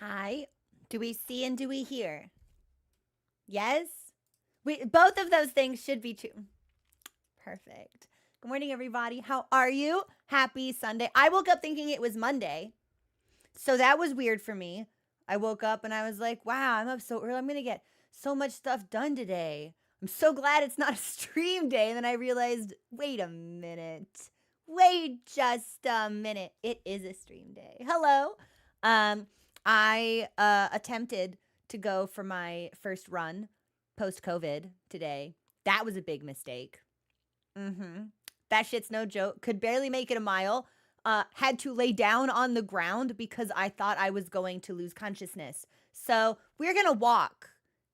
Hi. Do we see and do we hear? Yes? Both of those things should be true. Perfect. Good morning, everybody. How are you? Happy Sunday. I woke up thinking it was Monday. So that was weird for me. I woke up and I was like, wow, I'm up so early. I'm going to get so much stuff done today. I'm so glad it's not a stream day. And then I realized, wait a minute. Wait just a minute. It is a stream day. Hello. Um, I attempted to go for my first run post COVID today. That was a big mistake. That shit's no joke. Could barely make it a mile. Had to lay down on the ground because I thought I was going to lose consciousness. So we're gonna walk.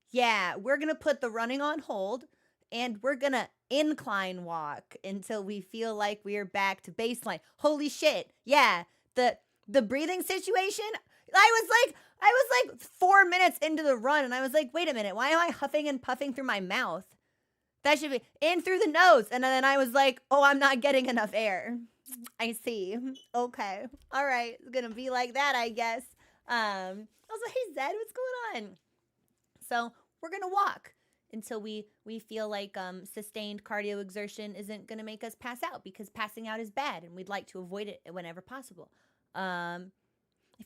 Yeah, we're gonna put the running on hold and we're gonna incline walk until we feel like we're back to baseline. Holy shit. Yeah. The breathing situation, I was like 4 minutes into the run and I was like, wait a minute, why am I huffing and puffing through my mouth? That should be in through the nose. And then I was like, oh, I'm not getting enough air. I see. Okay. All right. It's going to be like that, I guess. I was like, hey, Zed, what's going on? So we're going to walk until we feel like sustained cardio exertion isn't going to make us pass out because passing out is bad and we'd like to avoid it whenever possible. I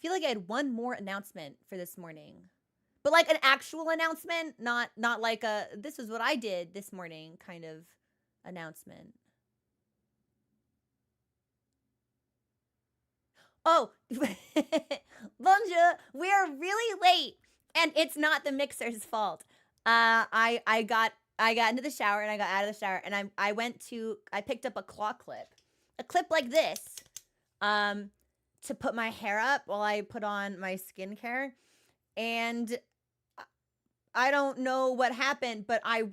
feel like I had one more announcement for this morning. But like an actual announcement, not like a this is what I did this morning kind of announcement. Oh, bonjour. We are really late, and it's not the mixer's fault. I got into the shower and I got out of the shower and I picked up a claw clip, a clip like this, to put my hair up while I put on my skincare, and I don't know what happened, but I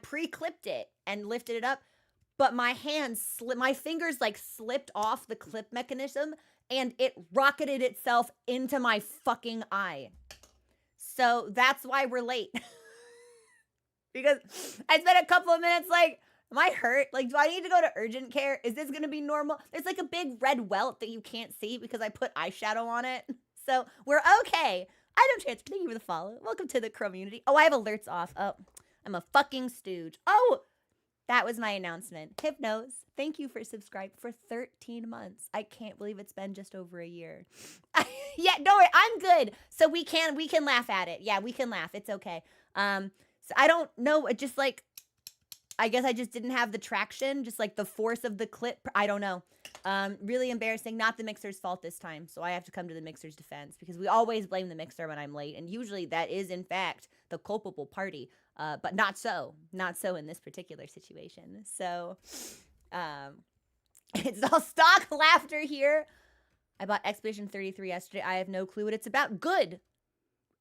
pre-clipped it and lifted it up, but my my fingers like slipped off the clip mechanism and it rocketed itself into my fucking eye. So that's why we're late. Because I spent a couple of minutes like, am I hurt? Like, do I need to go to urgent care? Is this gonna be normal? There's like a big red welt that you can't see because I put eyeshadow on it. So we're okay. Item Chance, thank you for the follow. Welcome to the community. Oh, I have alerts off. Oh, I'm a fucking stooge. Oh, that was my announcement. Hypnose, thank you for subscribing for 13 months. I can't believe it's been just over a year. Yeah, don't worry, I'm good. So we can laugh at it. Yeah, we can laugh. It's okay. So I don't know, it just like I guess I just didn't have the traction, just like the force of the clip. I don't know. Really embarrassing. Not the mixer's fault this time. So I have to come to the mixer's defense because we always blame the mixer when I'm late. And usually that is, in fact, the culpable party. But not so. Not so in this particular situation. So it's all stock laughter here. I bought Expedition 33 yesterday. I have no clue what it's about. Good.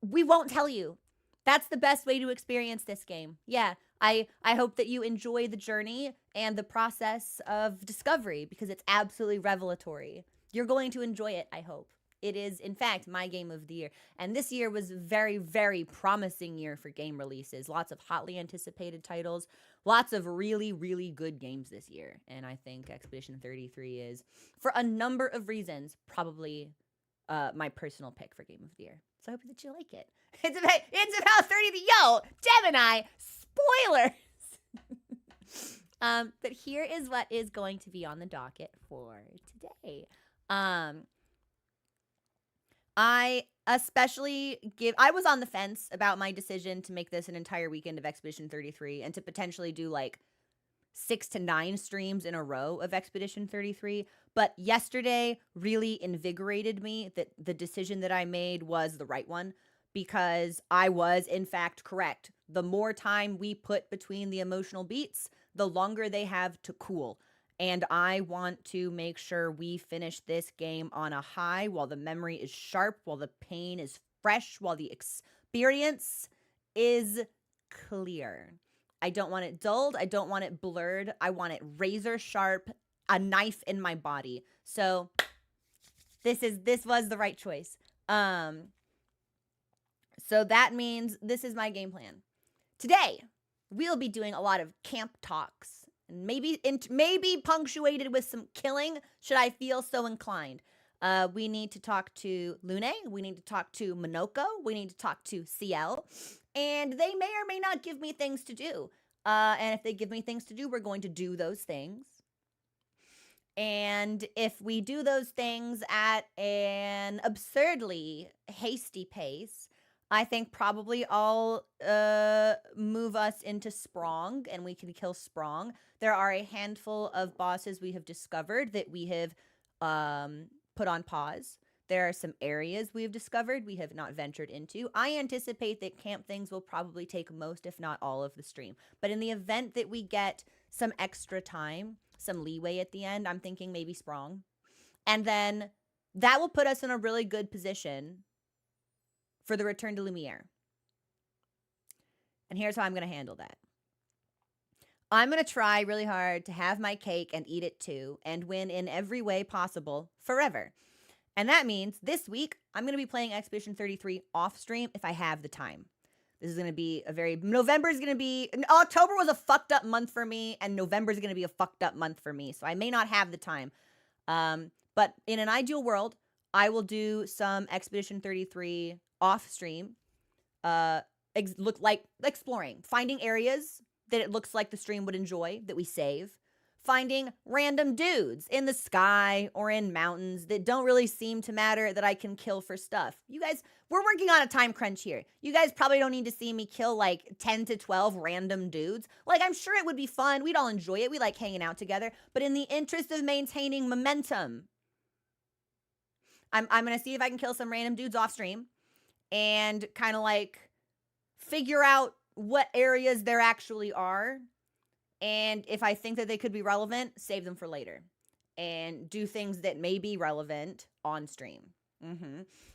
We won't tell you. That's the best way to experience this game. Yeah, I hope that you enjoy the journey and the process of discovery because it's absolutely revelatory. You're going to enjoy it, I hope. It is, in fact, my game of the year. And this year was a very, very promising year for game releases. Lots of hotly anticipated titles, lots of really, really good games this year. And I think Expedition 33 is, for a number of reasons, probably my personal pick for game of the year. So I hope that you like it. It's about 30. Yo, Gemini, spoilers. But here is what is going to be on the docket for today. I was on the fence about my decision to make this an entire weekend of Expedition 33 and to potentially do like 6 to 9 streams in a row of Expedition 33. But yesterday really invigorated me that the decision that I made was the right one because I was, in fact, correct. The more time we put between the emotional beats, the longer they have to cool. And I want to make sure we finish this game on a high while the memory is sharp, while the pain is fresh, while the experience is clear. I don't want it dulled. I don't want it blurred. I want it razor sharp, a knife in my body. So this was the right choice. So that means this is my game plan. Today, we'll be doing a lot of camp talks, and maybe punctuated with some killing should I feel so inclined. We need to talk to Lune. We need to talk to Monoco. We need to talk to Sciel. And they may or may not give me things to do. And if they give me things to do, we're going to do those things. And if we do those things at an absurdly hasty pace, I think probably I'll move us into Sprong and we can kill Sprong. There are a handful of bosses we have discovered that we have put on pause. There are some areas we have discovered we have not ventured into. I anticipate that camp things will probably take most, if not all, of the stream. But in the event that we get some extra time, some leeway at the end, I'm thinking maybe Sprong. And then that will put us in a really good position for the return to Lumiere. And here's how I'm going to handle that. I'm going to try really hard to have my cake and eat it too, and win in every way possible forever. And that means this week, I'm going to be playing Expedition 33 off stream if I have the time. This is going to be October was a fucked up month for me, and November is going to be a fucked up month for me. So I may not have the time. But in an ideal world, I will do some Expedition 33 off stream, exploring, finding areas that it looks like the stream would enjoy, that we save. Finding random dudes in the sky or in mountains that don't really seem to matter that I can kill for stuff. You guys, we're working on a time crunch here. You guys probably don't need to see me kill like 10 to 12 random dudes. Like, I'm sure it would be fun. We'd all enjoy it. We like hanging out together. But in the interest of maintaining momentum, I'm going to see if I can kill some random dudes off stream and kind of like figure out what areas there actually are. And if I think that they could be relevant, save them for later. And do things that may be relevant on stream.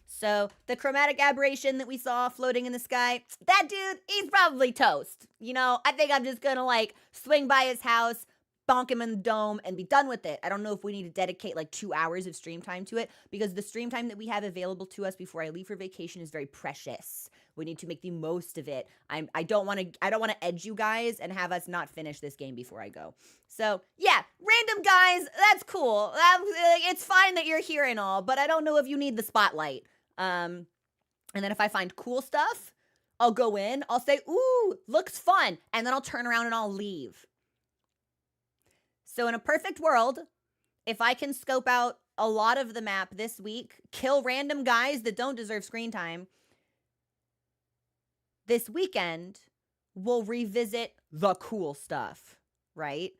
So the chromatic aberration that we saw floating in the sky, that dude, he's probably toast. You know, I think I'm just going to like swing by his house, bonk him in the dome, and be done with it. I don't know if we need to dedicate like 2 hours of stream time to it, because the stream time that we have available to us before I leave for vacation is very precious. We need to make the most of it. I don't want to edge you guys and have us not finish this game before I go. So yeah, random guys, that's cool. It's fine that you're here and all, but I don't know if you need the spotlight. And then if I find cool stuff, I'll go in. I'll say, ooh, looks fun, and then I'll turn around and I'll leave. So in a perfect world, if I can scope out a lot of the map this week, kill random guys that don't deserve screen time, this weekend, we'll revisit the cool stuff, right?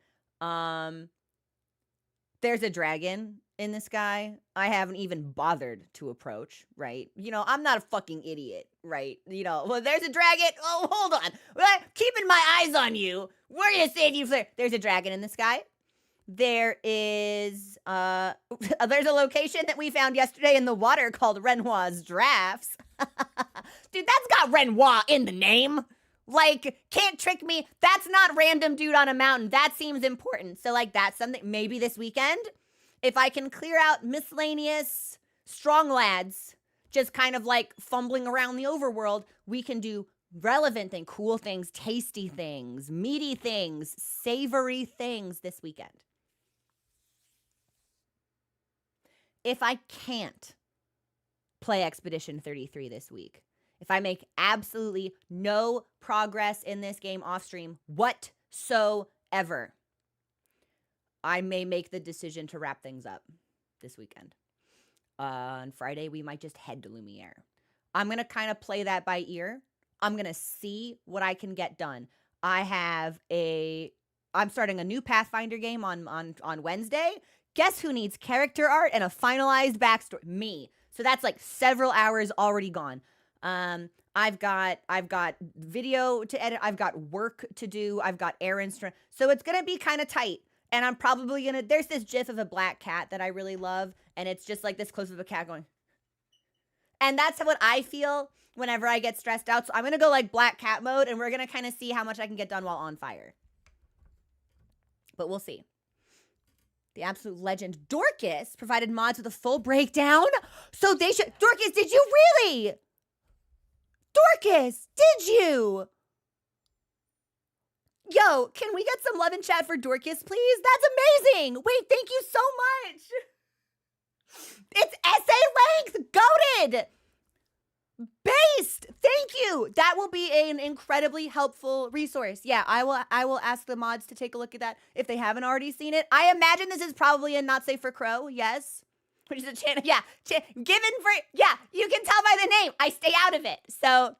There's a dragon in the sky. I haven't even bothered to approach, right? You know, I'm not a fucking idiot, right? You know, well, there's a dragon. Oh, hold on. Keeping my eyes on you. We're going to save you for... There's a dragon in the sky. There is, there's a location that we found yesterday in the water called Renoir's Drafts. Dude, that's got Renoir in the name. Like, can't trick me. That's not random dude on a mountain. That seems important. So, like, that's something, maybe this weekend, if I can clear out miscellaneous strong lads, just kind of like fumbling around the overworld, we can do relevant things, cool things, tasty things, meaty things, savory things this weekend. If I can't play Expedition 33 this week, if I make absolutely no progress in this game off stream whatsoever, I may make the decision to wrap things up this weekend. On Friday, we might just head to Lumiere. I'm going to kind of play that by ear. I'm going to see what I can get done. I'm starting a new Pathfinder game on Wednesday. Guess who needs character art and a finalized backstory? Me. So that's like several hours already gone. I've got video to edit. I've got work to do. I've got errands to... So it's going to be kind of tight. And I'm probably going to... There's this gif of a black cat that I really love. And it's just like this close of a cat going... And that's what I feel whenever I get stressed out. So I'm going to go like black cat mode, and we're going to kind of see how much I can get done while on fire. But we'll see. The absolute legend Dorcas provided mods with a full breakdown. So they should... Dorcas, did you really? Dorcas, did you? Yo, can we get some love in chat for Dorcas, please? That's amazing. Wait, thank you so much. It's essay length. Goated. Based. Thank you. That will be an incredibly helpful resource. Yeah, I will ask the mods to take a look at that if they haven't already seen it. I imagine this is probably a Not Safe for Crow. Yes. Which is a channel. Yeah. Given for. Yeah, you can tell by the name. I stay out of it. So,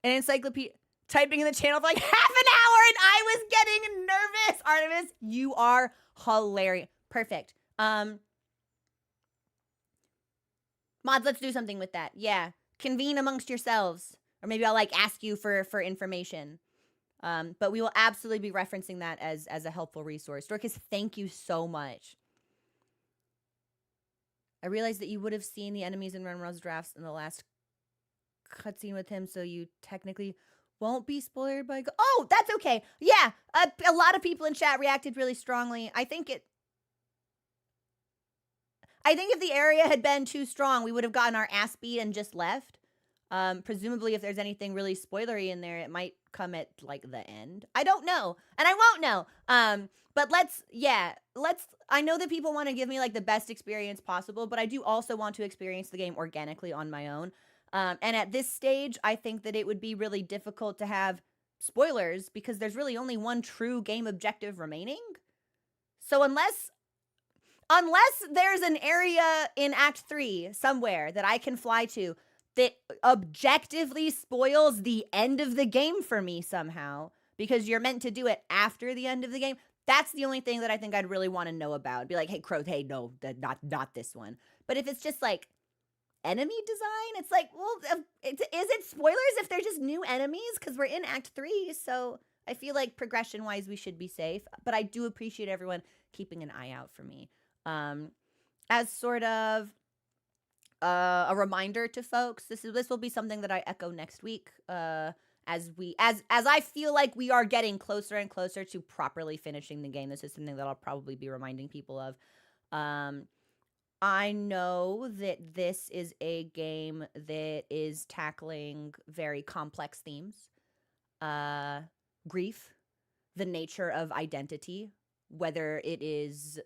an encyclopedia. Typing in the channel for like half an hour and I was getting nervous. Artemis, you are hilarious. Perfect. Mods, let's do something with that. Yeah. Convene amongst yourselves. Or maybe I'll like ask you for information. But we will absolutely be referencing that as a helpful resource. Dorcas, thank you so much. I realized that you would have seen the enemies in Renra's drafts in the last cutscene with him, so you technically won't be spoiled by... Oh, that's okay. Yeah, a lot of people in chat reacted really strongly. I think if the area had been too strong, we would have gotten our ass beat and just left. Presumably, if there's anything really spoilery in there, it might come at, like, the end. I don't know, and I won't know. But let's... I know that people want to give me, like, the best experience possible, but I do also want to experience the game organically on my own. And at this stage, I think that it would be really difficult to have spoilers because there's really only one true game objective remaining. So unless there's an area in Act 3 somewhere that I can fly to that objectively spoils the end of the game for me somehow, because you're meant to do it after the end of the game, that's the only thing that I think I'd really want to know about. Be like, hey, Crow, hey, no, not this one. But if it's just like enemy design, it's like, well, is it spoilers if they're just new enemies? Because we're in Act 3, so I feel like progression-wise we should be safe. But I do appreciate everyone keeping an eye out for me. As sort of a reminder to folks, this will be something that I echo next week. As I feel like we are getting closer and closer to properly finishing the game. This is something that I'll probably be reminding people of. I know that this is a game that is tackling very complex themes. Grief, the nature of identity, whether it is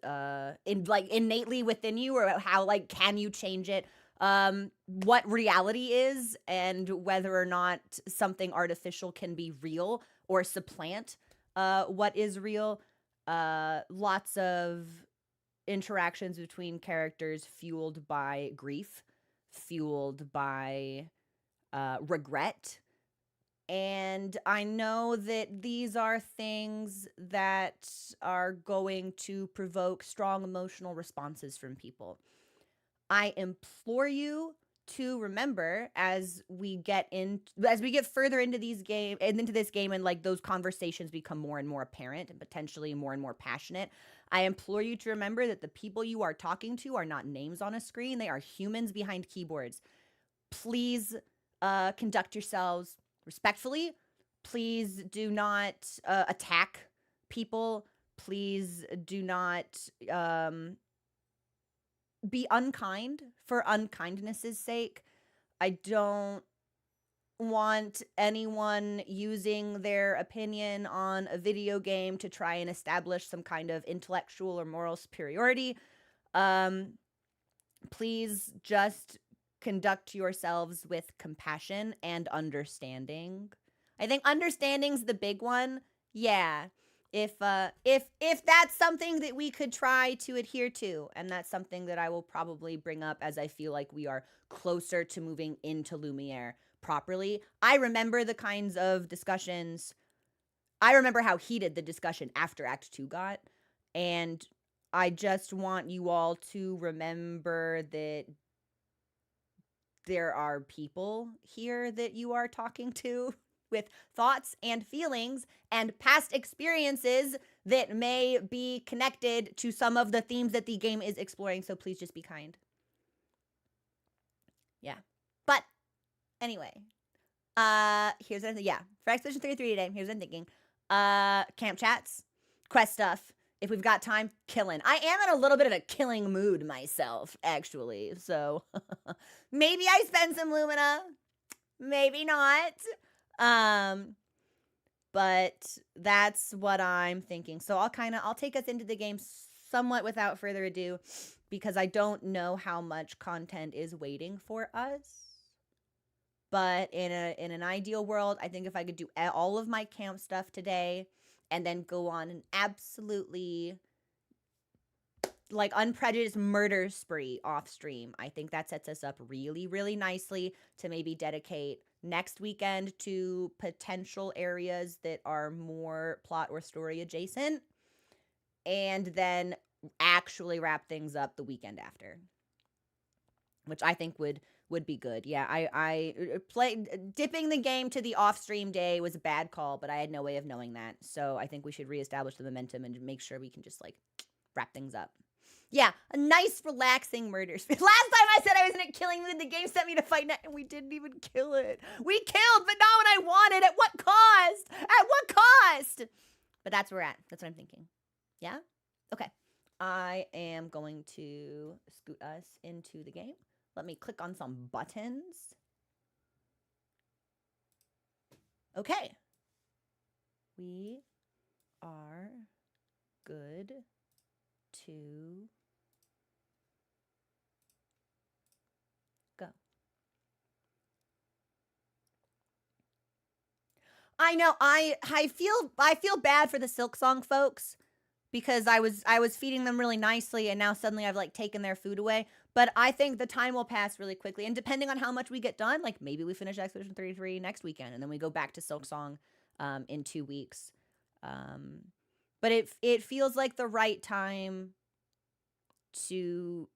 innately within you or how can you change it, what reality is, and whether or not something artificial can be real or supplant what is real. Lots of interactions between characters fueled by grief, fueled by regret. And I know that these are things that are going to provoke strong emotional responses from people. I implore you to remember as we get further into this game and like those conversations become more and more apparent and potentially more and more passionate, I implore you to remember that the people you are talking to are not names on a screen. They are humans behind keyboards. Please conduct yourselves respectfully. Please do not attack people. Please do not be unkind for unkindness' sake. I don't want anyone using their opinion on a video game to try and establish some kind of intellectual or moral superiority. Please just conduct yourselves with compassion and understanding. I think understanding's the big one. Yeah. If that's something that we could try to adhere to, and that's something that I will probably bring up as I feel like we are closer to moving into Lumiere properly. I remember the kinds of discussions. I remember how heated the discussion after Act 2 got, and I just want you all to remember that there are people here that you are talking to with thoughts and feelings and past experiences that may be connected to some of the themes that the game is exploring. So please just be kind. Yeah. But anyway, here's what I'm thinking. Yeah. For Expedition 33 today, here's what I'm thinking. Camp chats, quest stuff. If we've got time, killing. I am in a little bit of a killing mood myself, actually. So maybe I spend some Lumina. Maybe not. But that's what I'm thinking. So I'll take us into the game somewhat without further ado. because I don't know how much content is waiting for us. But in an ideal world, I think if I could do all of my camp stuff today and then go on an absolutely like unprejudiced murder spree off stream, I think that sets us up really, really nicely to maybe dedicate next weekend to potential areas that are more plot or story adjacent, and then actually wrap things up the weekend after, which I think would be good. Yeah, I played dipping the game to the off-stream day was a bad call, but I had no way of knowing that. So I think we should reestablish the momentum and make sure we can just like wrap things up. Yeah, a nice relaxing murder. Last time I said I was in it killing mood, the game sent me to fight net, and we didn't even kill it. We killed, but not what I wanted. At what cost? At what cost? But that's where we're at. That's what I'm thinking. Yeah? Okay. I am going to scoot us into the game. Let me click on some buttons. Okay. We are good to go. I know I feel bad for the Silk Song folks because I was feeding them really nicely and now suddenly I've like taken their food away. But I think the time will pass really quickly. And depending on how much we get done, like maybe we finish Expedition 33 next weekend and then we go back to Silk Song in 2 weeks. But it feels like the right time to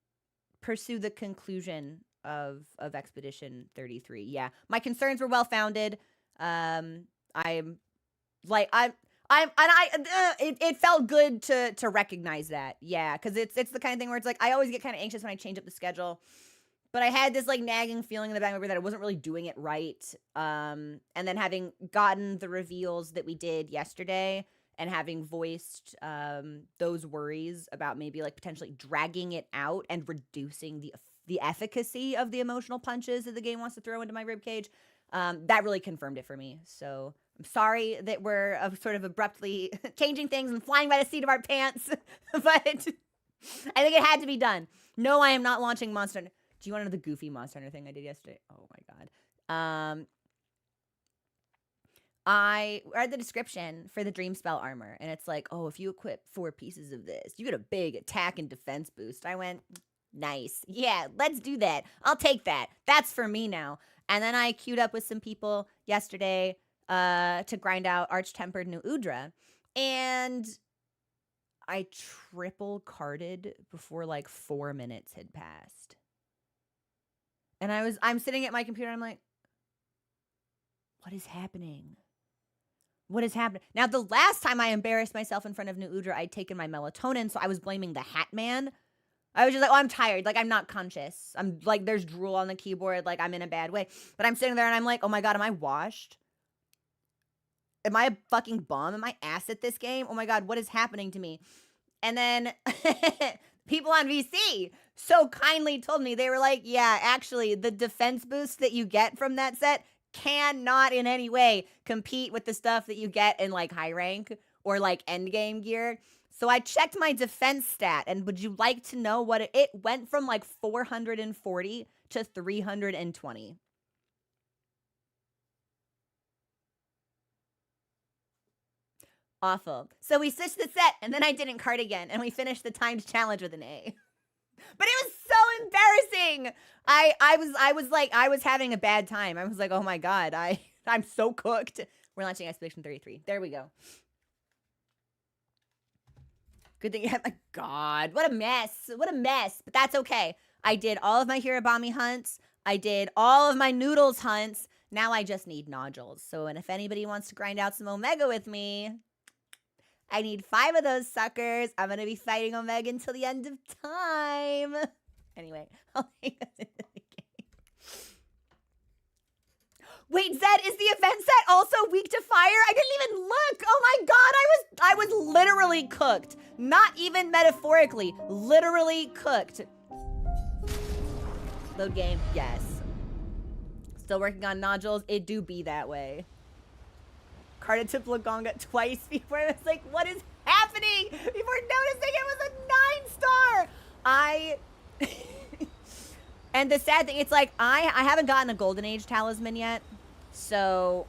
pursue the conclusion of Expedition 33. Yeah, my concerns were well founded. It felt good to recognize that. Yeah, because it's the kind of thing where it's like I always get kind of anxious when I change up the schedule, but I had this like nagging feeling in the back of my brain that I wasn't really doing it right. And then having gotten the reveals that we did yesterday and having voiced those worries about maybe like potentially dragging it out and reducing the efficacy of the emotional punches that the game wants to throw into my ribcage, that really confirmed it for me. So I'm sorry that we're sort of abruptly changing things and flying by the seat of our pants, but I think it had to be done. No, I am not launching Monster Hunter. Do you want to know the goofy Monster Hunter thing I did yesterday? Oh my god. I read the description for the Dream Spell armor, and it's like, oh, if you equip 4 pieces of this, you get a big attack and defense boost. I went, nice. Yeah, let's do that. I'll take that. That's for me now. And then I queued up with some people yesterday to grind out Arch-Tempered New Udra, and I triple carded before like 4 minutes had passed. And I'm sitting at my computer and I'm like, what is happening? What is happening? Now, the last time I embarrassed myself in front of New Udra, I'd taken my melatonin, so I was blaming the Hat Man. I was just like, oh, I'm tired. Like, I'm not conscious. I'm like, there's drool on the keyboard. Like, I'm in a bad way. But I'm sitting there and I'm like, oh my God, am I washed? Am I a fucking bum? Am I ass at this game? Oh my God, what is happening to me? And then people on VC so kindly told me, they were like, yeah, actually, the defense boost that you get from that set cannot in any way compete with the stuff that you get in like high rank or like end game gear. So I checked my defense stat, and would you like to know what it went from like 440 to 320. Awful. So we switched the set, and then I didn't card again, and we finished the timed challenge with an A. But it was so embarrassing. I was having a bad time. I was like, oh my God, I'm so cooked. We're launching Expedition 33. There we go. Good thing you have, my God, what a mess. What a mess. But that's okay. I did all of my Hirabami hunts. I did all of my noodles hunts. Now I just need nodules. So, and if anybody wants to grind out some Omega with me, I need 5 of those suckers. I'm going to be fighting Omega until the end of time. Anyway, I'll take us into the game. Wait, Zed, is the event set also weak to fire? I didn't even look. Oh my God, I was literally cooked. Not even metaphorically, literally cooked. Load game, yes. Still working on nodules. It do be that way. Carded to Blagonga twice before I was like, what is happening? Before noticing it was a 9-star. And the sad thing, it's like, I haven't gotten a Golden Age talisman yet, so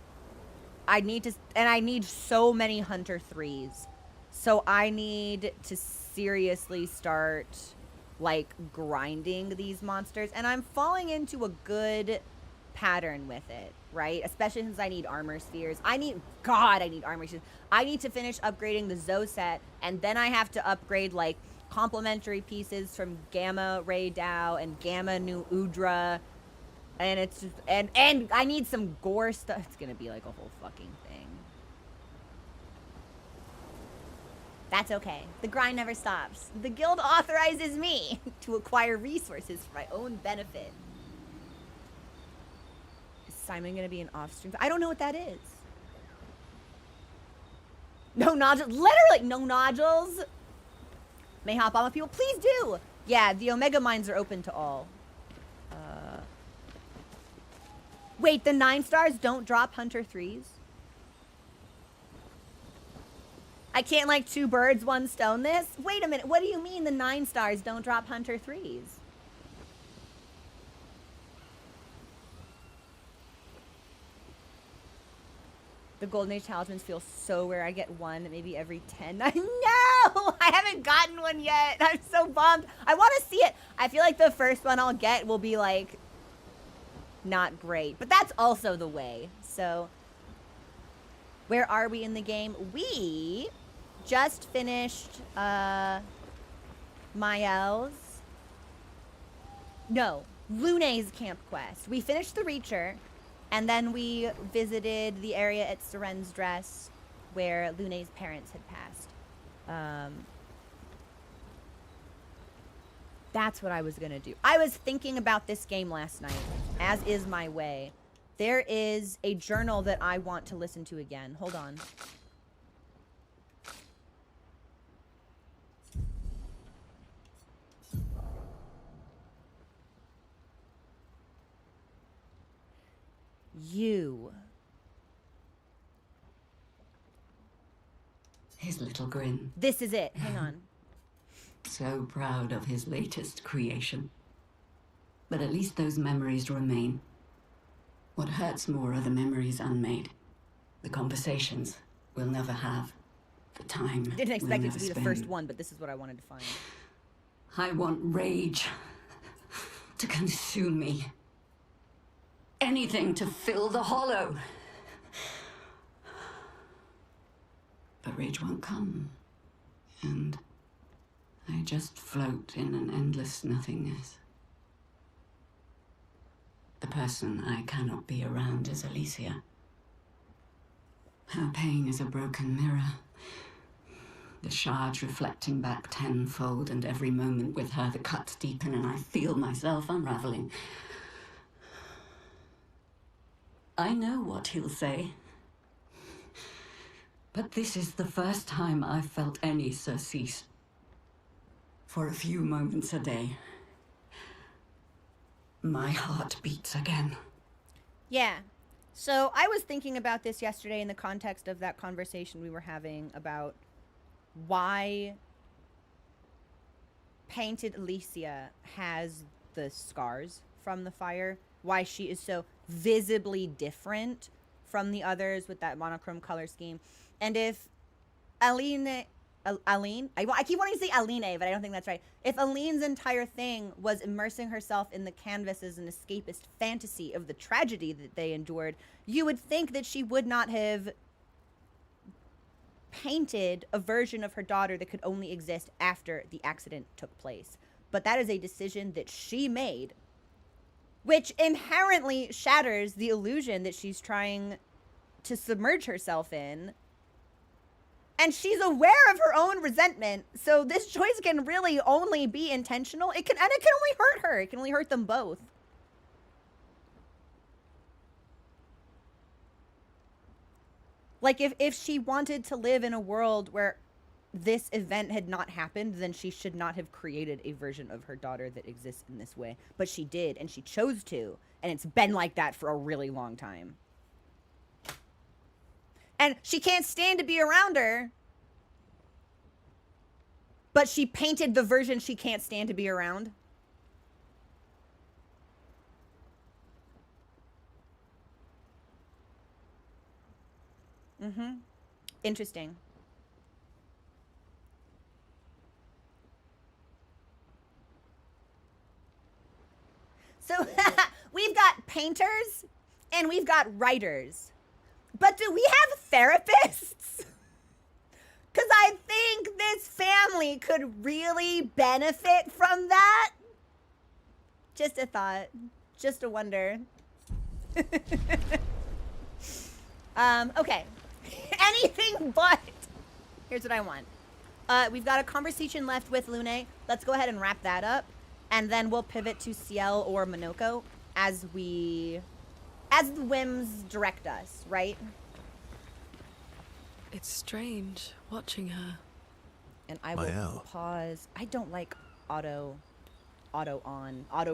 I need so many Hunter 3s. So I need to seriously start, like, grinding these monsters. And I'm falling into a good pattern with it, right? Especially since I need armor spheres. I need armor spheres. I need to finish upgrading the Zoe set, and then I have to upgrade, like, complementary pieces from Gamma Ray Dow and Gamma New Udra. And it's just, and I need some gore stuff. It's gonna be like a whole fucking thing. That's okay. The grind never stops. The guild authorizes me to acquire resources for my own benefit. Is Simon gonna be an off-stream? I don't know what that is. No nodules. Literally, no nodules. May hop on with people. Please do. Yeah, the Omega mines are open to all. Wait, the 9 stars don't drop Hunter 3s? I can't, like, 2 birds, 1 stone this? Wait a minute, what do you mean the 9 stars don't drop Hunter 3s? The Golden Age talismans feel so rare. I get 1 maybe every 10. I know! I haven't gotten one yet. I'm so bummed. I want to see it. I feel like the first one I'll get will be, like, not great. But that's also the way. So, where are we in the game? We just finished Mael's. No, Lune's camp quest. We finished the Reacher, and then we visited the area at Seren's Dress where Lune's parents had passed. That's what I was gonna do. I was thinking about this game last night, as is my way. There is a journal that I want to listen to again. Hold on. You. His little grin. This is it. Hang on. So proud of his latest creation. But at least those memories remain. What hurts more are the memories unmade. The conversations we'll never have. The time Didn't expect we'll it to be never the first spend. one, but this is what I wanted to find. I want rage to consume me. Anything to fill the hollow. But rage won't come. And I just float in an endless nothingness. The person I cannot be around is Alicia. Her pain is a broken mirror. The shards reflecting back tenfold, and every moment with her the cuts deepen and I feel myself unraveling. I know what he'll say. But this is the first time I've felt any surcease. For a few moments a day, my heart beats again. Yeah. So I was thinking about this yesterday in the context of that conversation we were having about why Painted Alicia has the scars from the fire, why she is so visibly different from the others with that monochrome color scheme. And if Aline, I keep wanting to say Aline, but I don't think that's right. If Aline's entire thing was immersing herself in the canvas as an escapist fantasy of the tragedy that they endured, you would think that she would not have painted a version of her daughter that could only exist after the accident took place. But that is a decision that she made, which inherently shatters the illusion that she's trying to submerge herself in. And she's aware of her own resentment, so this choice can really only be intentional. It can only hurt her. It can only hurt them both. Like, if she wanted to live in a world where this event had not happened, then she should not have created a version of her daughter that exists in this way. But she did, and she chose to, and it's been like that for a really long time. And she can't stand to be around her. But she painted the version she can't stand to be around. Mm-hmm. Interesting. So we've got painters and we've got writers. But do we have therapists? Because I think this family could really benefit from that. Just a thought. Just a wonder. Okay. Anything but. Here's what I want. We've got a conversation left with Lune. Let's go ahead and wrap that up. And then we'll pivot to Sciel or Monoco as the whims direct us, right? It's strange watching her. And I will pause. I don't like auto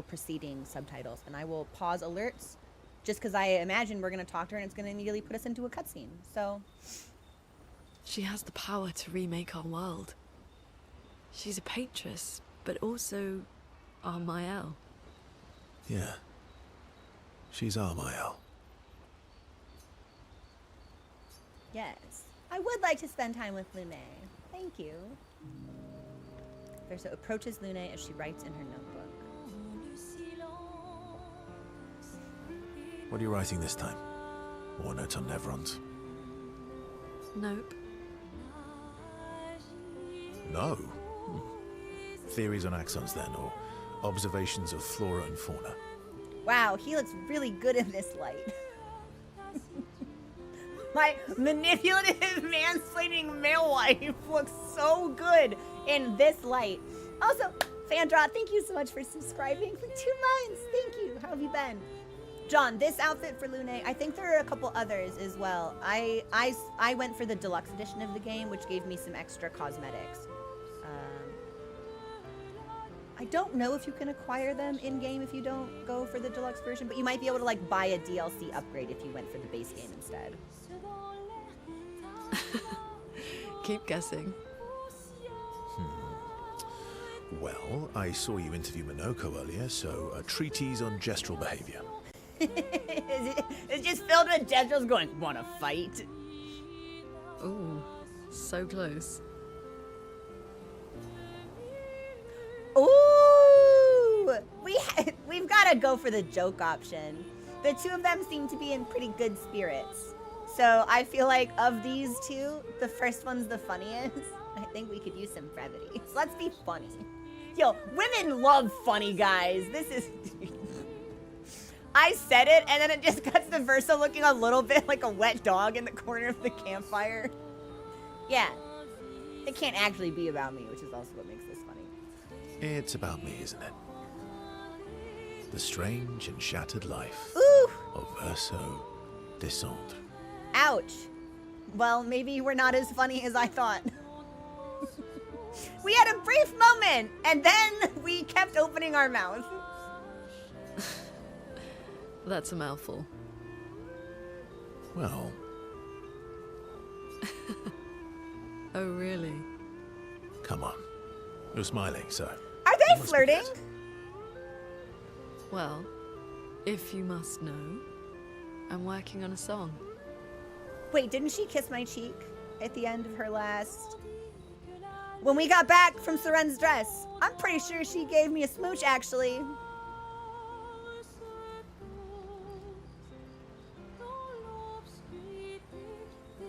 proceeding subtitles. And I will pause alerts just because I imagine we're going to talk to her and it's going to immediately put us into a cutscene. So. She has the power to remake our world. She's a paintress, but also our Sciel. Yeah. She's our Sciel. Yes. I would like to spend time with Lune. Thank you. Verso approaches Lune as she writes in her notebook. What are you writing this time? More notes on Nevrons? Nope. No. Theories on axons then, or observations of flora and fauna. Wow, he looks really good in this light. My manipulative, mansplaining male wife looks so good in this light. Also, Fandra, thank you so much for subscribing for 2 months. Thank you. How have you been? John, this outfit for Lune, I think there are a couple others as well. I went for the deluxe edition of the game, which gave me some extra cosmetics. I don't know if you can acquire them in-game if you don't go for the deluxe version, but you might be able to like buy a DLC upgrade if you went for the base game instead. Keep guessing. Well, I saw you interview Monoco earlier, so a treatise on gestural behavior. It's just filled with gestuals going, wanna fight? Ooh, so close. Ooh! We've got to go for the joke option. The two of them seem to be in pretty good spirits. So I feel like of these two, the first one's the funniest. I think we could use some brevity. So let's be funny. Yo, women love funny guys. This is... I said it, and then it just cuts to Verso looking a little bit like a wet dog in the corner of the campfire. Yeah. It can't actually be about me, which is also what makes this funny. It's about me, isn't it? The strange and shattered life of Verso Descendre. Ouch. Well, maybe we're not as funny as I thought. We had a brief moment, and then we kept opening our mouth. That's a mouthful. Well... Oh, really? Come on. You're smiling, so... Are they flirting? Well, if you must know, I'm working on a song. Wait, didn't she kiss my cheek at the end of her last... When we got back from Seren's dress? I'm pretty sure she gave me a smooch, actually.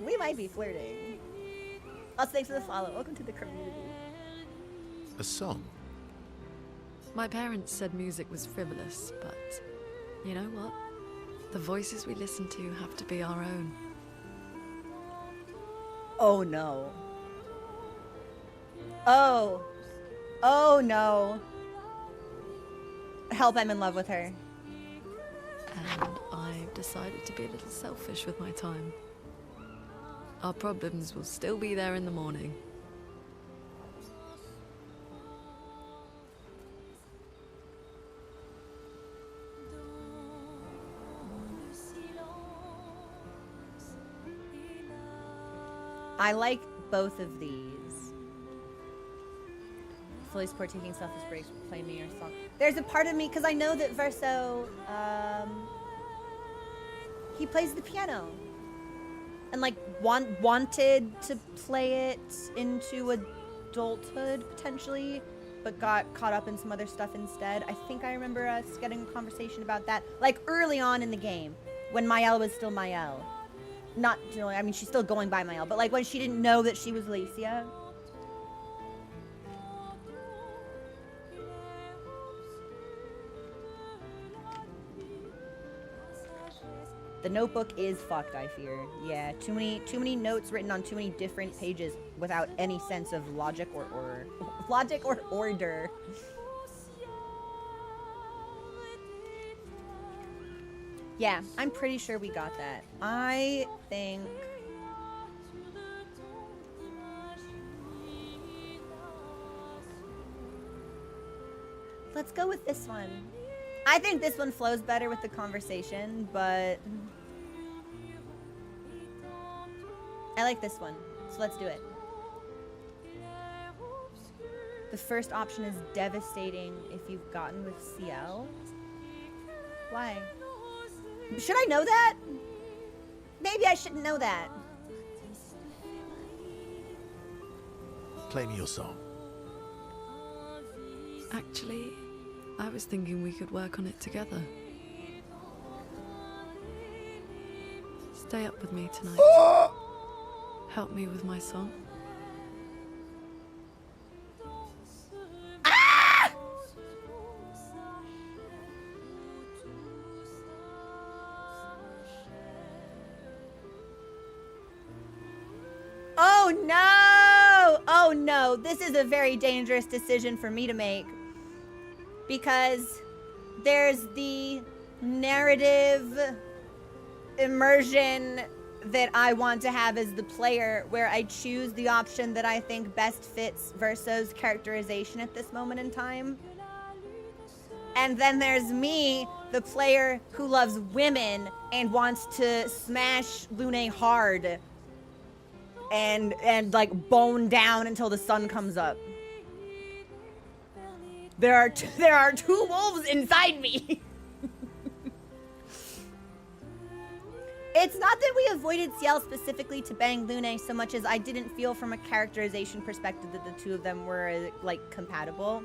We might be flirting. Also, thanks for the follow. Welcome to the community. A song? My parents said music was frivolous, but you know what? The voices we listen to have to be our own. Oh no. Oh. Oh no. Help, I'm in love with her. And I've decided to be a little selfish with my time. Our problems will still be there in the morning. I like both of these. fully support taking selfish breaks, play me or song. There's a part of me, because I know that Verso, he plays the piano. And like wanted to play it into adulthood potentially, but got caught up in some other stuff instead. I think I remember us getting a conversation about that, like early on in the game, when Mael was still Mael. Not, you know, I mean, she's still going by Mael, but like when she didn't know that she was Alicia. The notebook is fucked, I fear. Yeah, too many notes written on too many different pages without any sense of logic or order. Yeah, I'm pretty sure we got that. I think... Let's go with this one. I think this one flows better with the conversation, but... I like this one, so let's do it. The first option is devastating if you've gotten with Sciel. Why? Should I know that? Maybe I shouldn't know that. Play me your song. Actually, I was thinking we could work on it together. Stay up with me tonight. Help me with my song. Ah! Oh no! Oh no, this is a very dangerous decision for me to make. Because there's the narrative immersion that I want to have as the player, where I choose the option that I think best fits Verso's characterization at this moment in time. And then there's me, the player who loves women and wants to smash Lune hard and like bone down until the sun comes up. There are two wolves inside me. It's not that we avoided Sciel specifically to bang Lune so much as I didn't feel from a characterization perspective that the two of them were like compatible.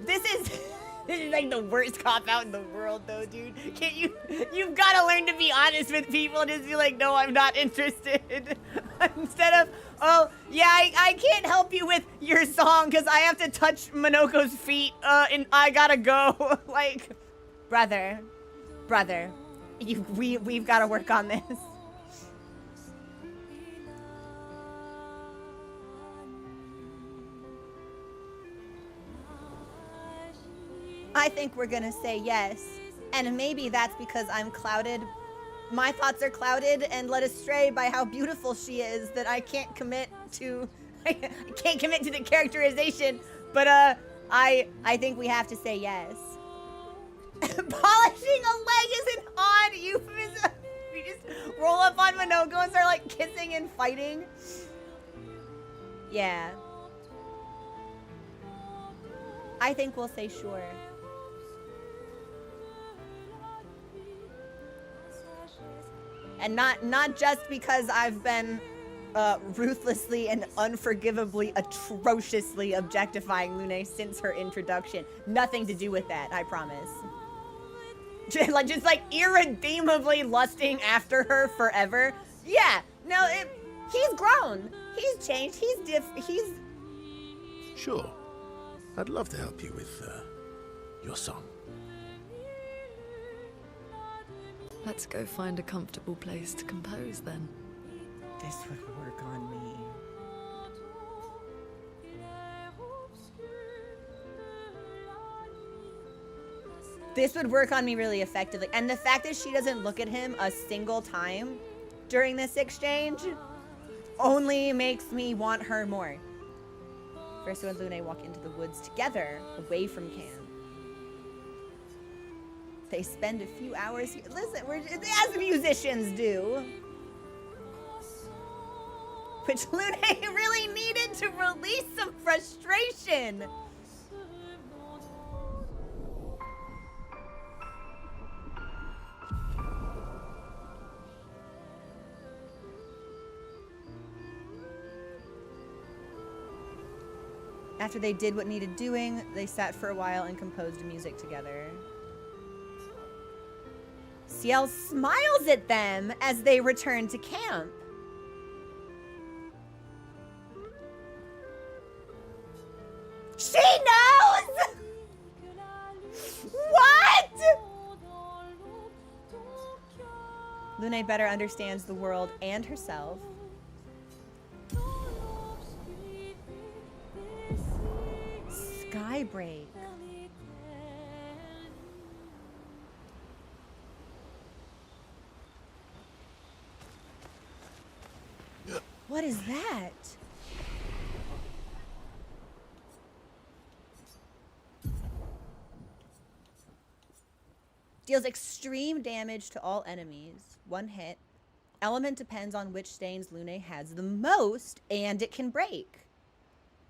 This is like the worst cop out in the world though, dude. Can't you've got to learn to be honest with people and just be like, no, I'm not interested. Instead of, oh, yeah, I can't help you with your song because I have to touch Monoco's feet and I gotta go. Like, brother, we've got to work on this. I think we're gonna say yes. And maybe that's because I'm clouded. My thoughts are clouded and led astray by how beautiful she is that I can't commit to I can't commit to the characterization. But I think we have to say yes. Polishing a leg isn't on euphemism. We just roll up on Monoco and start like kissing and fighting. Yeah. I think we'll say sure. And not just because I've been ruthlessly and unforgivably, atrociously objectifying Lune since her introduction. Nothing to do with that, I promise. Just like irredeemably lusting after her forever. Yeah, no, he's grown. He's changed. He's... Sure. I'd love to help you with your song. Let's go find a comfortable place to compose then. This would work on me. This would work on me really effectively. And the fact that she doesn't look at him a single time during this exchange only makes me want her more. Verso and Lune walk into the woods together, away from Cam. They spend a few hours here. Listen, as musicians do. which Lune really needed to release some frustration. After they did what needed doing, they sat for a while and composed music together. Sciel smiles at them as they return to camp. She knows! What? Lune better understands the world and herself. Skybreak. What is that? Deals extreme damage to all enemies. One hit. Element depends on which stains Lune has the most, and it can break.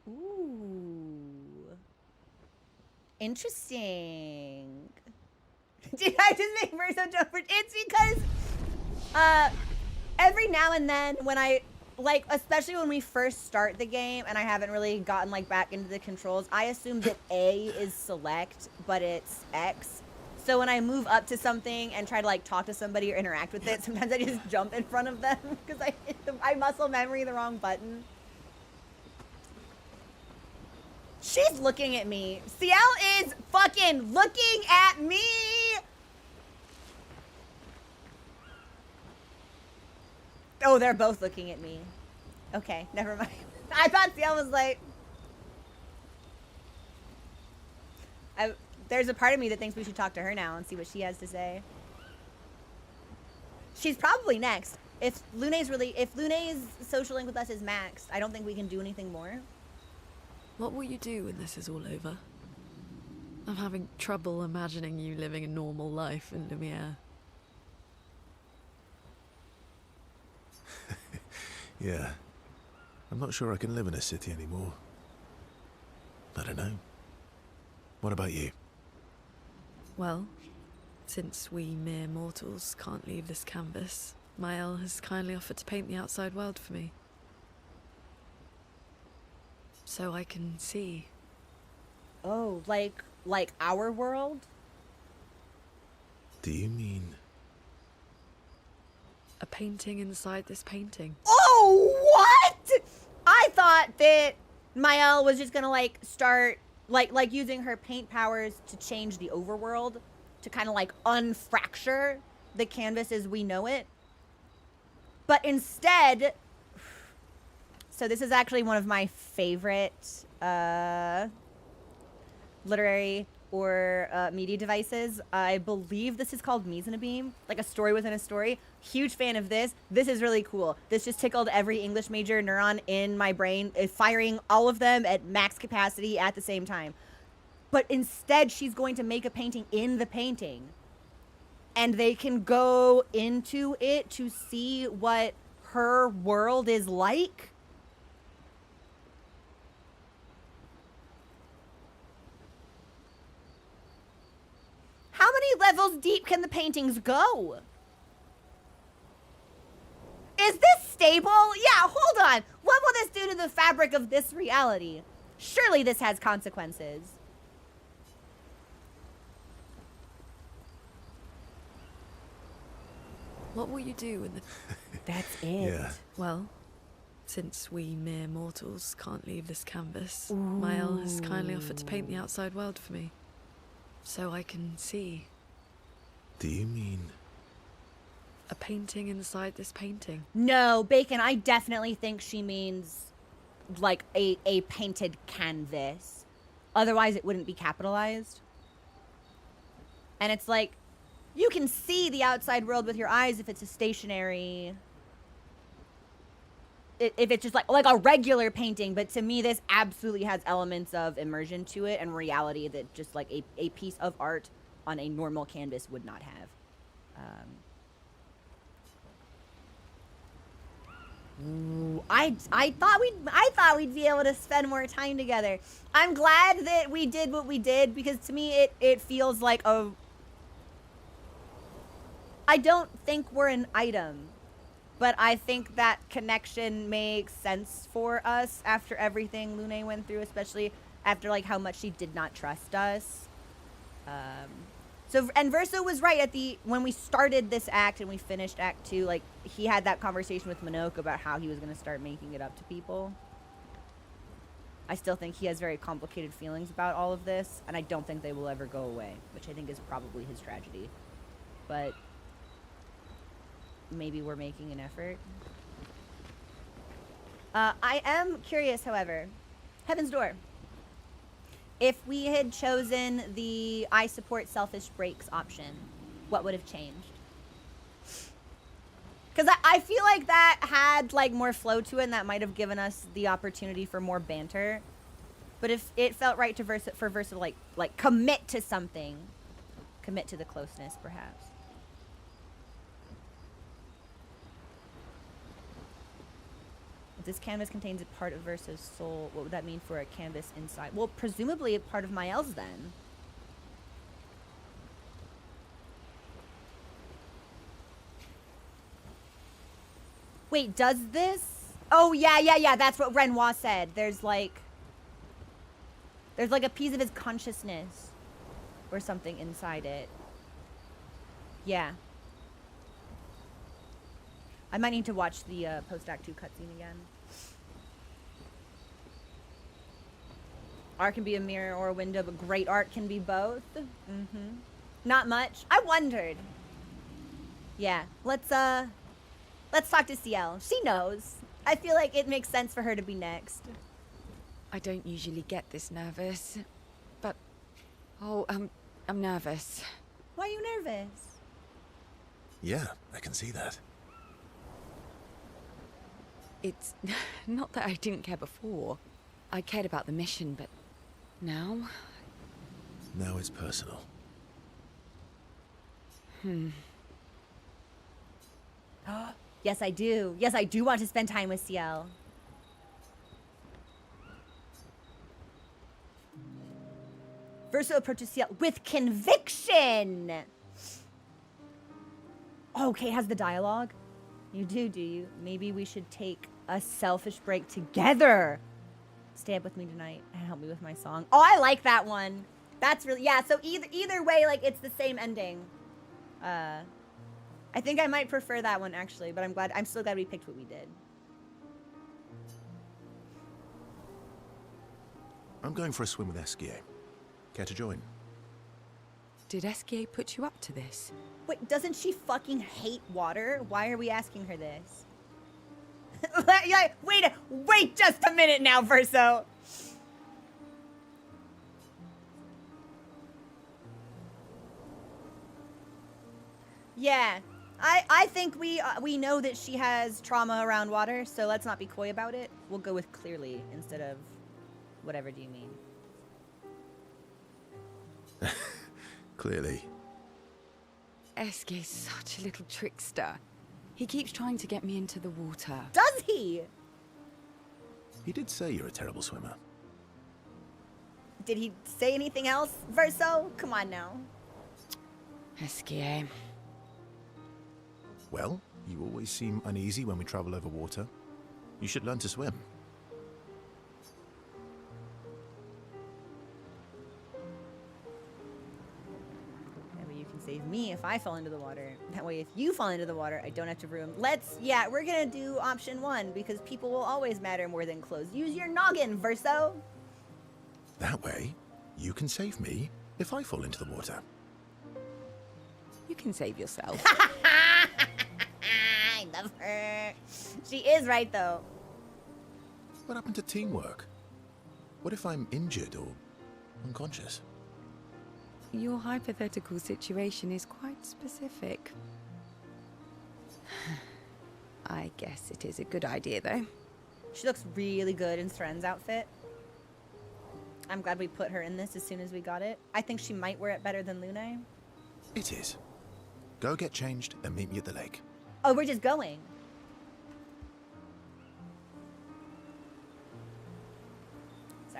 Ooh. Interesting. Did I just make Verso jump for? It's because every now and then when I, like, especially when we first start the game and I haven't really gotten, like, back into the controls, I assume that A is select, but it's X. So when I move up to something and try to, like, talk to somebody or interact with it, sometimes I just jump in front of them because I muscle memory the wrong button. She's looking at me. Sciel is fucking looking at me. Oh, they're both looking at me. Okay, never mind. I thought Sciel was like... There's a part of me that thinks we should talk to her now and see what she has to say. She's probably next. If Lune's social link with us is maxed, I don't think we can do anything more. What will you do when this is all over? I'm having trouble imagining you living a normal life in Lumiere. Yeah. I'm not sure I can live in a city anymore. I don't know. What about you? Well, since we mere mortals can't leave this canvas, Sciel has kindly offered to paint the outside world for me. So I can see. Oh, like our world? Do you mean... A painting inside this painting. Oh, what? I thought that Sciel was just gonna, like, start... Like using her paint powers to change the overworld, to kind of like unfracture the canvas as we know it. But instead, so this is actually one of my favorite literary or media devices. I believe this is called Mise en Abîme, like a story within a story. Huge fan of this. This is really cool. This just tickled every English major neuron in my brain, firing all of them at max capacity at the same time. But instead, she's going to make a painting in the painting. And they can go into it to see what her world is like. How many levels deep can the paintings go? Is this stable? Yeah, hold on. What will this do to the fabric of this reality? Surely this has consequences. What will you do when the... That's it. Yeah. Well, since we mere mortals can't leave this canvas, Sciel has kindly offered to paint the outside world for me. So I can see. Do you mean... A painting inside this painting? No, Bacon, I definitely think she means like a painted canvas. Otherwise it wouldn't be capitalized. And it's like, you can see the outside world with your eyes if it's a stationary... If it's just like a regular painting, but to me this absolutely has elements of immersion to it and reality that just like a piece of art on a normal canvas would not have. Ooh, I thought we'd be able to spend more time together. I'm glad that we did what we did, because to me it feels like a... I don't think we're an item, but I think that connection makes sense for us after everything Lune went through, especially after like how much she did not trust us. So, and Verso was right when we started this act and we finished Act 2, like, he had that conversation with Monoco about how he was going to start making it up to people. I still think he has very complicated feelings about all of this, and I don't think they will ever go away, which I think is probably his tragedy. But maybe we're making an effort. I am curious, however. Heaven's Door. If we had chosen the I support selfish breaks option, what would have changed? Because I feel like that had like more flow to it, and that might have given us the opportunity for more banter. But if it felt right to Versa to like commit to something, commit to the closeness, perhaps. If this canvas contains a part of Versa's soul, what would that mean for a canvas inside? Well, presumably a part of Mael's then. Wait, does this? Oh, yeah. That's what Renoir said. There's like a piece of his consciousness or something inside it. Yeah. I might need to watch the post-act 2 cutscene again. Art can be a mirror or a window, but great art can be both. Mm-hmm. Not much. I wondered. Yeah, let's talk to Sciel. She knows. I feel like it makes sense for her to be next. I don't usually get this nervous, but I'm nervous. Why are you nervous? Yeah, I can see that. It's not that I didn't care before. I cared about the mission, but now? Now it's personal. Yes, I do. Yes, I do want to spend time with Sciel. Verso approaches Sciel with conviction. Oh, okay, it has the dialogue. You do you? Maybe we should take a selfish break together. Stay up with me tonight and help me with my song. Oh, I like that one. That's really, yeah, so either way, like, it's the same ending. I think I might prefer that one, actually, but I'm still glad we picked what we did. I'm going for a swim with Sciel. Care to join? Did Sciel put you up to this? Wait, doesn't she fucking hate water? Why are we asking her this? Yeah, wait just a minute now, Verso. Yeah, I think we know that she has trauma around water, so let's not be coy about it. We'll go with clearly instead of whatever do you mean. Clearly. Sciel's such a little trickster. He keeps trying to get me into the water. Does he? He did say you're a terrible swimmer. Did he say anything else, Verso? Come on now. Sciel. Well, you always seem uneasy when we travel over water. You should learn to swim. That way you can save me if I fall into the water. That way if you fall into the water, I don't have to room. We're gonna do option 1 because people will always matter more than clothes. Use your noggin, Verso. That way, you can save me if I fall into the water. You can save yourself. I love her. She is right, though. What happened to teamwork? What if I'm injured or unconscious? Your hypothetical situation is quite specific. I guess it is a good idea, though. She looks really good in Thren's outfit. I'm glad we put her in this as soon as we got it. I think she might wear it better than Lune. It is. Go get changed and meet me at the lake. Oh, we're just going.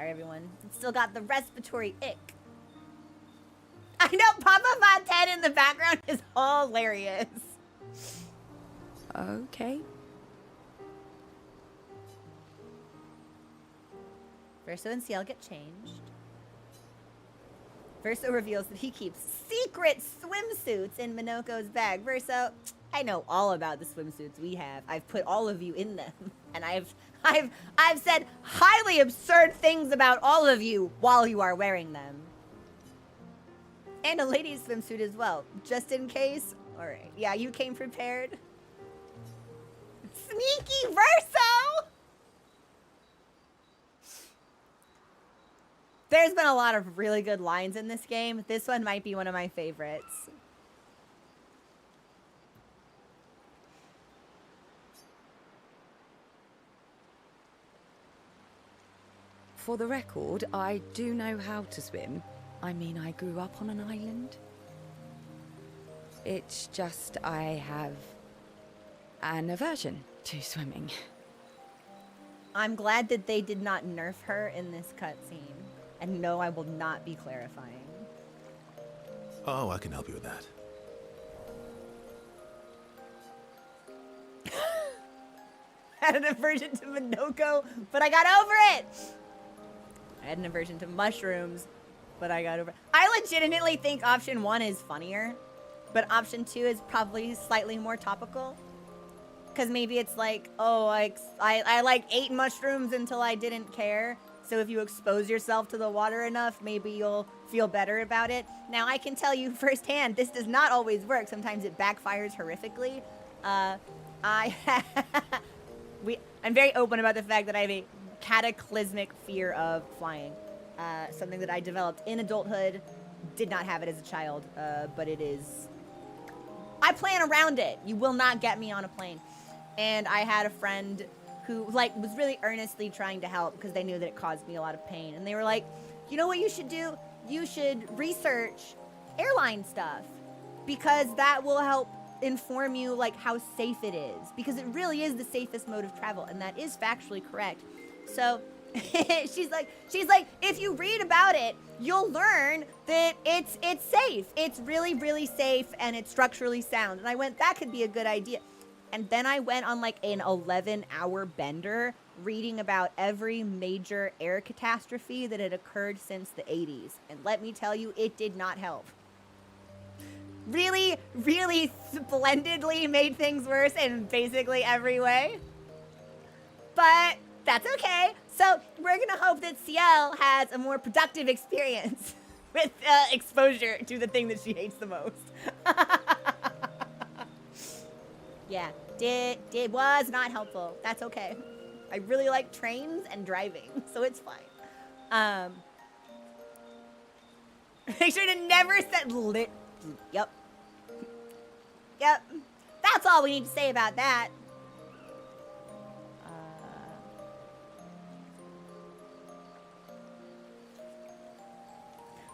Sorry, everyone. It's still got the respiratory ick. I know Papa Fontaine in the background is hilarious. Okay. Verso and Sciel get changed. Verso reveals that he keeps secret swimsuits in Monoco's bag. Verso, I know all about the swimsuits we have. I've put all of you in them. And I've said highly absurd things about all of you while you are wearing them. And a ladies' swimsuit as well, just in case. All right, yeah, you came prepared. Sneaky Verso! There's been a lot of really good lines in this game. This one might be one of my favorites. For the record, I do know how to swim. I mean, I grew up on an island. It's just I have an aversion to swimming. I'm glad that they did not nerf her in this cutscene. And no, I will not be clarifying. Oh, I can help you with that. Had an aversion to Monoco, but I got over it. I had an aversion to mushrooms, but I got over it. I legitimately think option 1 is funnier, but option 2 is probably slightly more topical. Because maybe it's like, oh, I like ate mushrooms until I didn't care. So if you expose yourself to the water enough, maybe you'll feel better about it. Now, I can tell you firsthand, this does not always work. Sometimes it backfires horrifically. I'm very open about the fact that I have a cataclysmic fear of flying. Something that I developed in adulthood. Did not have it as a child, but it is... I plan around it. You will not get me on a plane. And I had a friend who like was really earnestly trying to help because they knew that it caused me a lot of pain. And they were like, you know what you should do? You should research airline stuff because that will help inform you like how safe it is, because it really is the safest mode of travel, and that is factually correct. So she's like, if you read about it, you'll learn that it's safe. It's really, really safe, and it's structurally sound. And I went, that could be a good idea. And then I went on like an 11-hour bender reading about every major air catastrophe that had occurred since the 80s. And let me tell you, it did not help. Really, really splendidly made things worse in basically every way. But that's okay. So we're gonna hope that Sciel has a more productive experience with exposure to the thing that she hates the most. Yeah, was not helpful. That's okay. I really like trains and driving, so it's fine. Make sure to never set lit. Yep. Yep. That's all we need to say about that.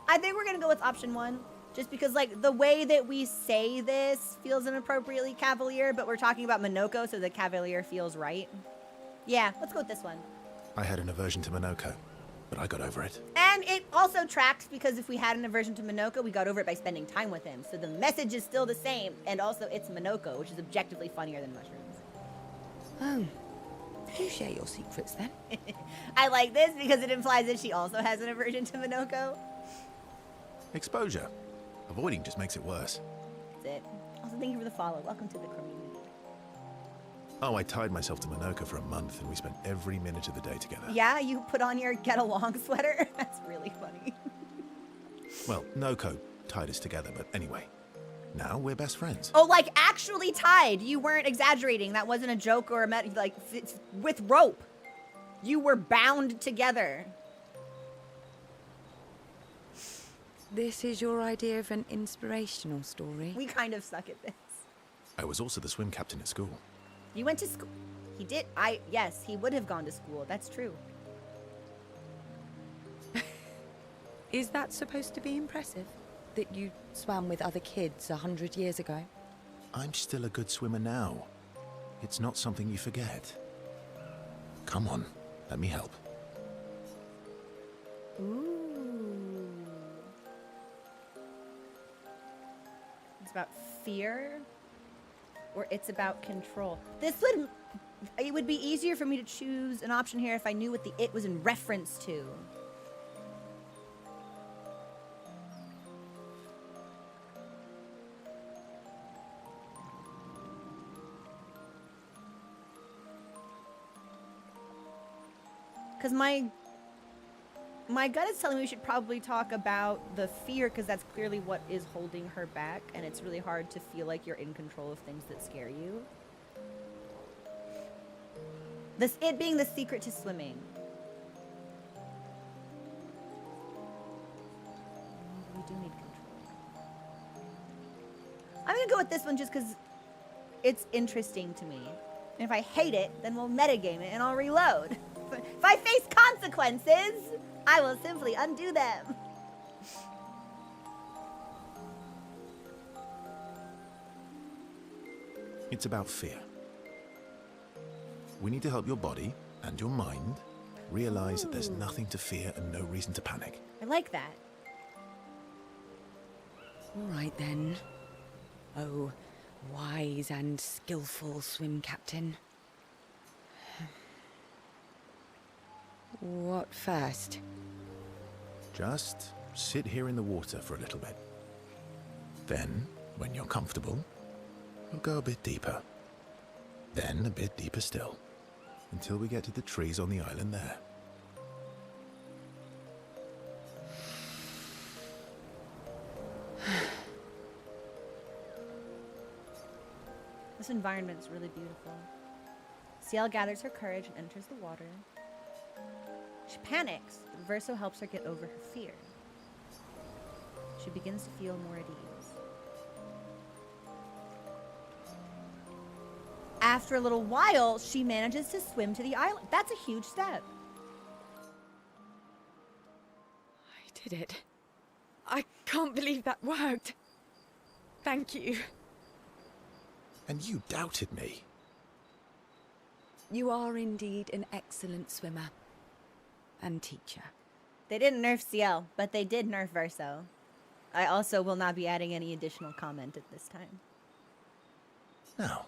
I think we're gonna go with option 1. Just because, like, the way that we say this feels inappropriately cavalier, but we're talking about Monoco, so the cavalier feels right. Yeah, let's go with this one. I had an aversion to Monoco, but I got over it. And it also tracks because if we had an aversion to Monoco, we got over it by spending time with him. So the message is still the same, and also it's Monoco, which is objectively funnier than mushrooms. Oh. Do share your secrets, then. I like this because it implies that she also has an aversion to Monoco. Exposure. Avoiding just makes it worse. That's it. Also, thank you for the follow. Welcome to the community. Oh, I tied myself to Monoco for a month, and we spent every minute of the day together. Yeah, you put on your get along sweater? That's really funny. Well, Noco tied us together, but anyway. Now we're best friends. Oh, like actually tied. You weren't exaggerating. That wasn't a joke or a like it's with rope. You were bound together. This is your idea of an inspirational story? We kind of suck at this. I was also the swim captain at school. You went to school. He did. Yes, he would have gone to school. That's true. Is that supposed to be impressive? That you swam with other kids 100 years ago? I'm still a good swimmer now. It's not something you forget. Come on, let me help. Ooh. It's about fear, or it's about control. It would be easier for me to choose an option here if I knew what the it was in reference to. Because my gut is telling me we should probably talk about the fear, because that's clearly what is holding her back, and it's really hard to feel like you're in control of things that scare you. It being the secret to swimming. We do need control. I'm gonna go with this one just because it's interesting to me. And if I hate it, then we'll metagame it and I'll reload. If I face consequences, I will simply undo them. It's about fear. We need to help your body and your mind realize that there's nothing to fear and no reason to panic. I like that. All right then. Oh, wise and skillful swim captain. What first? Just sit here in the water for a little bit. Then, when you're comfortable, we'll go a bit deeper. Then a bit deeper still, until we get to the trees on the island there. This environment's really beautiful. Sciel gathers her courage and enters the water. She panics, but Verso helps her get over her fear. She begins to feel more at ease. After a little while, she manages to swim to the island. That's a huge step. I did it. I can't believe that worked. Thank you. And you doubted me. You are indeed an excellent swimmer. And teacher. They didn't nerf Sciel, but they did nerf Verso. I also will not be adding any additional comment at this time. Now,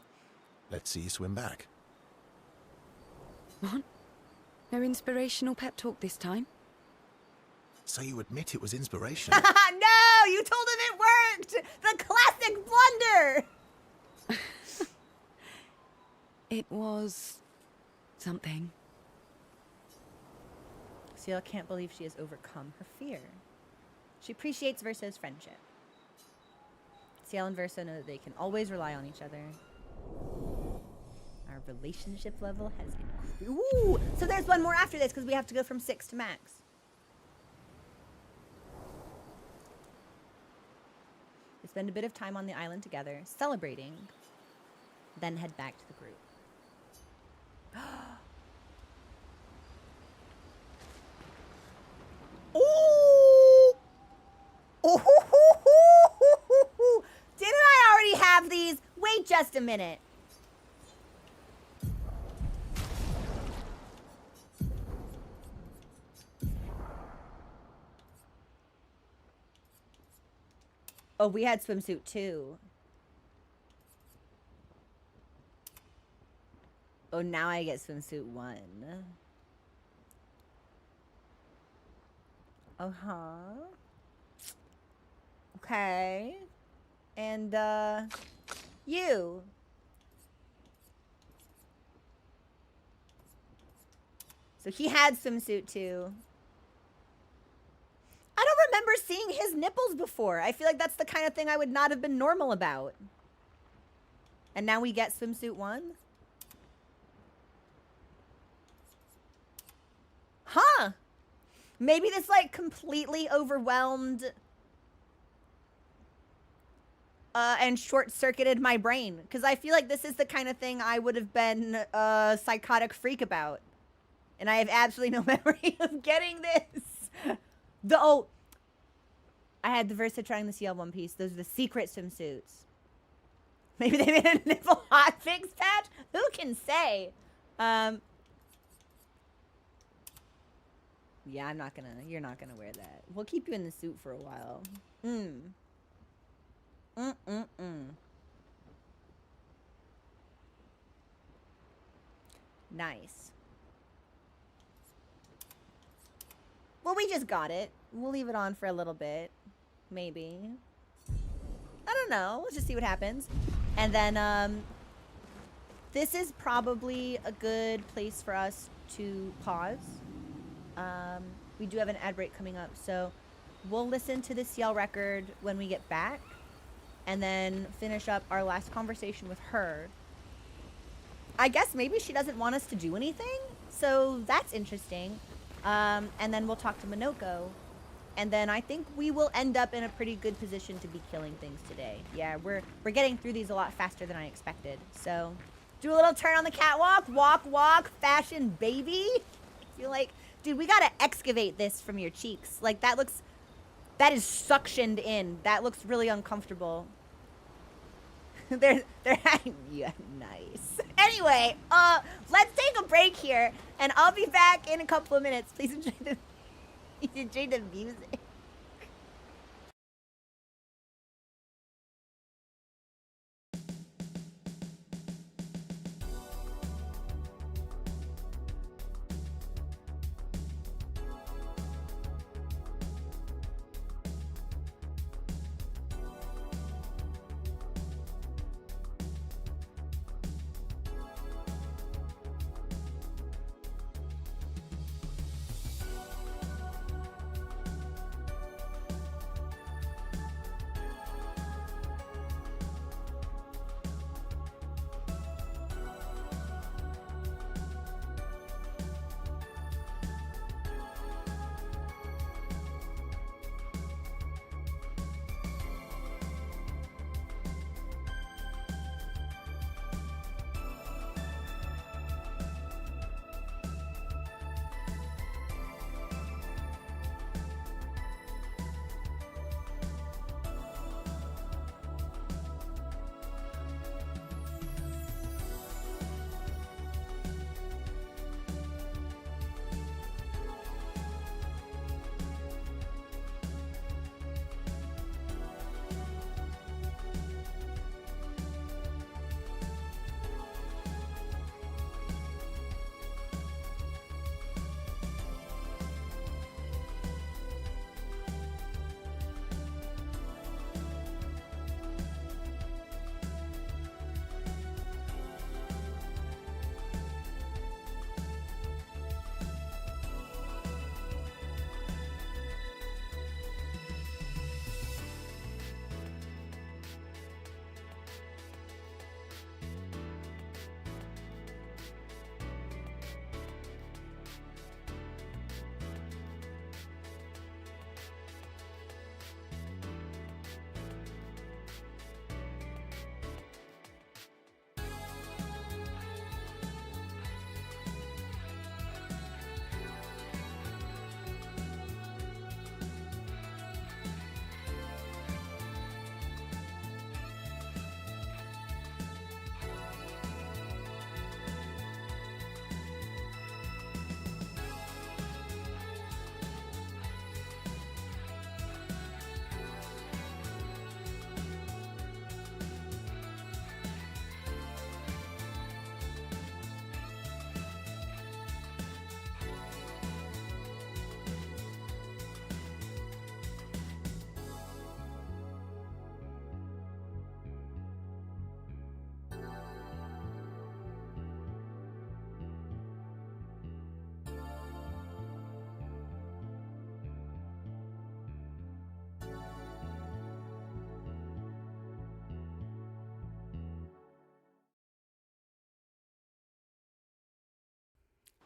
let's see you swim back. What? No inspirational pep talk this time? So you admit it was inspirational? No! You told him it worked! The classic blunder! It was... something. Sciel can't believe she has overcome her fear. She appreciates Verso's friendship. Sciel and Verso know that they can always rely on each other. Our relationship level has increased. Ooh! So there's one more after this because we have to go from 6 to max. They spend a bit of time on the island together, celebrating, then head back to the group. Ooh! Ooh! Didn't I already have these? Wait just a minute. Oh, we had swimsuit too. Oh, now I get swimsuit 1. Uh-huh. Okay. And, you. So he had swimsuit too. I don't remember seeing his nipples before. I feel like that's the kind of thing I would not have been normal about. And now we get swimsuit 1? Huh. Maybe this, like, completely overwhelmed and short-circuited my brain. Because I feel like this is the kind of thing I would have been a psychotic freak about. And I have absolutely no memory of getting this. Oh, I had the Versa trying the Sciel One Piece. Those are the secret swimsuits. Maybe they made a nipple hotfix patch? Who can say? Yeah, I'm not gonna. You're not gonna wear that. We'll keep you in the suit for a while. Nice. Well, we just got it. We'll leave it on for a little bit. Maybe. I don't know. We'll just see what happens. And then, this is probably a good place for us to pause. We do have an ad break coming up, so we'll listen to the Sciel record when we get back, and then finish up our last conversation with her. I guess maybe she doesn't want us to do anything, so that's interesting. And then we'll talk to Monoco, and then I think we will end up in a pretty good position to be killing things today. Yeah, we're getting through these a lot faster than I expected. So, do a little turn on the catwalk, walk, fashion baby. You're like, dude, we gotta excavate this from your cheeks. Like that is suctioned in. That looks really uncomfortable. they're yeah, nice. Anyway, let's take a break here, and I'll be back in a couple of minutes. Please enjoy the music.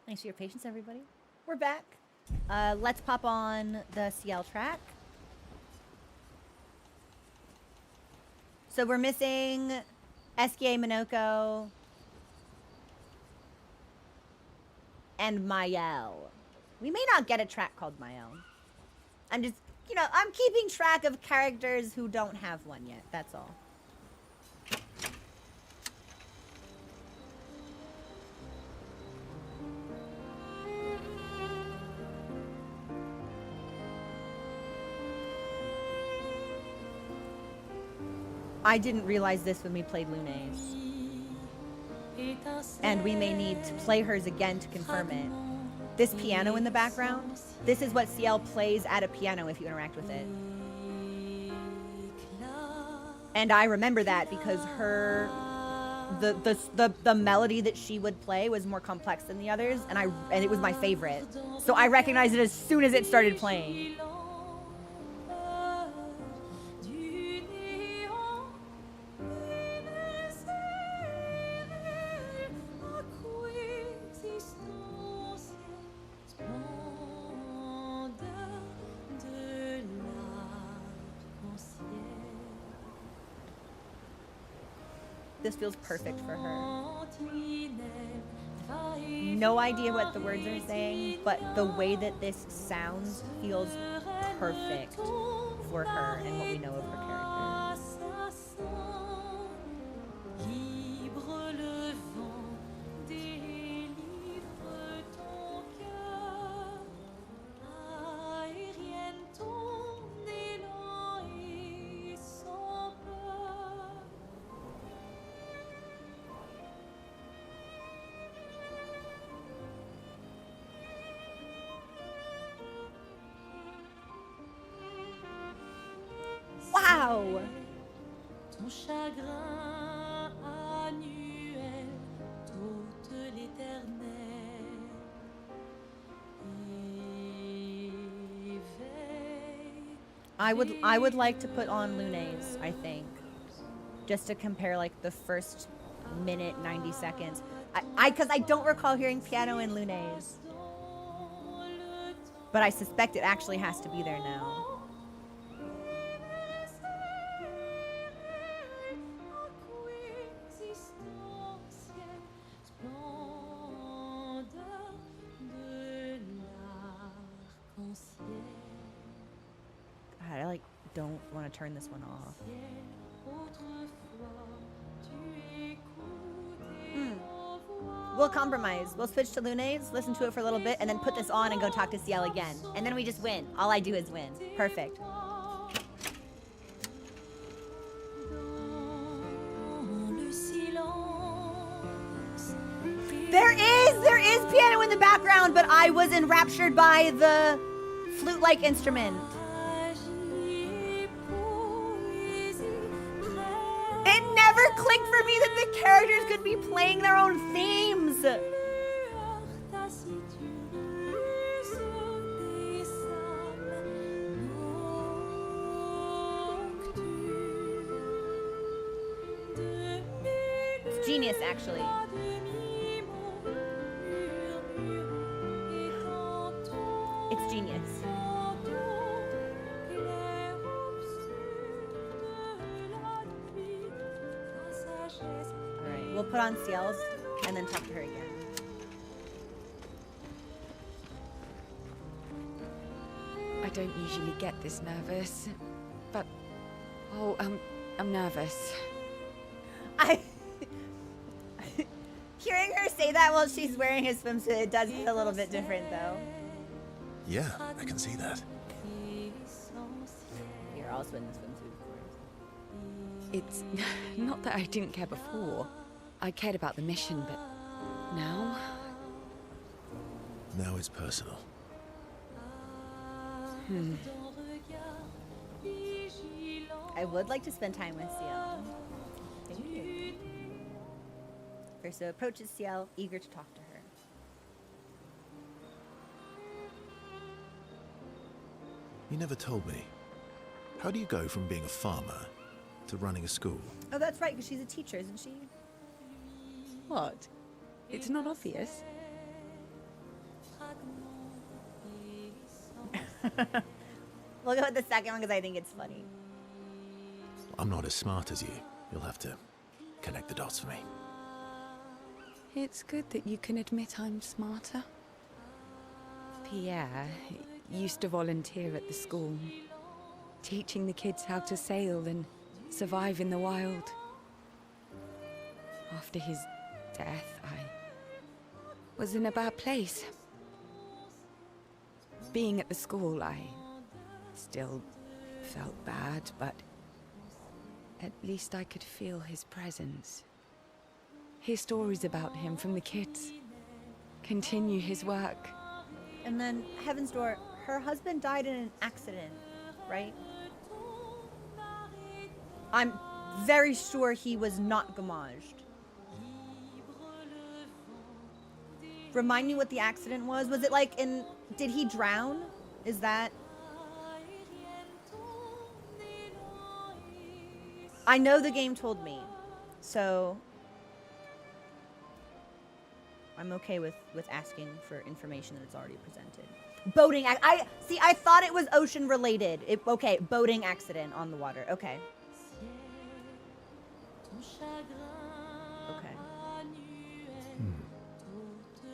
Thanks for your patience, everybody. We're back. Let's pop on the Sciel track. So we're missing SKA Monoco and Mael. We may not get a track called Mael. I'm just, I'm keeping track of characters who don't have one yet. That's all. I didn't realize this when we played Lune's. And we may need to play hers again to confirm it. This piano in the background, this is what Sciel plays at a piano if you interact with it. And I remember that because the melody that she would play was more complex than the others, and it was my favorite. So I recognized it as soon as it started playing. This feels perfect for her. No idea what the words are saying, but the way that this sounds feels perfect for her and what we know of her character. Wow! Ton chagrin annuel toute l'éternel I would like to put on Lune's, I think. Just to compare like the first minute, 90 seconds. Cause I don't recall hearing piano in Lune's. But I suspect it actually has to be there now. God, I like don't want to turn this one off. We'll compromise. We'll switch to Lune's, listen to it for a little bit, and then put this on and go talk to Sciel again. And then we just win. All I do is win. Perfect. There is piano in the background, but I was enraptured by the flute-like instrument. It never clicked for me that the characters could be playing their own themes. It's genius, actually. It's genius. Alright, we'll put on Sciel's and then talk to her again. I don't usually get this nervous, but I'm nervous. Hearing her say that while she's wearing a swimsuit, it does feel a little bit different, though. Yeah, I can see that. You're also in the swimsuit, of course. It's not that I didn't care before. I cared about the mission, but now? Now it's personal. I would like to spend time with Sciel. Thank you. Verso approaches Sciel, eager to talk to her. You never told me. How do you go from being a farmer to running a school? Oh, that's right, because she's a teacher, isn't she? What? It's not obvious. We'll go with the second one because I think it's funny. I'm not as smart as you. You'll have to connect the dots for me. It's good that you can admit I'm smarter. Pierre used to volunteer at the school, teaching the kids how to sail and survive in the wild. After his death, I was in a bad place. Being at the school, I still felt bad, but At least I could feel his presence. Hear stories about him from the kids. Continue his work. And then, Heaven's Door, her husband died in an accident, right? I'm very sure he was not gamaged. Remind me what the accident was. Was it like in... Did he drown? Is that... I know the game told me. So... I'm okay with asking for information that's already presented. Boating... I thought it was ocean related. Okay, boating accident on the water. Okay. Okay.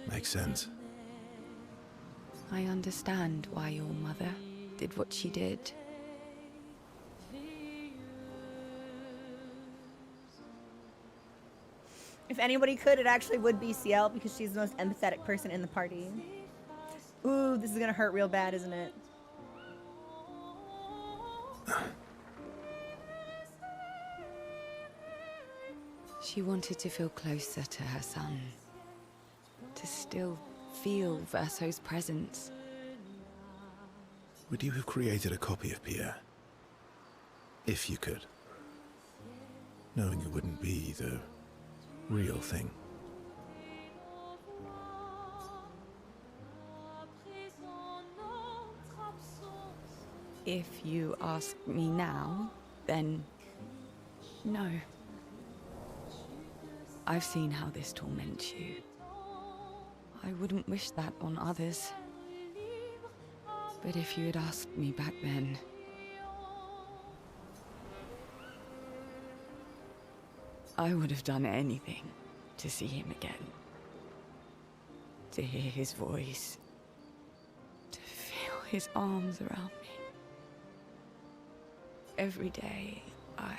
Makes sense. I understand why your mother did what she did. If anybody could, it actually would be Sciel because she's the most empathetic person in the party. Ooh, this is gonna hurt real bad, isn't it? She wanted to feel closer to her son. To still feel Verso's presence. Would you have created a copy of Pierre? If you could. Knowing it wouldn't be the real thing. If you ask me now, then no. I've seen how this torments you. I wouldn't wish that on others. But if you had asked me back then, I would have done anything to see him again. To hear his voice. To feel his arms around me. Every day, I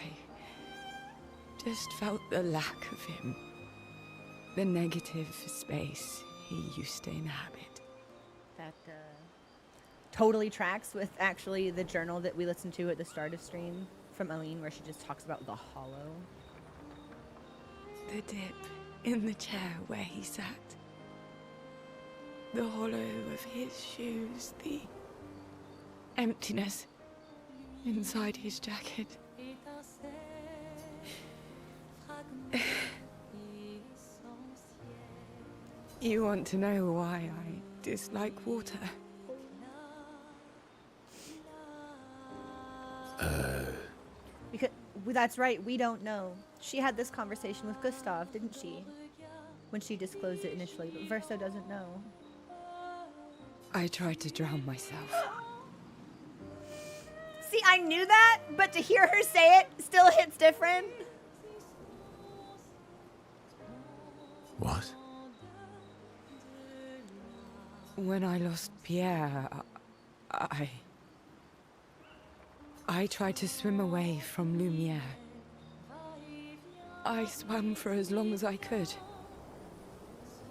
just felt the lack of him. The negative space he used to inhabit. That totally tracks with actually the journal that we listened to at the start of stream from Aline, where she just talks about the hollow. The dip in the chair where he sat. The hollow of his shoes. The emptiness inside his jacket. You want to know why I dislike water? Because that's right, we don't know. She had this conversation with Gustav, didn't she? When she disclosed it initially, but Verso doesn't know. I tried to drown myself. See, I knew that, but to hear her say it still hits different. What? When I lost Pierre, I tried to swim away from Lumiere. I swam for as long as I could.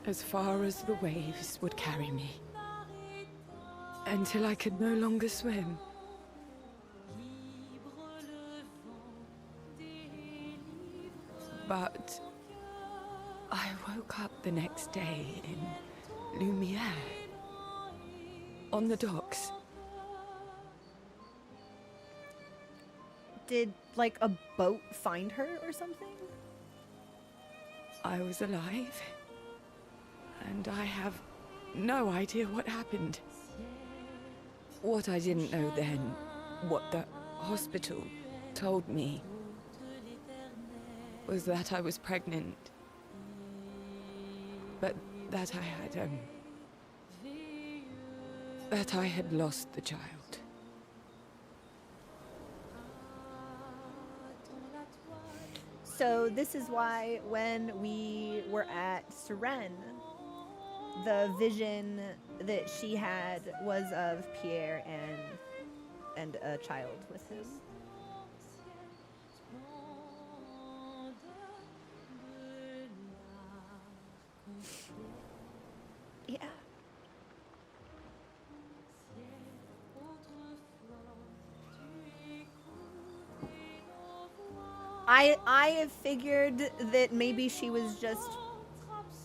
As far as the waves would carry me. Until I could no longer swim. But I woke up the next day in Lumiere. On the docks. Did, like, a boat find her or something? I was alive. And I have no idea what happened. What I didn't know then, what the hospital told me, was that I was pregnant. But that I had lost the child. So this is why when we were at Seren, the vision that she had was of Pierre and a child with him. Yeah. I figured that maybe she was just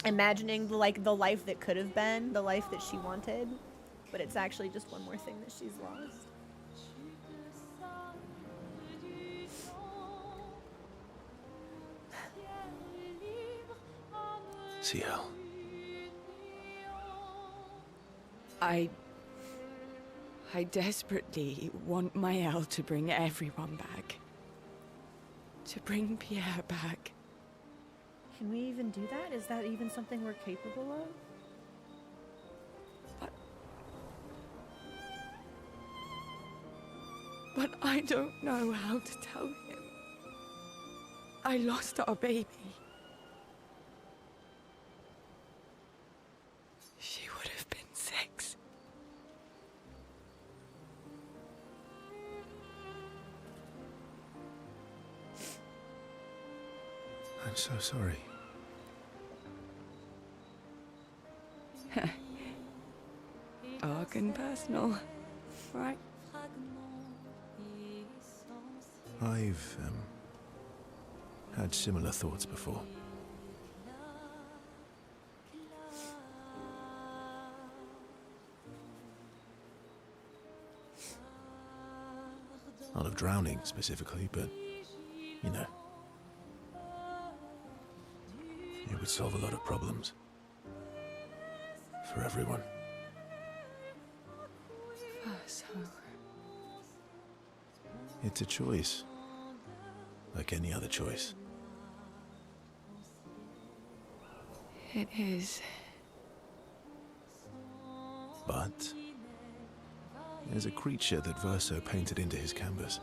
imagining like the life that could have been, the life that she wanted, but it's actually just one more thing that she's lost. Sciel. I desperately want Maël to bring everyone back. To bring Pierre back. Can we even do that? Is that even something we're capable of? But I don't know how to tell him. I lost our baby. She would have been 6. I'm so sorry. Dark and personal, right? I've had similar thoughts before. Not of drowning specifically, but, you know, it would solve a lot of problems. For everyone. So, It's a choice. Like any other choice. it is. But there's a creature that Verso painted into his canvas.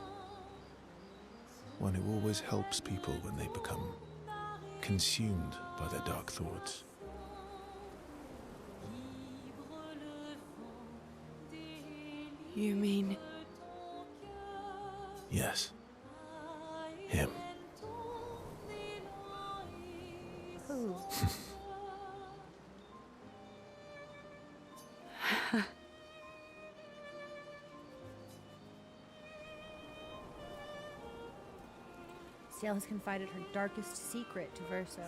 One who always helps people when they become consumed by their dark thoughts. You mean Yes. Him. Who? Sciel has confided her darkest secret to Verso.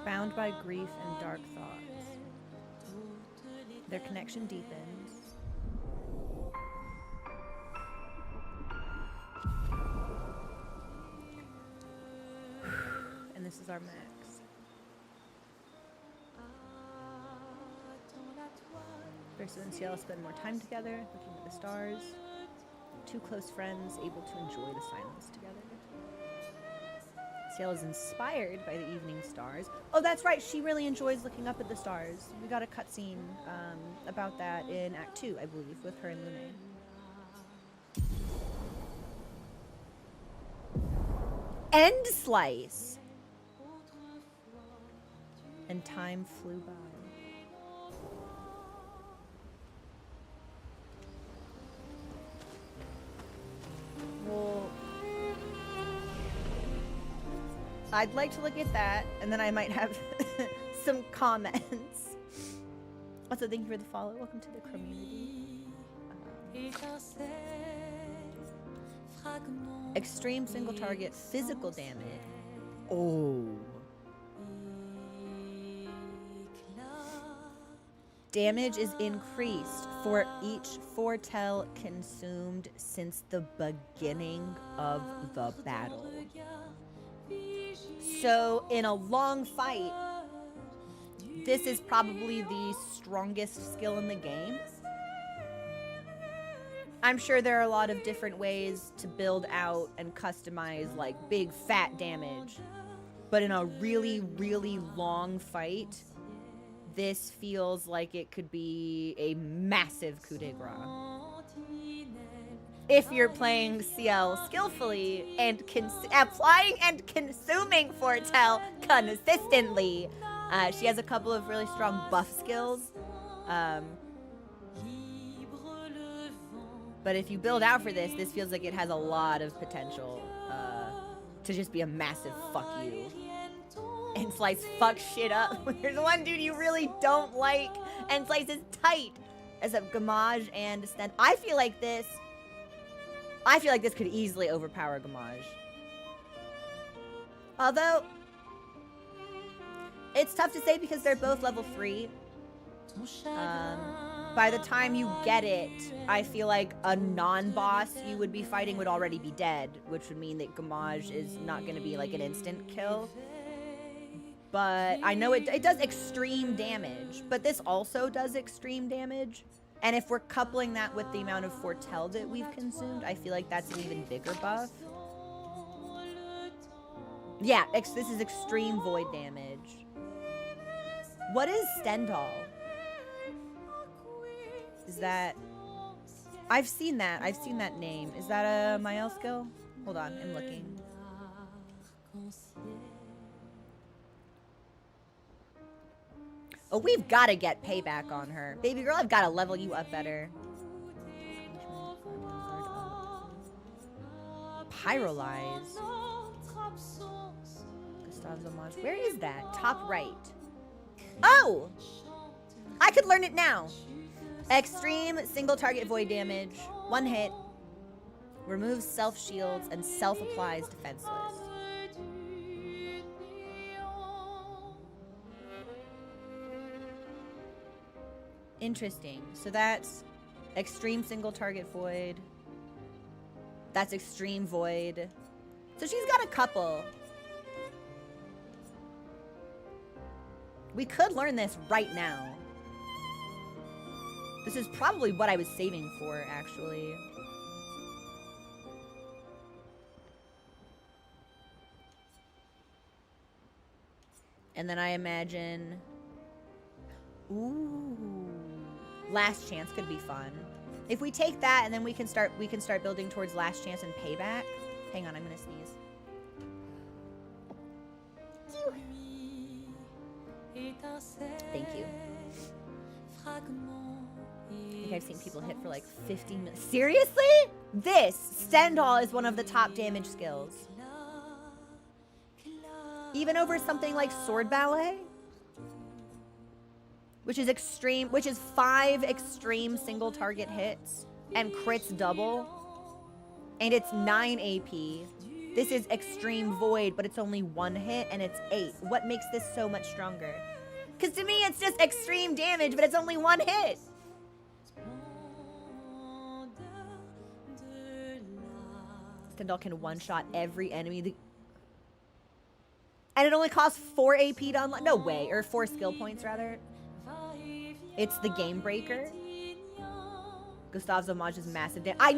Bound by grief and dark thoughts, their connection deepens. And this is our max. Verso and Sciel spend more time together, looking at the stars. Two close friends able to enjoy the silence together. Sciel is inspired by the evening stars. Oh, that's right. She really enjoys looking up at the stars. We got a cutscene about that in Act 2, I believe, with her and Lune. End slice. And time flew by. Well, I'd like to look at that, and then I might have some comments. Also, thank you for the follow. Welcome to the community. Extreme single target physical damage. Oh. Damage is increased for each foretell consumed since the beginning of the battle. So in a long fight, this is probably the strongest skill in the game. I'm sure there are a lot of different ways to build out and customize like big fat damage. But in a really, really long fight, this feels like it could be a massive coup de grace. If you're playing Sciel skillfully and applying and consuming foretell consistently. She has a couple of really strong buff skills. But if you build out for this, this feels like it has a lot of potential to just be a massive fuck you. And Slice fucks shit up. There's one dude you really don't like, and Slice is tight as a Gamage and Sten. I feel like this I feel like this could easily overpower Gamage. Although, it's tough to say because they're both level 3. By the time you get it, I feel like a non-boss you would be fighting would already be dead, which would mean that Gamage is not going to be like an instant kill. But I know it does extreme damage, but this also does extreme damage. And if we're coupling that with the amount of Foretell that we've consumed, I feel like that's an even bigger buff. Yeah, this is extreme void damage. What is Stendhal? Is that... I've seen that name. Is that a Mael skill? Hold on, I'm looking. Oh, we've got to get payback on her. Baby girl, I've got to level you up better. Pyrolyze. Where is that? Top right. Oh! I could learn it now. Extreme single target void damage. 1 hit. Removes self shields and self applies defenseless. Interesting. So that's extreme single target void. That's extreme void. So she's got a couple. We could learn this right now. This is probably what I was saving for, actually. And then I imagine... Ooh. Last chance could be fun. If we take that and then we can start building towards last chance and payback. Hang on, I'm gonna sneeze. Thank you. I think I've seen people hit for like 50 minutes. Seriously? This Stendhal is one of the top damage skills. Even over something like Sword Ballet, which is extreme, which is 5 extreme single target hits and crits double, and it's 9 AP. This is extreme void, but it's only 1 hit and it's 8. What makes this so much stronger? Because to me, it's just extreme damage, but it's only 1 hit. Stendhal can one-shot every enemy. And it only costs 4 AP to unlock. No way. Or 4 skill points, rather. It's the game breaker. Gustav's homage is massive damage. I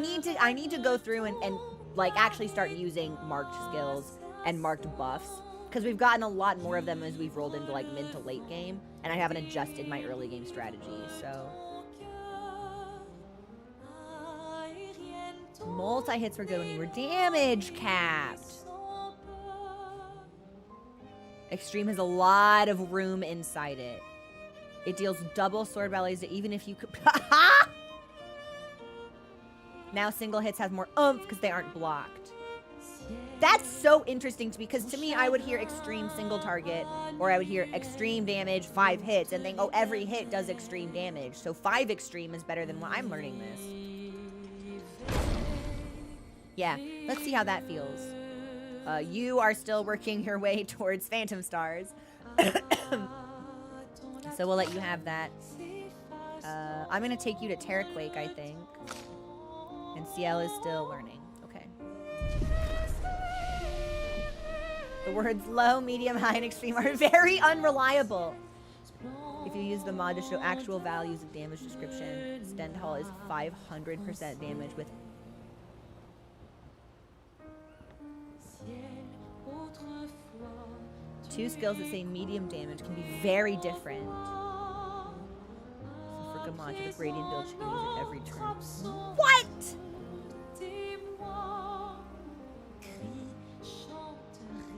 need to go through and like actually start using marked skills and marked buffs, because we've gotten a lot more of them as we've rolled into like mid to late game, and I haven't adjusted my early game strategy. So multi-hits were good when you were damage capped. Extreme has a lot of room inside it. It deals double sword ballets even if you could... Now single hits have more oomph because they aren't blocked. That's so interesting to me, because to me I would hear extreme single target, or I would hear extreme damage, 5 hits, and think, oh, every hit does extreme damage. So 5 extreme is better than what I'm learning this. Yeah, let's see how that feels. You are still working your way towards Phantom Stars. So we'll let you have that. I'm going to take you to Terraquake, I think. And Sciel is still learning. Okay. The words low, medium, high, and extreme are very unreliable. If you use the mod to show actual values of damage description, Stendhal is 500% damage with... Two skills that say medium damage can be very different. So for Gamage, with Radiant build, she can use it every turn. What?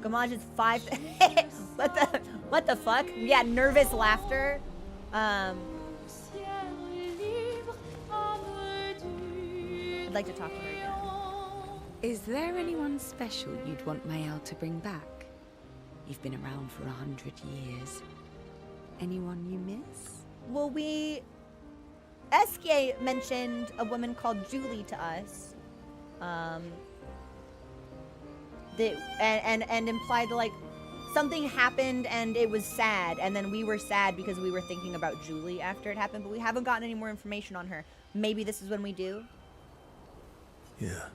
Gamage is 5... what the fuck? Yeah, nervous laughter. I'd like to talk to her again. Is there anyone special you'd want Mael to bring back? You've been around for 100 years. Anyone you miss? Well, Eskie mentioned a woman called Julie to us. That and implied that, like, something happened and it was sad, and then we were sad because we were thinking about Julie after it happened, but we haven't gotten any more information on her. Maybe this is when we do. Yeah.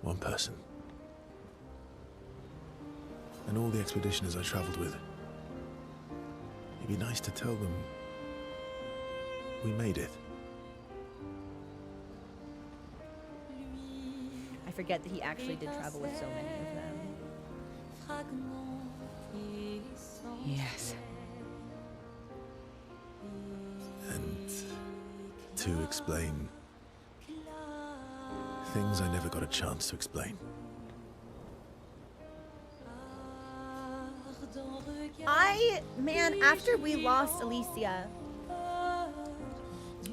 One person. And all the expeditioners I traveled with. It'd be nice to tell them we made it. I forget that he actually did travel with so many of them. Yes. And to explain things I never got a chance to explain. Man, after we lost Alicia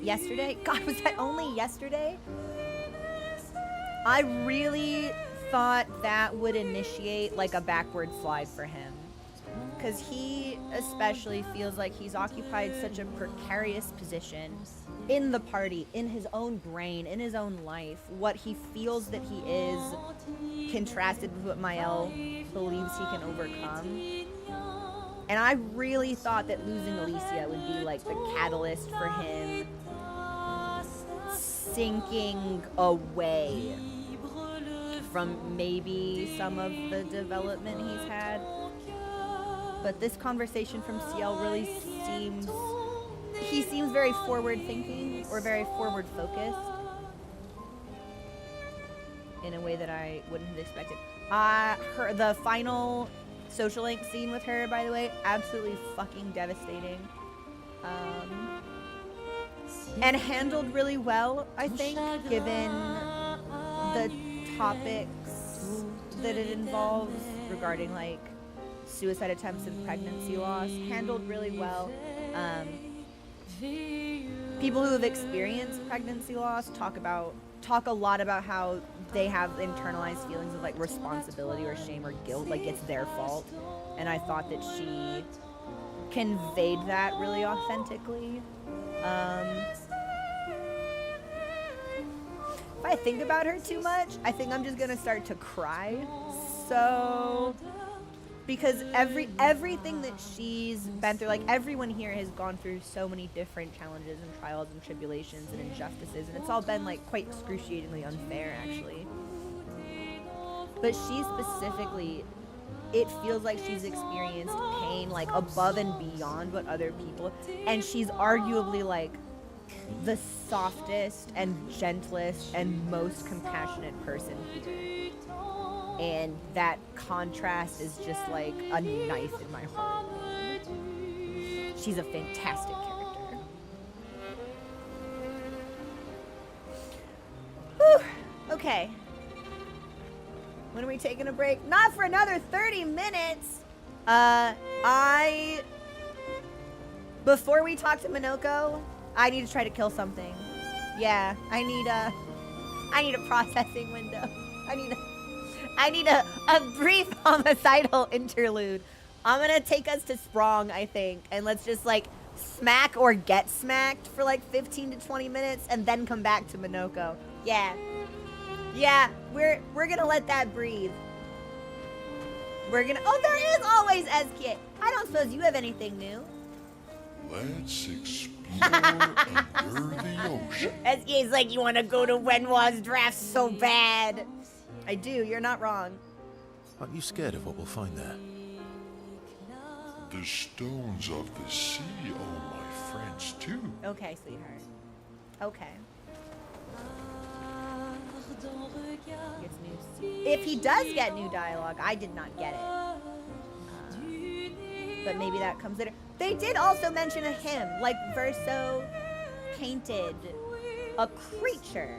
yesterday, God, was that only yesterday? I really thought that would initiate like a backward slide for him. Because he especially feels like he's occupied such a precarious position in the party, in his own brain, in his own life. What he feels that he is contrasted with what Mael believes he can overcome. And I really thought that losing Alicia would be like the catalyst for him sinking away from maybe some of the development he's had. But this conversation from Sciel really seems, he seems very forward thinking or very forward focused in a way that I wouldn't have expected. The final social link scene with her, by the way, absolutely fucking devastating. And handled really well, I think, given the topics that it involves regarding like suicide attempts and pregnancy loss. Handled really well. People who have experienced pregnancy loss talk a lot about how they have internalized feelings of like responsibility or shame or guilt, like it's their fault. And I thought that she conveyed that really authentically. If I think about her too much, I think I'm just gonna start to cry. So, because everything that she's been through, like everyone here has gone through so many different challenges and trials and tribulations and injustices, and it's all been like quite excruciatingly unfair, actually. But she specifically, it feels like she's experienced pain like above and beyond what other people, and she's arguably like the softest and gentlest and most compassionate person here. And that contrast is just like a knife in my heart. She's a fantastic character. Whew. Okay. When are we taking a break? Not for another 30 minutes. Before we talk to Monoco, I need to try to kill something. Yeah, I need a processing window. I need a brief homicidal interlude. I'm gonna take us to Sprong, I think, and let's just like smack or get smacked for like 15 to 20 minutes and then come back to Monoco. Yeah. Yeah, we're gonna let that breathe. Oh, there is always SK. I don't suppose you have anything new. Let's explore under the ocean. SK's like, you wanna go to Wenwa's draft so bad. I do, you're not wrong. Aren't you scared of what we'll find there? The stones of the sea are my friends too. Okay, sweetheart. Okay. If he does get new dialogue, I did not get it. But maybe that comes later. They did also mention a hymn, like Verso painted a creature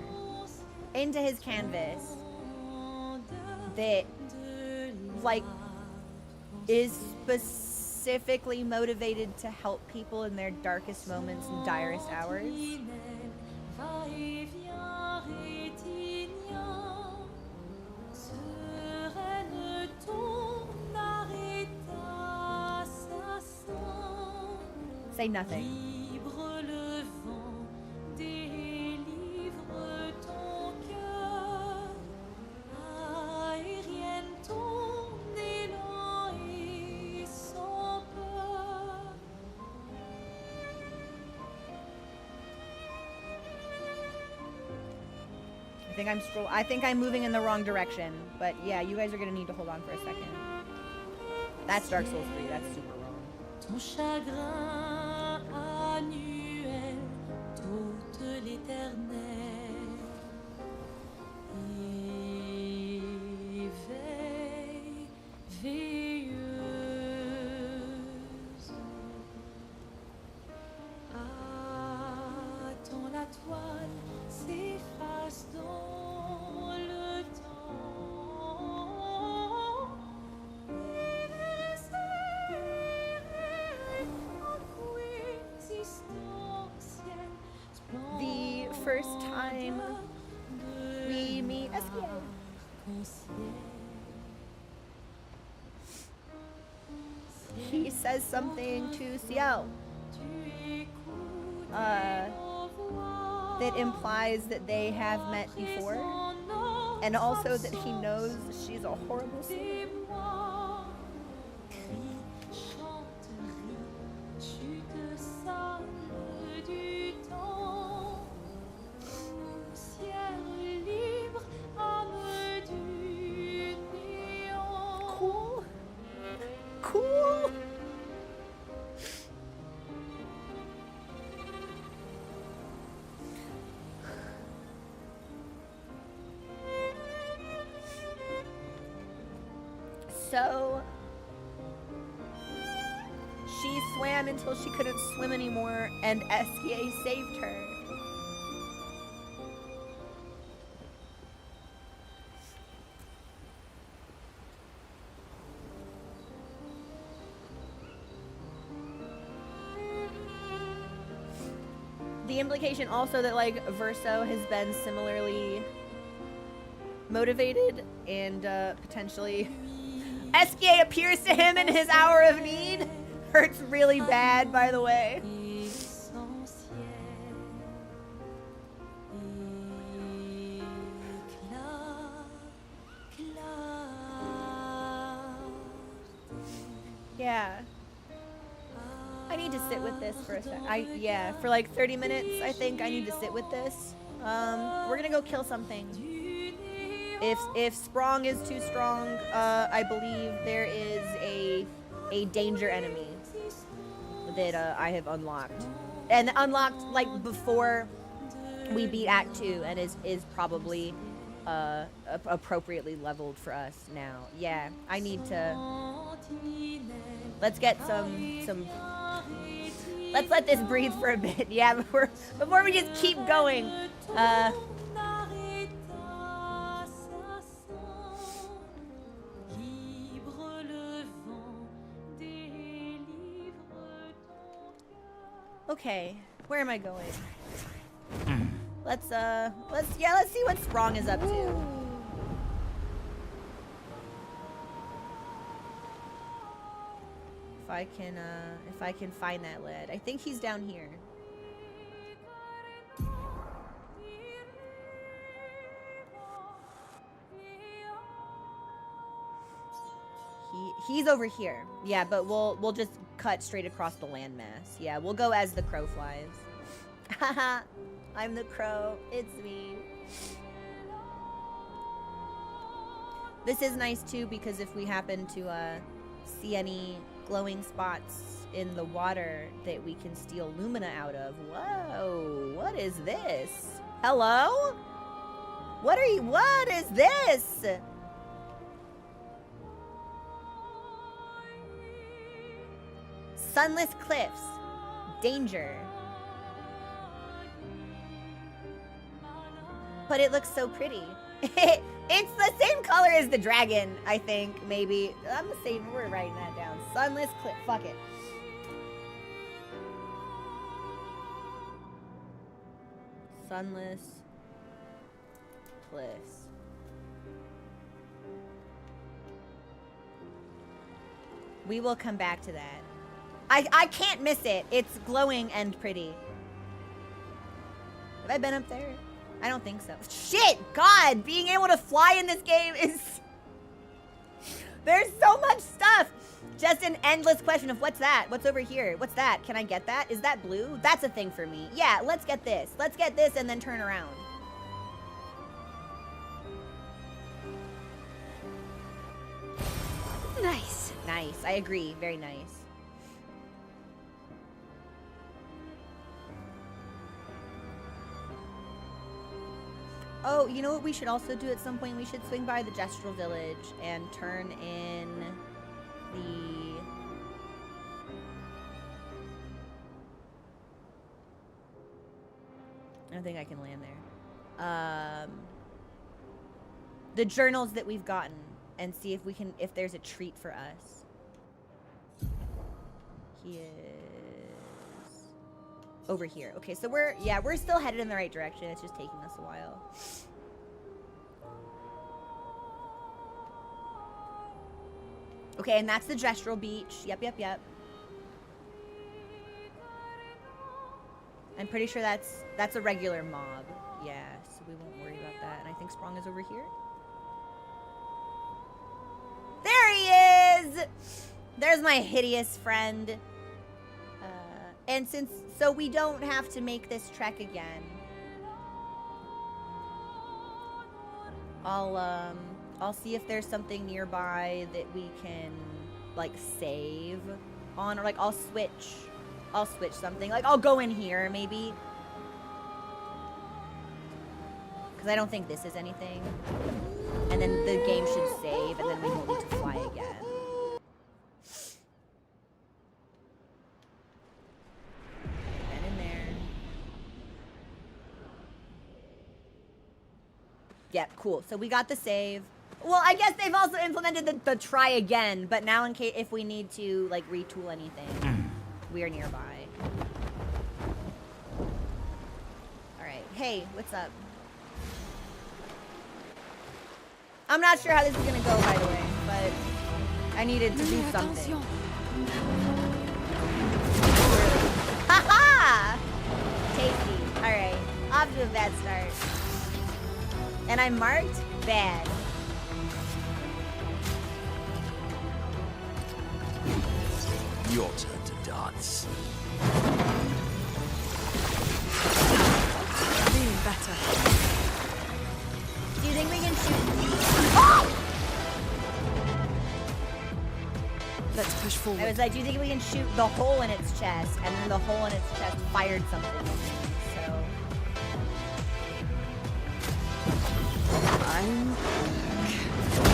into his canvas that like is specifically motivated to help people in their darkest moments and direst hours. Say nothing. I think I'm moving in the wrong direction. But yeah, you guys are gonna need to hold on for a second. That's Dark Souls 3. That's super wrong. Ton chagrin annuel, toute l'éternel. Éveille, veilleuse. Attends la toile s'efface dans le temps. The first time we meet Sciel. He says something to Sciel that implies that they have met before, and also that he knows she's a horrible singer. Cool. Cool. So she swam until she couldn't swim anymore, and Sciel saved her. The implication also that like Verso has been similarly motivated and potentially Sciel appears to him in his hour of need. Hurts really bad, by the way. Yeah. I need to sit with this for a sec. Yeah, for like 30 minutes, I think I need to sit with this. We're gonna go kill something. If Sprong is too strong, I believe there is a danger enemy that I have unlocked. And unlocked like before we beat Act 2 and is probably appropriately leveled for us now. Yeah, I need to... Let's get some... Let's let this breathe for a bit. Yeah, before we just keep going. Okay, where am I going? Let's see what Sprong is up to. If I can find that lead. I think he's down here. He's over here. Yeah, but we'll just cut straight across the landmass. Yeah, we'll go as the crow flies. Haha, I'm the crow. It's me. This is nice too because if we happen to see any glowing spots in the water that we can steal lumina out of. Whoa, what is this? Hello? What is this? Sunless cliffs. Danger. But it looks so pretty. It's the same color as the dragon, I think, maybe. I'm gonna say we're writing that down. Sunless cliff. Fuck it. Sunless cliffs. We will come back to that. I can't miss it. It's glowing and pretty. Have I been up there? I don't think so. Shit! God! Being able to fly in this game is... There's so much stuff! Just an endless question of what's that? What's over here? What's that? Can I get that? Is that blue? That's a thing for me. Yeah, let's get this. Let's get this and then turn around. Nice. Nice. I agree. Very nice. Oh, you know what we should also do at some point? We should swing by the Gestural Village and turn in the... I don't think I can land there. The journals that we've gotten and see if we can, if there's a treat for us. He is over here. Okay, so we're still headed in the right direction. It's just taking us a while. Okay, and that's the Gestural Beach. Yep. I'm pretty sure that's a regular mob. Yeah, so we won't worry about that. And I think Sprong is over here. There he is! There's my hideous friend. And so we don't have to make this trek again. I'll see if there's something nearby that we can like save on, or like I'll switch something. Like I'll go in here maybe. Cause I don't think this is anything. And then the game should save and then we won't need to fly again. Yep, cool. So we got the save. Well, I guess they've also implemented the try again, but now in case if we need to like retool anything, we are nearby. All right. Hey, what's up? I'm not sure how this is gonna go, by the way, but I needed to do something. Haha! Tasty. All right. Off to a bad start. And I marked bad. Your turn to dance. Feeling better. Do you think we can shoot? Oh! Let's push forward. I was like, do you think we can shoot the hole in its chest? And then the hole in its chest fired something. So I'm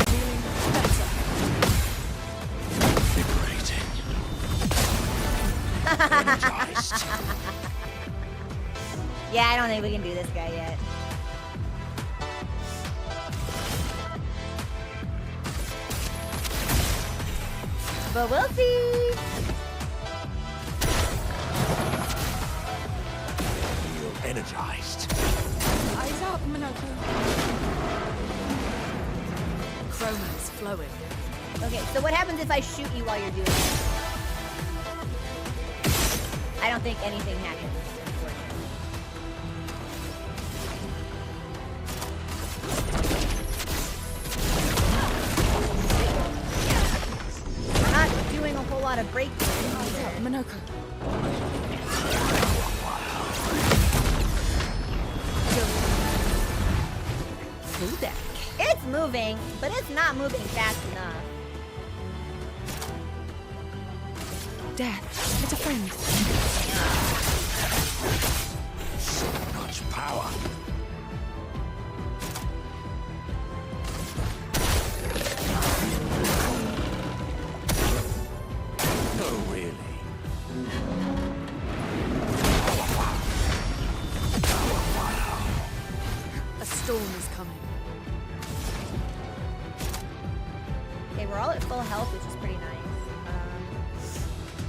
feeling better. Liberating. Energized. yeah, I don't think we can do this guy yet. But we'll see. Feel energized. Eyes up, Monoco. Chroma's flowing. Okay, so what happens if I shoot you while you're doing it? I don't think anything happens, unfortunately. I'm not doing a whole lot of breakthrough either. Monoco. Full deck. It's moving, but it's not moving fast enough. Death. It's a friend. So much power. Oh, really? A storm is coming. Okay, we're all at full health, which is pretty nice.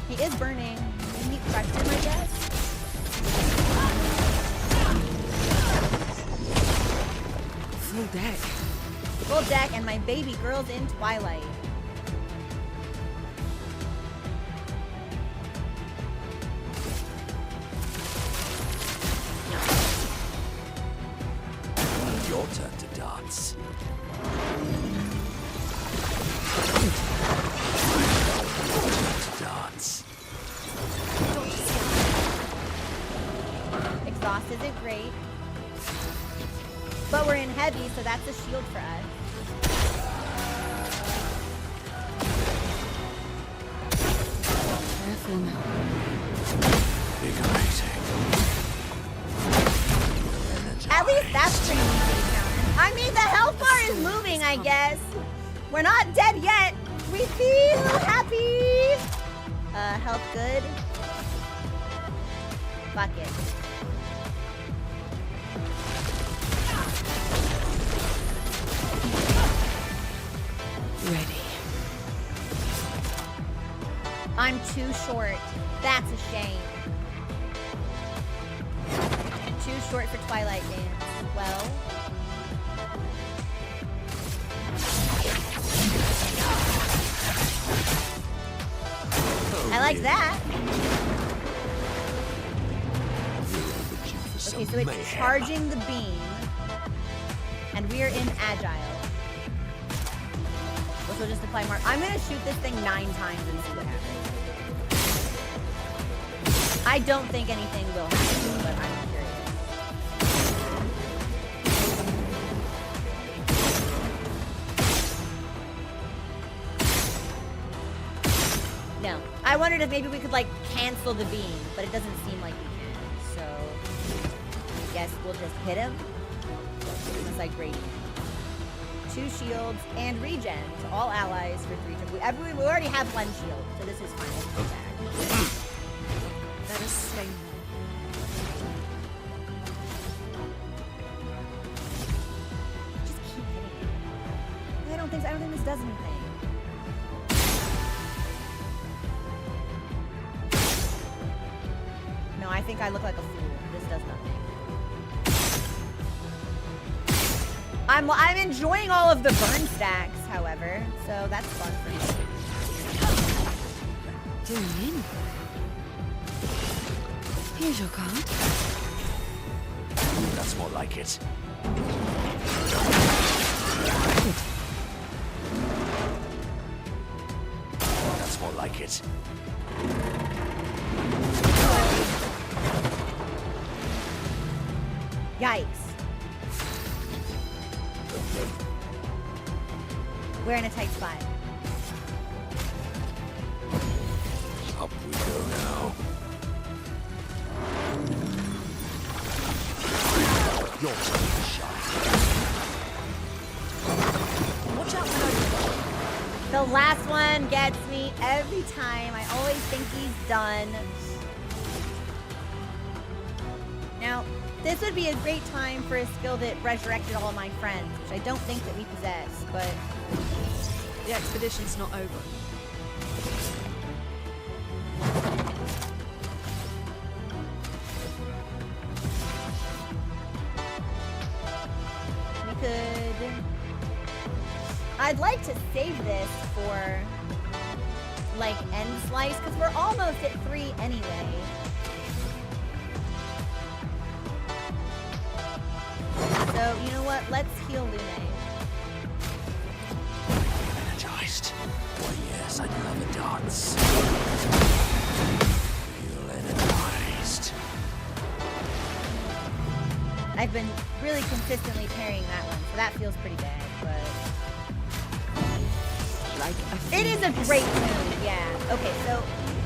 He is burning. Maybe crush him, I guess. Full deck. Full deck, and my baby girl's in Twilight. Your turn to dance. Dance. Exhaust isn't great. But we're in heavy, so that's a shield for us. Listen. Invigorating. At least that's pretty easy to counter. I mean, the health bar is moving, I guess. We're not dead yet. We feel happy. Health good. Fuck it. Ready. I'm too short. That's a shame. Too short for Twilight Dance. Well. I like that. Okay, so it's charging the beam. And we are in Agile. Which will just apply more. I'm gonna shoot this thing 9 times and see what happens. I don't think anything will happen, but I'm curious. No. I wondered if maybe we could, like, cancel the beam, but it doesn't seem like we can. So, I guess we'll just hit him. Unless I grade him. 2 shields and regen to all allies for 3 turns. We already have 1 shield, so this is fine. We'll attack. Let us slay them. Just keep hitting it. I don't think this does anything. No, I think I look like a fool. This does nothing. I'm enjoying all of the burn stacks, however, so that's fun for me. Doing in. Here's your card. That's more like it. That's more like it. Yikes. We're in a tight spot. Up we go now. Your turn to shine. Watch out for The last one gets me every time. I always think he's done. Now, this would be a great time for a skill that resurrected all of my friends, which I don't think that we possess, but the expedition's not over. we could... I'd like to save this for, like, end slice, because we're almost at 3 anyway. So, you know what? Let's heal Lune. Energized. Why, yes, I'd love a dance. Feel energized. I've been really consistently parrying that one, so that feels pretty bad, but... Like It is a great move, yeah. Okay, so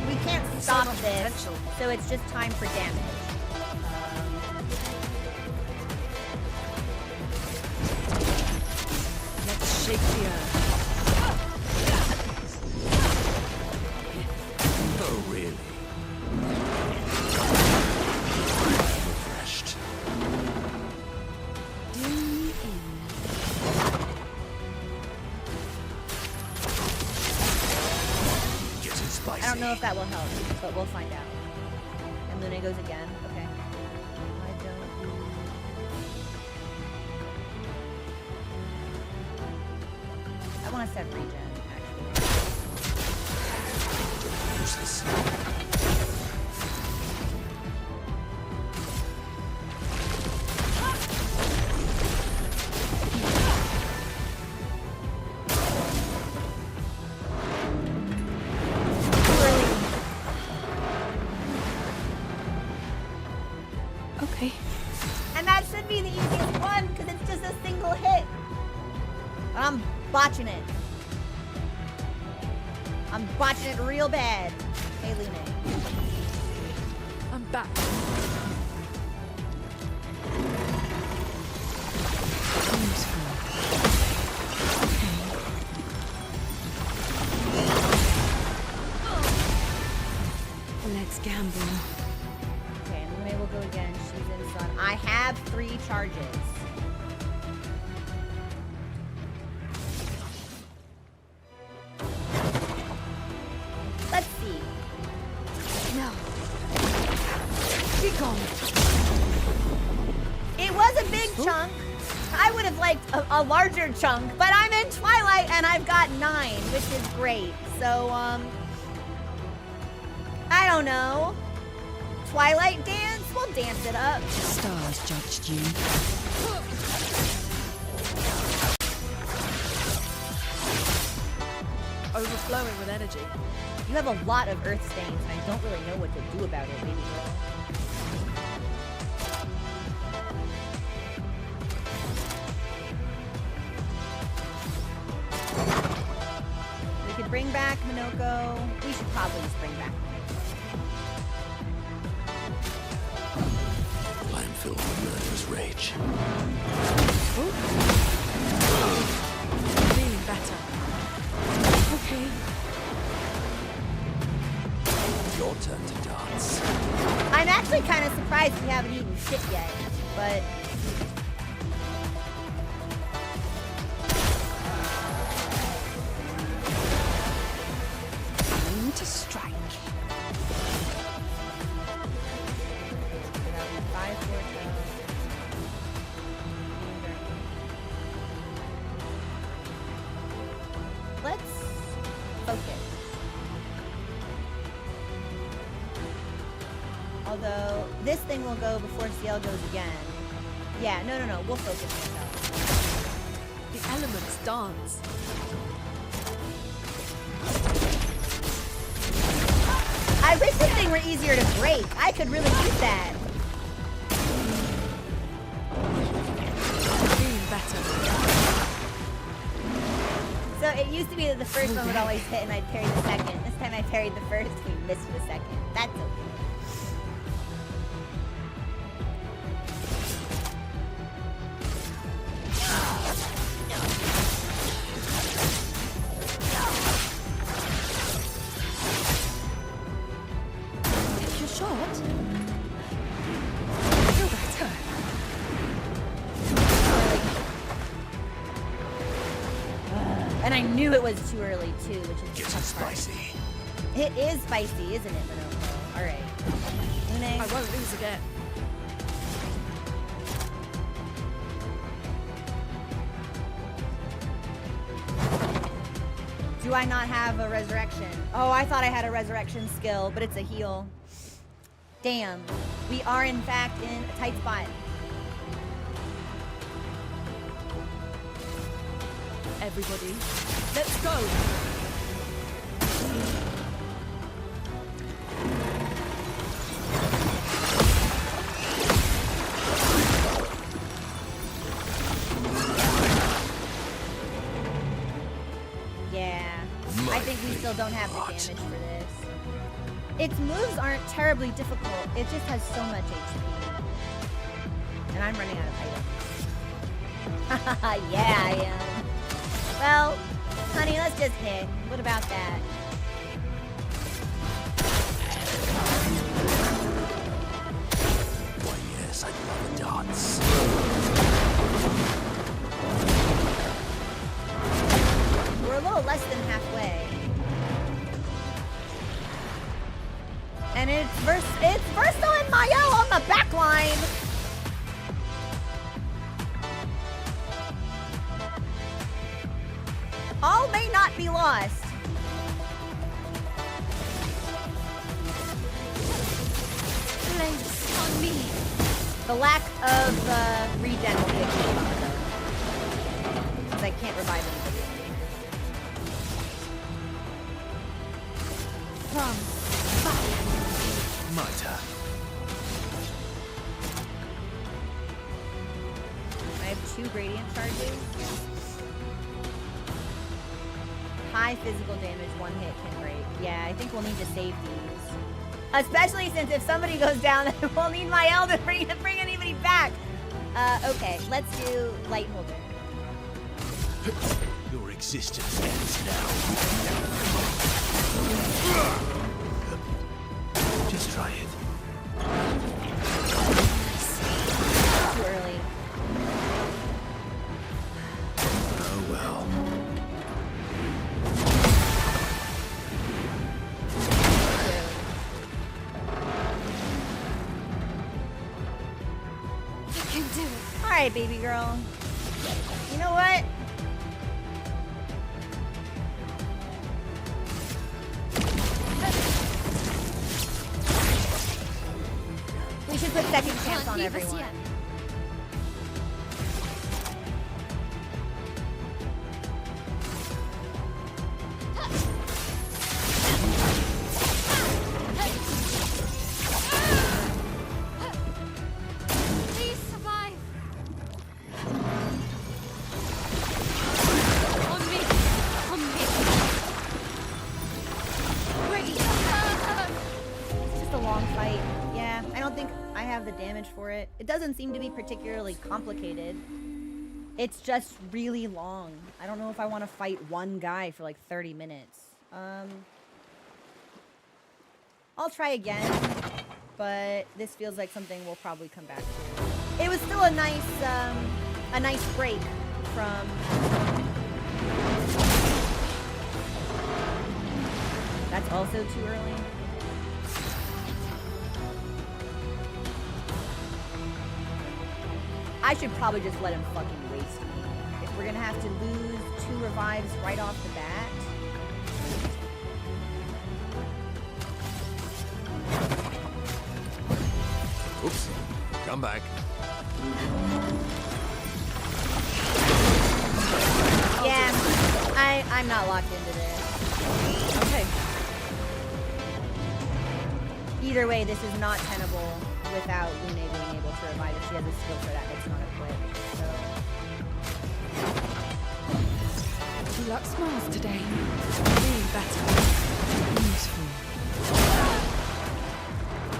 we can't stop much this, potential. so it's just time for damage. Let's shake the earth. Oh, really? Refreshed. Doing in. Getting spicy. I don't know if that will help, but we'll find out. And Lune goes again. Okay. I don't... I want to set regen, actually. Useless. Okay. And that should be the easiest one, because it's just a single hit. But I'm botching it. I'm botching it real bad. Hey, Lune. I'm back. Let's gamble. Okay, and Lune will go again. She's in sun. I have 3 charges. Let's see. No. Be gone. It was a big chunk. I would have liked a larger chunk, but I'm in Twilight and I've got 9, which is great. So, I don't know. Twilight dance? We'll dance it up. The stars judged you. Overflowing with energy. You have a lot of earth stains, and I don't really know what to do about it, baby girl. We could bring back Monoco. We should probably just bring back Monoco. I'm filled with murderous rage. Feeling better. Okay. Your turn to dance. I'm actually kind of surprised we haven't eaten shit yet, but... Time to strike. Let's focus. Although, this thing will go before Sciel goes again. Yeah, no. We'll focus ourselves. The elements dance. I wish this thing were easier to break. I could really use that. Feeling better. So it used to be that the first one would always hit and I'd parry the second. This time I parried the first, we missed the second. That's okay. Take your shot. Feel better. And I knew it was too early too, which is the Getting tough part. spicy. It is spicy, isn't it, Monoco? Alright. Lune. I won't lose again. Do I not have a resurrection? Oh, I thought I had a resurrection skill, but it's a heal. Damn. We are, in fact, in a tight spot. Everybody, let's go. Yeah. I think we still don't have the Hot. damage for this. Its moves aren't terribly difficult. It just has so much HP. And I'm running out of items. Yeah, I am. Well, honey, let's just hit. What about that? Why, yes, I'd love a dance. We're a little less than halfway. And it's Verso and Mael on the back line. All may not be lost. Place on me. The lack of regen will be a key though. Because I can't revive anybody. From My turn. I have 2 gradient charges. high physical damage, one hit can break. Yeah, I think we'll need to save these. Especially since if somebody goes down, we'll need my L to bring anybody back. Okay, let's do light holder. Your existence ends now. Just try it. Too early. Oh well. You can do it. All right, baby girl. You know what? We should put second chance on everyone. Please survive. On me. On me. Ready. It's just a long fight. Yeah, I don't think I have the damage for it. It doesn't seem to be particularly complicated. It's just really long. I don't know if I want to fight one guy for like 30 minutes. I'll try again, but this feels like something we'll probably come back to. It was still a nice break from. That's also too early. I should probably just let him fucking waste me. If we're gonna have to lose 2 revives right off the bat. Oops. Come back. Yeah, I'm not locked into this. Okay. Either way, this is not tenable without Lune being able to revive. If she has a skill for that, it's not equipped. So. You look smiles today. Being better. Useful.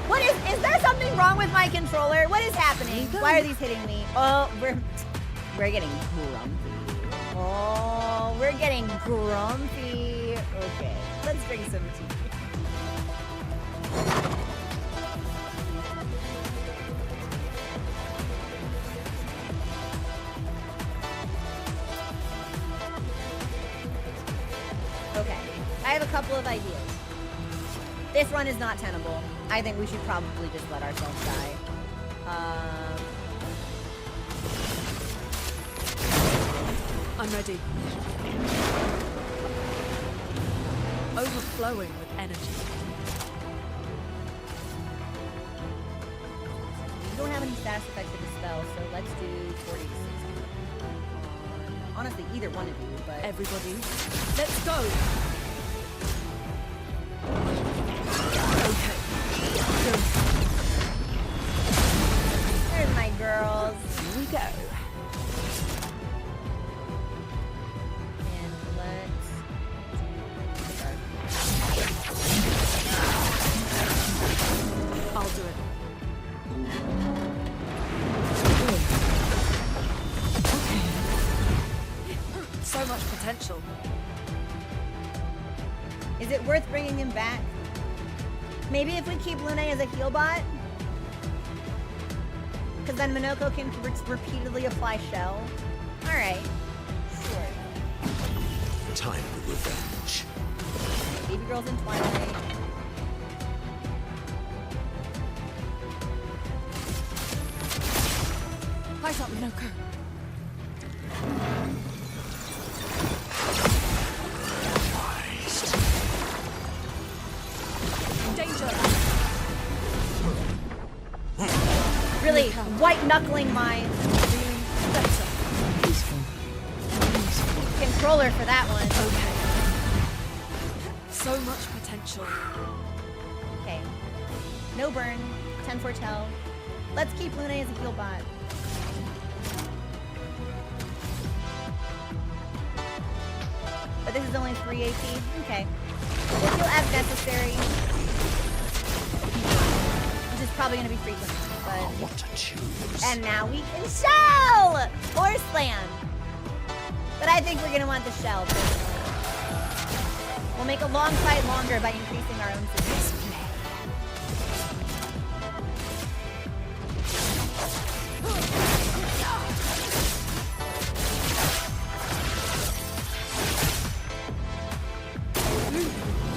What is there something wrong with my controller? What is happening? Why are these hitting me? Oh, we're getting grumpy. Oh, we're getting grumpy. Okay, let's drink some tea. Okay, I have a couple of ideas. This run is not tenable. I think we should probably just let ourselves die. I'm ready. Overflowing with energy. We don't have any status effects to the spell, so let's do 40 to 60. Honestly, either one of you, but... Everybody, let's go! Okay. There's my girls. Here we go. And let's I'll do it. So much potential. Is it worth bringing him back? Maybe if we keep Lune as a heal bot? Because then Monoco can repeatedly apply shell. Alright. Sure. Time for revenge. Baby girl's in Twilight. Eyes up, Monoco. Danger! Really white knuckling my Peaceful. Peaceful. controller for that one. Okay. So much potential. Okay. No burn. 10 foretell. Let's keep Lune as a heal bot. But this is only 3 AP. Okay. We'll heal as necessary. Which is probably gonna be frequent, but. Oh, what to choose. And now we can shell! Horseland. But I think we're gonna want the shell personally. We'll make a long fight longer by increasing our own success.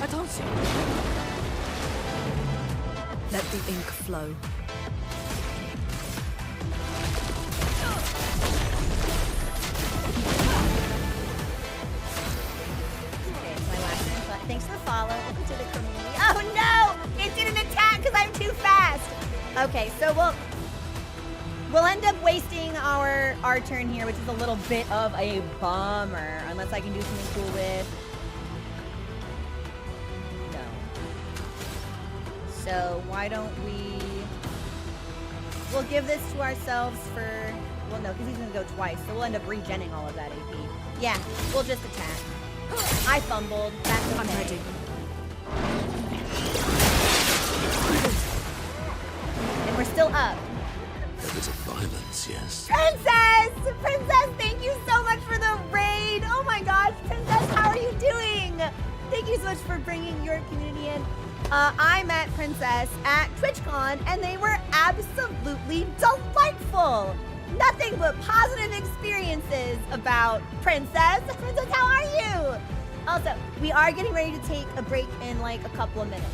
Attention! Let the ink flow. Okay, it's my last one. Thanks for the follow. Welcome to the community. Oh no! It didn't attack because I'm too fast! Okay, so we'll end up wasting our turn here, which is a little bit of a bummer. Unless I can do something cool with... No. So why don't we'll give this to ourselves for... Well, no, because he's going to go twice, so we'll end up regenning all of that AP. Yeah, we'll just attack. I fumbled. That's okay. I'm ready. And we're still up. There is a violence, yes. Princess! Princess, thank you so much for the raid! Oh my gosh, Princess, how are you doing? Thank you so much for bringing your community in. I met Princess at TwitchCon, and they were absolutely delightful. Nothing but positive experiences about Princess. Princess, how are you? Also, we are getting ready to take a break in like a couple of minutes.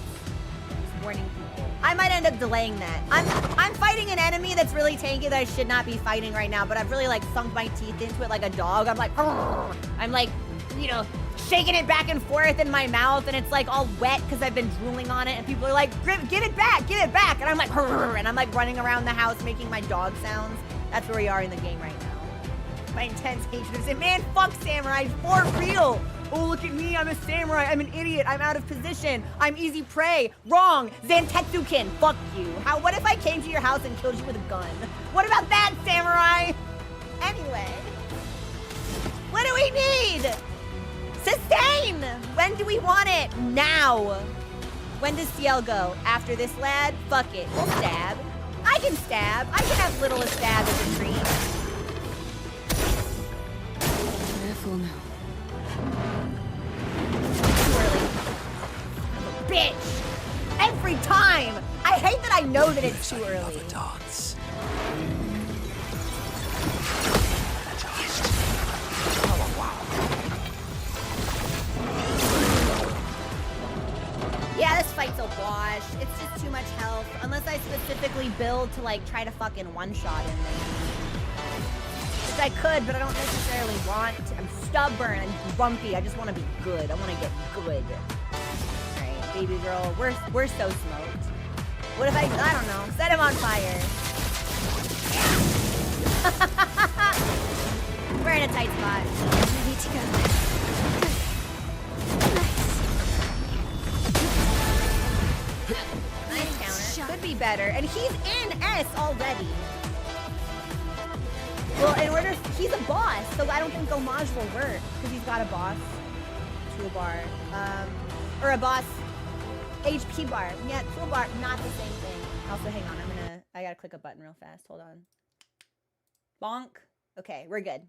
Just warning people. I might end up delaying that. I'm fighting an enemy that's really tanky that I should not be fighting right now, but I've really like sunk my teeth into it like a dog. I'm like, "Argh." I'm like, you know, shaking it back and forth in my mouth, and it's like all wet because I've been drooling on it, and people are like, give it back, and I'm like, "Argh," and I'm like running around the house making my dog sounds. That's where we are in the game right now. My intense hatred of samurai. Man, fuck samurai, for real. Oh, look at me, I'm a samurai, I'm an idiot, I'm out of position, I'm easy prey. Wrong, Zantetsuken, fuck you. What if I came to your house and killed you with a gun? What about that, samurai? Anyway, what do we need? Sustain! When do we want it? Now. When does Sciel go? After this lad? Fuck it, we'll stab. I can stab. I can have little a stab as a treat. Careful now. Too early. Bitch! Every time! I hate that I know that it's too early. Love a dance. Yeah, this fight's a wash. It's just too much health. Unless I specifically build to like try to fucking one-shot him. Which I could, but I don't necessarily want to. I'm stubborn, I'm grumpy. I just want to be good. I want to get good. Alright, baby girl, we're so smoked. What if I don't know, set him on fire. We're in a tight spot. Ready to go. Nice counter. Could be better. And he's in S already. Well, he's a boss, so I don't think Homage will work because he's got a boss toolbar, or a boss HP bar. Yeah, toolbar, not the same thing. Also, hang on, I gotta click a button real fast. Hold on. Bonk. Okay, we're good.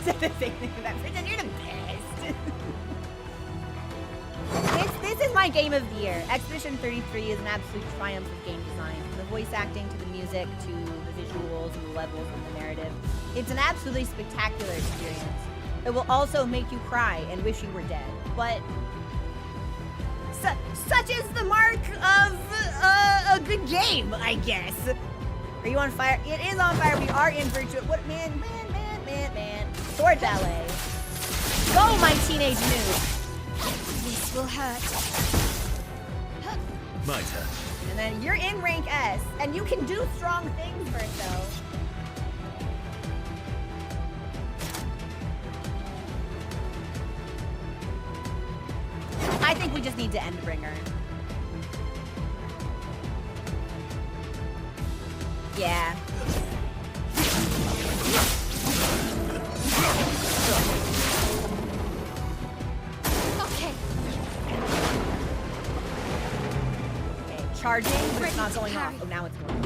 Said the same thing about Princess. You're the best. This is my game of the year. Expedition 33 is an absolute triumph of game design. From the voice acting to the music to the visuals and the levels and the narrative. It's an absolutely spectacular experience. It will also make you cry and wish you were dead. But such is the mark of a good game, I guess. Are you on fire? It is on fire. We are in virtue. What, man. Sword ballet. Go, my teenage noob. This will hurt. My turn. And then you're in rank S, and you can do strong things, Verso. I think we just need to Endbringer. Yeah. charging, but it's not going off. Oh, now it's going off.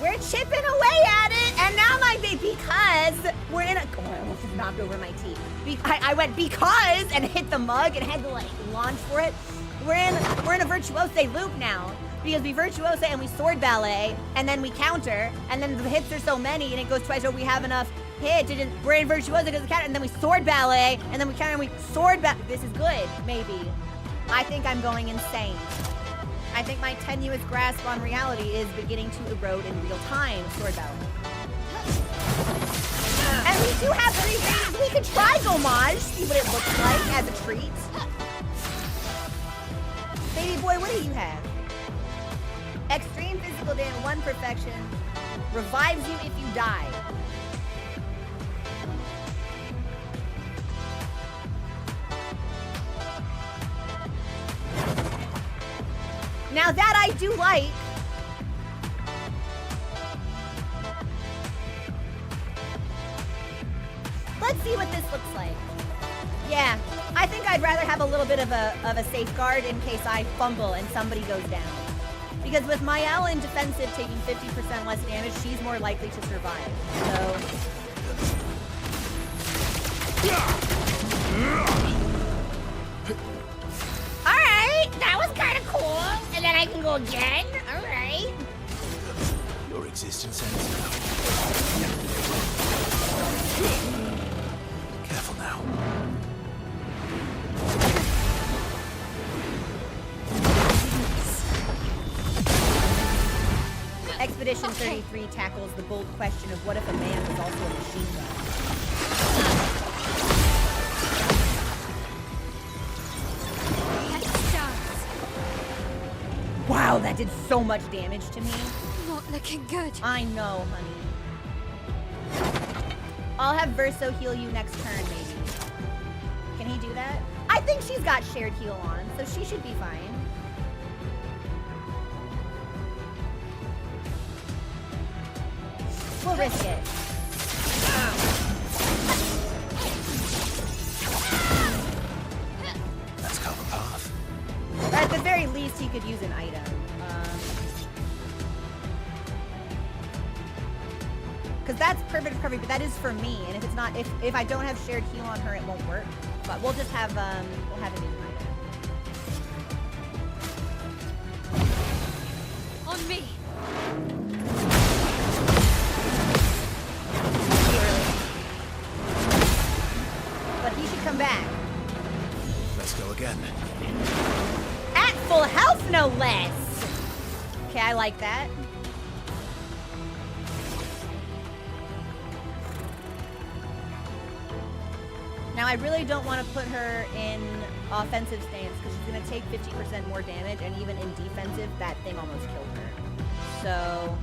We're chipping away at it, and now my baby, because we're in a. Oh, I almost just knocked over my teeth. I went because and hit the mug and had to like launch for it. We're in a virtuose loop now because we virtuose and we sword ballet, and then we counter, and then the hits are so many, and it goes twice. So we have enough hits. We're in virtuoso because of the counter, and then we sword ballet, and then we counter and we sword ballet. This is good, maybe. I think I'm going insane. I think my tenuous grasp on reality is beginning to erode in real time. Sword battle. And we do have 3 things. We could try Gomage, see what it looks like as a treat. Baby boy, what do you have? Extreme physical damage, 1 perfection. Revives you if you die. Now that I do like. Let's see what this looks like. Yeah, I think I'd rather have a little bit of a safeguard in case I fumble and somebody goes down. Because with Sciel in defensive taking 50% less damage, she's more likely to survive. Alright, that was kind of cool. And then I can go again. Alright. Your existence ends now. Careful now. Expedition 33 tackles the bold question of what if a man was also a machine gun? Wow, that did so much damage to me. Not looking good. I know, honey. I'll have Verso heal you next turn, maybe. Can he do that? I think she's got shared heal on, so she should be fine. We'll risk it. Let's cover path. At the very least, he could use an item. Because that's perfect recovery, but that is for me. And if it's not, if I don't have shared heal on her, it won't work. But we'll just have, we'll have an item. On me. But he should come back. Let's go again. At full health, no less. Okay, I like that. Now, I really don't want to put her in offensive stance because she's going to take 50% more damage, and even in defensive, that thing almost killed her. So...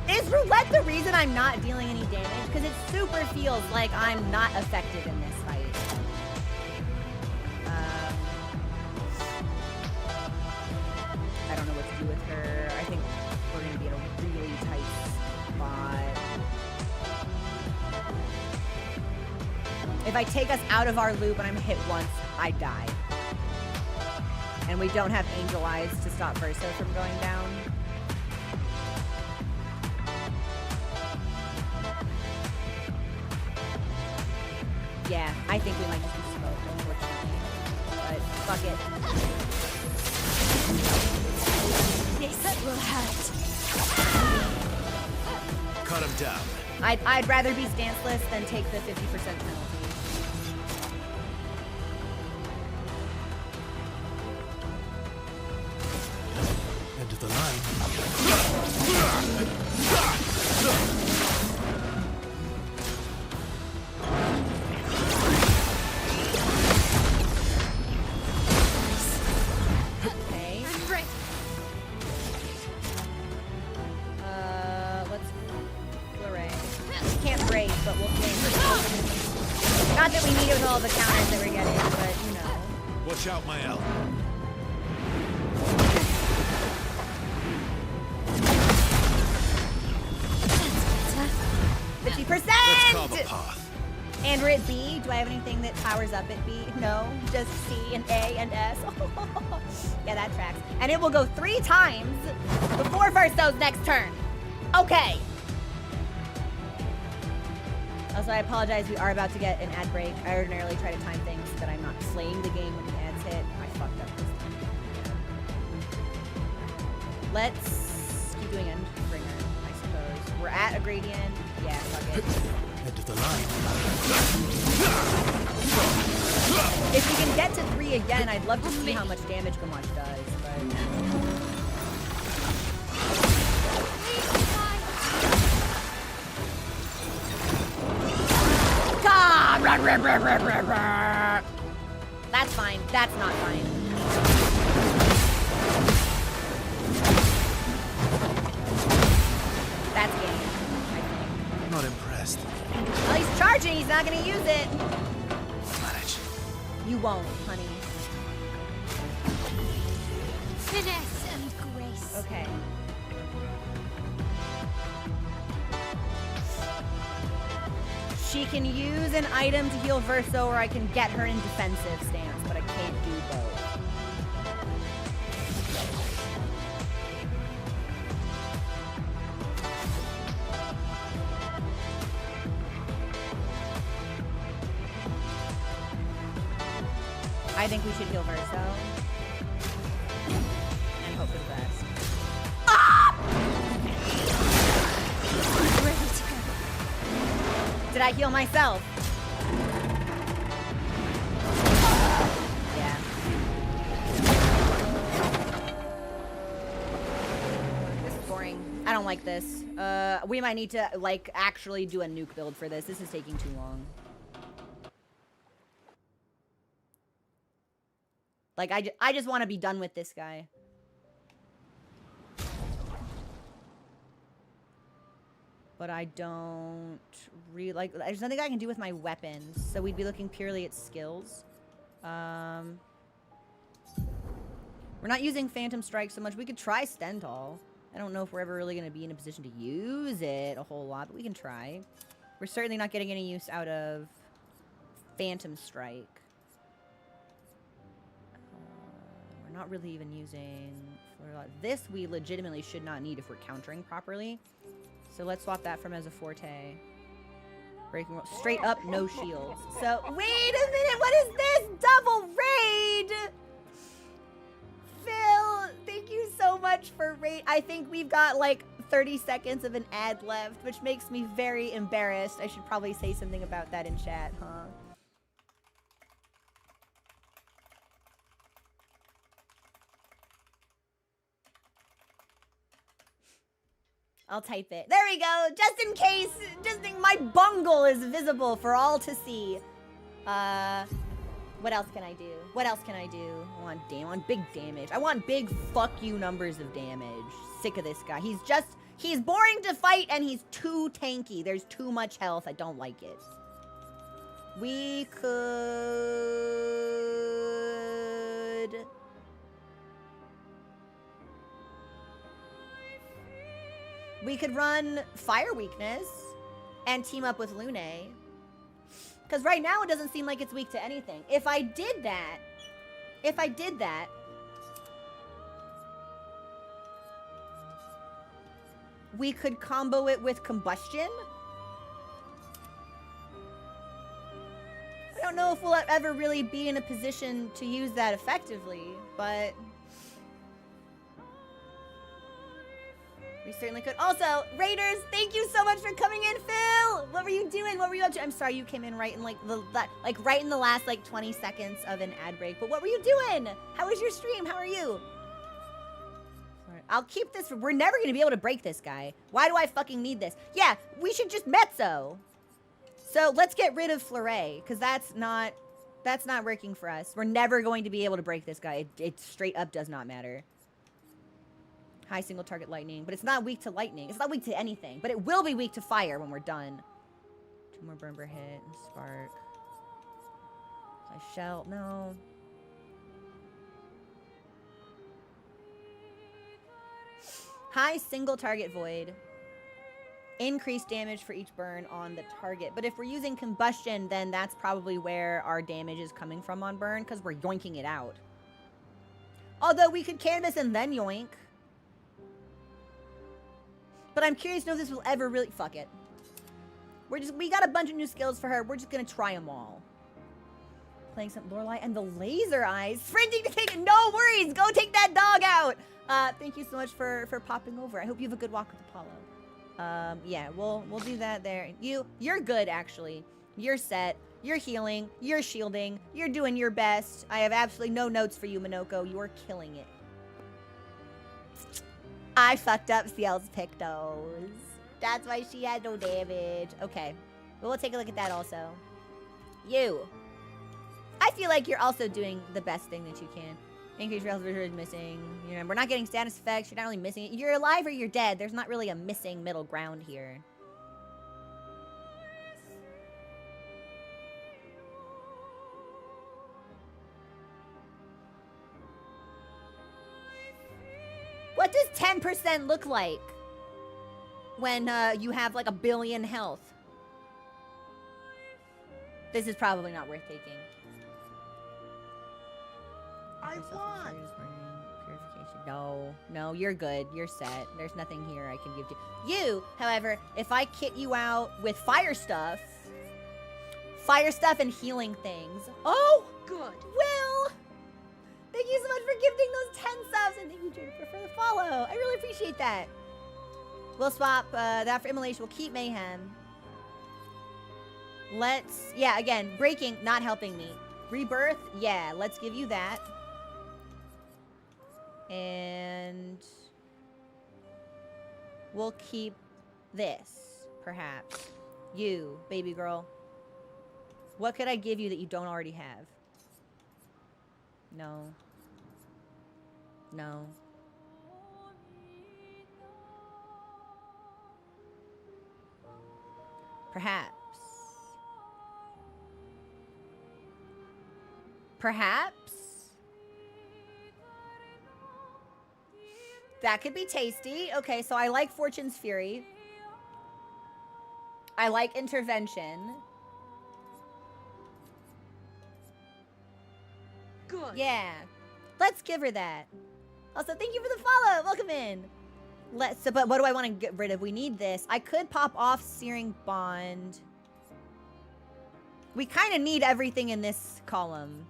Is roulette the reason I'm not dealing any damage? Because it super feels like I'm not effective in this fight. I don't know what to do with her. I think we're going to be in a really tight spot. If I take us out of our loop and I'm hit once, I die. And we don't have Angel Eyes to stop Verso from going down. Yeah, I think we might just be smoked, unfortunately. But fuck it. This will hurt. Cut him down. I'd rather be stanceless than take the 50% penalty. End of the line. Not that we need it with all the counters that we're getting, but you know. Watch out, Sciel. 50%! Let's carve a path. And we're at B. Do I have anything that powers up at B? No, just C and A and S. Yeah, that tracks. And it will go 3 times before Verso's next turn. Okay. Also, I apologize. We are about to get an ad break. I ordinarily try to time things so that I'm not slaying the game when the ads hit. I fucked up this time. Let's keep doing Endbringer, I suppose. We're at a gradient. Yeah, fuck it. End of the line. If we can get to 3 again, I'd love to see how much damage Gamache does, but... God! That's fine. That's not fine. That's game, I think. Not impressed. Well, he's charging. He's not going to use it. Manage. You won't, honey. Finesse and grace. Okay. She can use an item to heal Verso, or I can get her in defensive stance, but I can't do both. I think we should heal Verso. And hope for the best. Ah! Ready to go. Did I heal myself? Yeah. This is boring. I don't like this. We might need to, like, actually do a nuke build for this. This is taking too long. Like, I just want to be done with this guy. But I don't really like. There's nothing I can do with my weapons, so we'd be looking purely at skills. We're not using Phantom Strike so much. We could try Stental. I don't know if we're ever really going to be in a position to use it a whole lot, but we can try. We're certainly not getting any use out of Phantom Strike. We're not really even using this. We legitimately should not need if we're countering properly. So let's swap that from as a forte. Breaking straight up, no shields. So wait a minute, what is this? Double raid! Phil, thank you so much for raid. I think we've got like 30 seconds of an ad left, which makes me very embarrassed. I should probably say something about that in chat, huh? I'll type it. There we go. Just in case, my bungle is visible for all to see. What else can I do? What else can I do? I want big damage. I want big fuck you numbers of damage. Sick of this guy. He's boring to fight and he's too tanky. There's too much health. I don't like it. We could... We could run Fire Weakness and team up with Lune. Because right now it doesn't seem like it's weak to anything. If I did that, we could combo it with Combustion. I don't know if we'll ever really be in a position to use that effectively, but... we certainly could. Also, Raiders, thank you so much for coming in, Phil. What were you doing? What were you up to? I'm sorry you came in right in right in the last 20 seconds of an ad break. But what were you doing? How was your stream? How are you? Sorry. I'll keep this. We're never gonna be able to break this guy. Why do I fucking need this? Yeah, we should just mezzo. So let's get rid of Fleuret because that's not working for us. We're never going to be able to break this guy. It straight up does not matter. High single target lightning, but it's not weak to lightning. It's not weak to anything, but it will be weak to fire when we're done. 2 more Burn hit and spark. I shall, no. High single target void. Increased damage for each burn on the target. But if we're using combustion, then that's probably where our damage is coming from on burn, because we're yoinking it out. Although we could canvas and then yoink. But I'm curious to know if this will ever really... Fuck it. We got a bunch of new skills for her. We're just gonna try them all. Playing some Lorelei and the laser eyes. Sprinting to take it. No worries. Go take that dog out. Thank you so much for popping over. I hope you have a good walk with Apollo. Yeah, we'll do that there. You're good, actually. You're set. You're healing. You're shielding. You're doing your best. I have absolutely no notes for you, Monoco. You're killing it. I fucked up Ciel's pictos. That's why she had no damage. Okay. Well, we'll take a look at that also. You. I feel like you're also doing the best thing that you can. Increase your health is missing. You know, we're not getting status effects. You're not really missing it. You're alive or you're dead. There's not really a missing middle ground here. What does 10% look like when you have like 1 billion health? This is probably not worth taking. I won! Purification. No, you're good. You're set. There's nothing here I can give to you. However, if I kit you out with fire stuff and healing things. Oh, good. Will! Thank you so much for gifting those 10 subs, and thank you, Jennifer, for the follow. I really appreciate that. We'll swap that for immolation. We'll keep mayhem. Yeah, again, breaking, not helping me. Rebirth, yeah, let's give you that. And we'll keep this, perhaps. You, baby girl. What could I give you that you don't already have? No. No. Perhaps. Perhaps? That could be tasty. Okay, so I like Fortune's Fury. I like Intervention. Good. Yeah. Let's give her that. Also, thank you for the follow. Welcome in. But what do I want to get rid of? We need this. I could pop off Searing Bond. We kind of need everything in this column.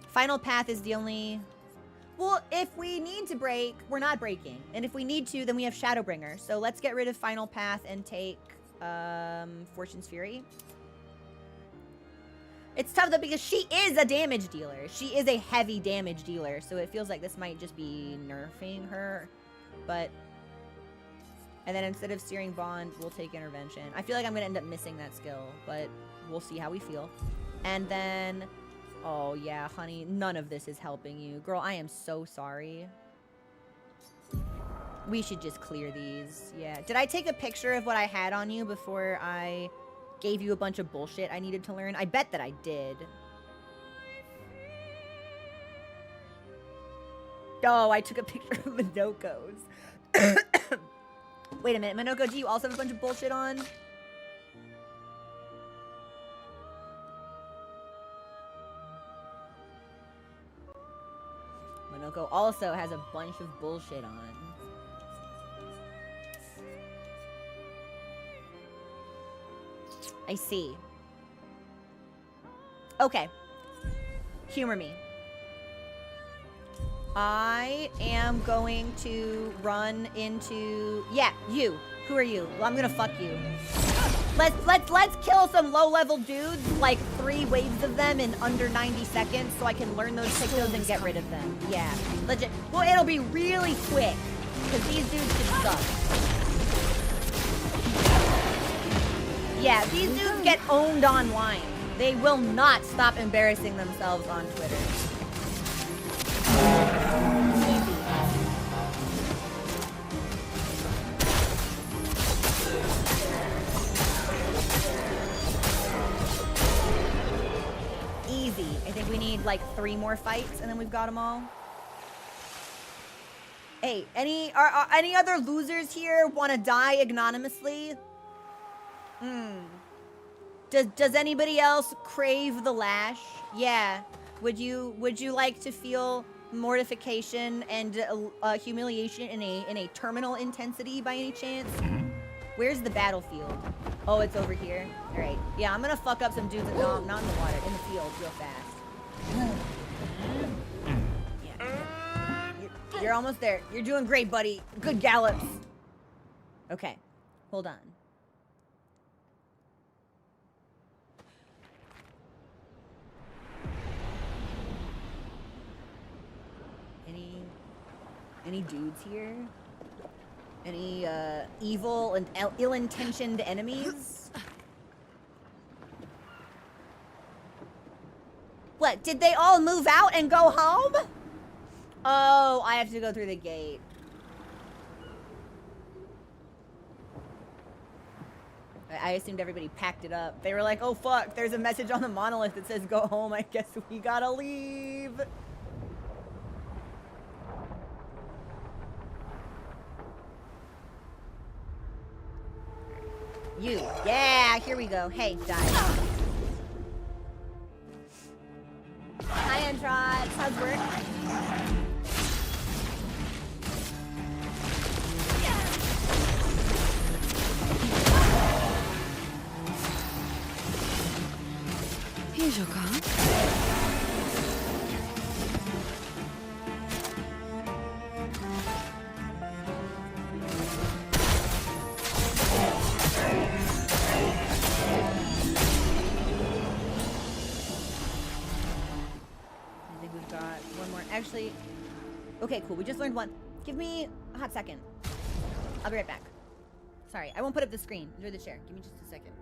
Final Path is the only... Well, if we need to break, we're not breaking. And if we need to, then we have Shadowbringer. So let's get rid of Final Path and take Fortune's Fury. It's tough, though, because she is a damage dealer. She is a heavy damage dealer. So it feels like this might just be nerfing her. But... And then instead of Searing Bond, we'll take Intervention. I feel like I'm going to end up missing that skill. But we'll see how we feel. And then... Oh, yeah, honey. None of this is helping you. Girl, I am so sorry. We should just clear these. Yeah. Did I take a picture of what I had on you before I gave you a bunch of bullshit I needed to learn? I bet that I did. Oh, I took a picture of Monoco's. Wait a minute. Monoco, do you also have a bunch of bullshit on? Monoco also has a bunch of bullshit on. I see. Okay. Humor me. I am going to run into... Yeah, you. Who are you? Well, I'm gonna fuck you. Let's kill some low-level dudes, like 3 waves of them in under 90 seconds, so I can learn those pictos and get rid of them. Yeah, legit. Well, it'll be really quick, because these dudes can suck. Yeah, these dudes get owned online. They will not stop embarrassing themselves on Twitter. Easy. I think we need like 3 more fights and then we've got them all. Hey, are any other losers here want to die anonymously? Does anybody else crave the lash? Yeah. Would you like to feel mortification and humiliation in a terminal intensity by any chance? Where's the battlefield? Oh, it's over here. All right. Yeah, I'm gonna fuck up some dudes. No, not in the water, in the field, real fast. Yeah. You're almost there. You're doing great, buddy. Good gallops. Okay. Hold on. Any dudes here? Any evil and ill-intentioned enemies? What, did they all move out and go home? Oh, I have to go through the gate. I assumed everybody packed it up. They were like, oh fuck, there's a message on the monolith that says go home. I guess we gotta leave. You. Yeah, here we go. Hey, die. Hi, Antrod. How's work? Here's your card. Actually, okay, cool. We just learned one. Give me a hot second. I'll be right back. Sorry, I won't put up the screen. Enjoy the share. Give me just a second.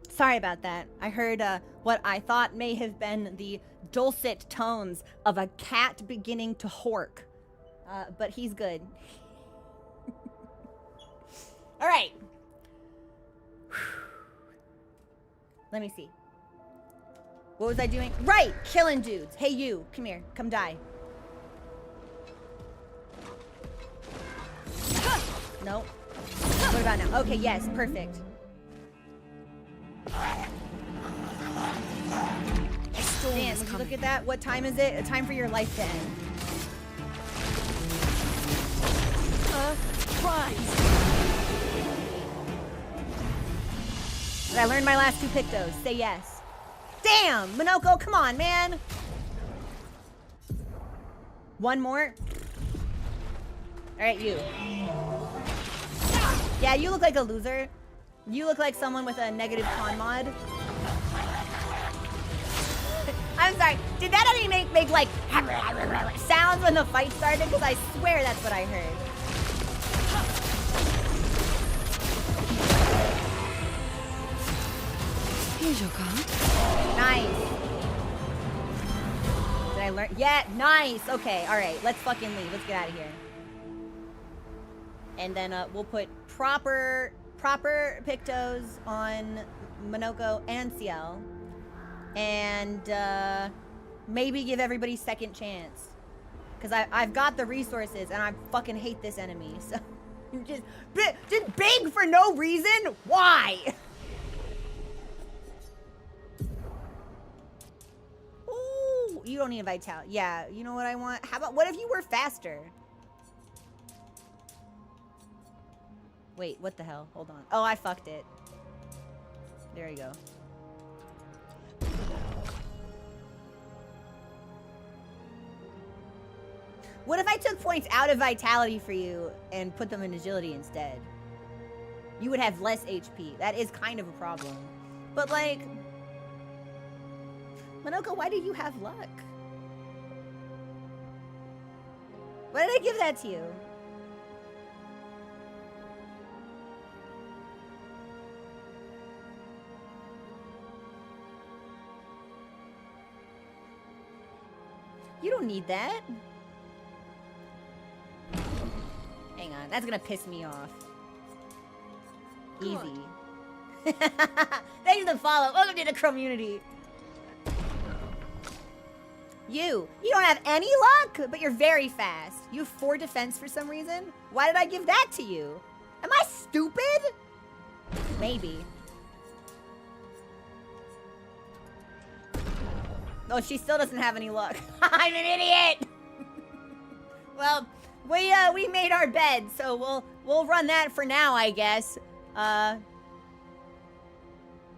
Sorry about that. I heard what I thought may have been the dulcet tones of a cat beginning to hork. But he's good. All right. Let me see. What was I doing? Right! Killing dudes. Hey, you. Come here. Come die. Nope. What about now? Okay, yes. Perfect. Dan, would you look at that? What time is it? A time for your life to end. Did I learn my last two pictos? Say yes. Damn! Monoco, come on, man! One more? Alright, you. Yeah, you look like a loser. You look like someone with a negative con mod. I'm sorry. Did that any make like sounds when the fight started? Because I swear that's what I heard. Here's your card. Nice. Did I learn? Yeah, nice. Okay, all right. Let's fucking leave. Let's get out of here. And then we'll put proper pictos on Monoco and Sciel. And maybe give everybody second chance. Because I've got the resources and I fucking hate this enemy. So just beg for no reason? Why? Ooh, you don't need vitality. Yeah, you know what I want? How about, what if you were faster? Wait, what the hell? Hold on. Oh, I fucked it. There you go. What if I took points out of vitality for you and put them in agility instead? You would have less HP. That is kind of a problem. But like, Monoco, why do you have luck? Why did I give that to you? You don't need that. Hang on, that's gonna piss me off. Easy. Thanks for the follow. Welcome to the community. You don't have any luck, but you're very fast. You have 4 defense for some reason. Why did I give that to you? Am I stupid? Maybe. Oh, she still doesn't have any luck. I'm an idiot. Well, we made our bed, so we'll run that for now, I guess.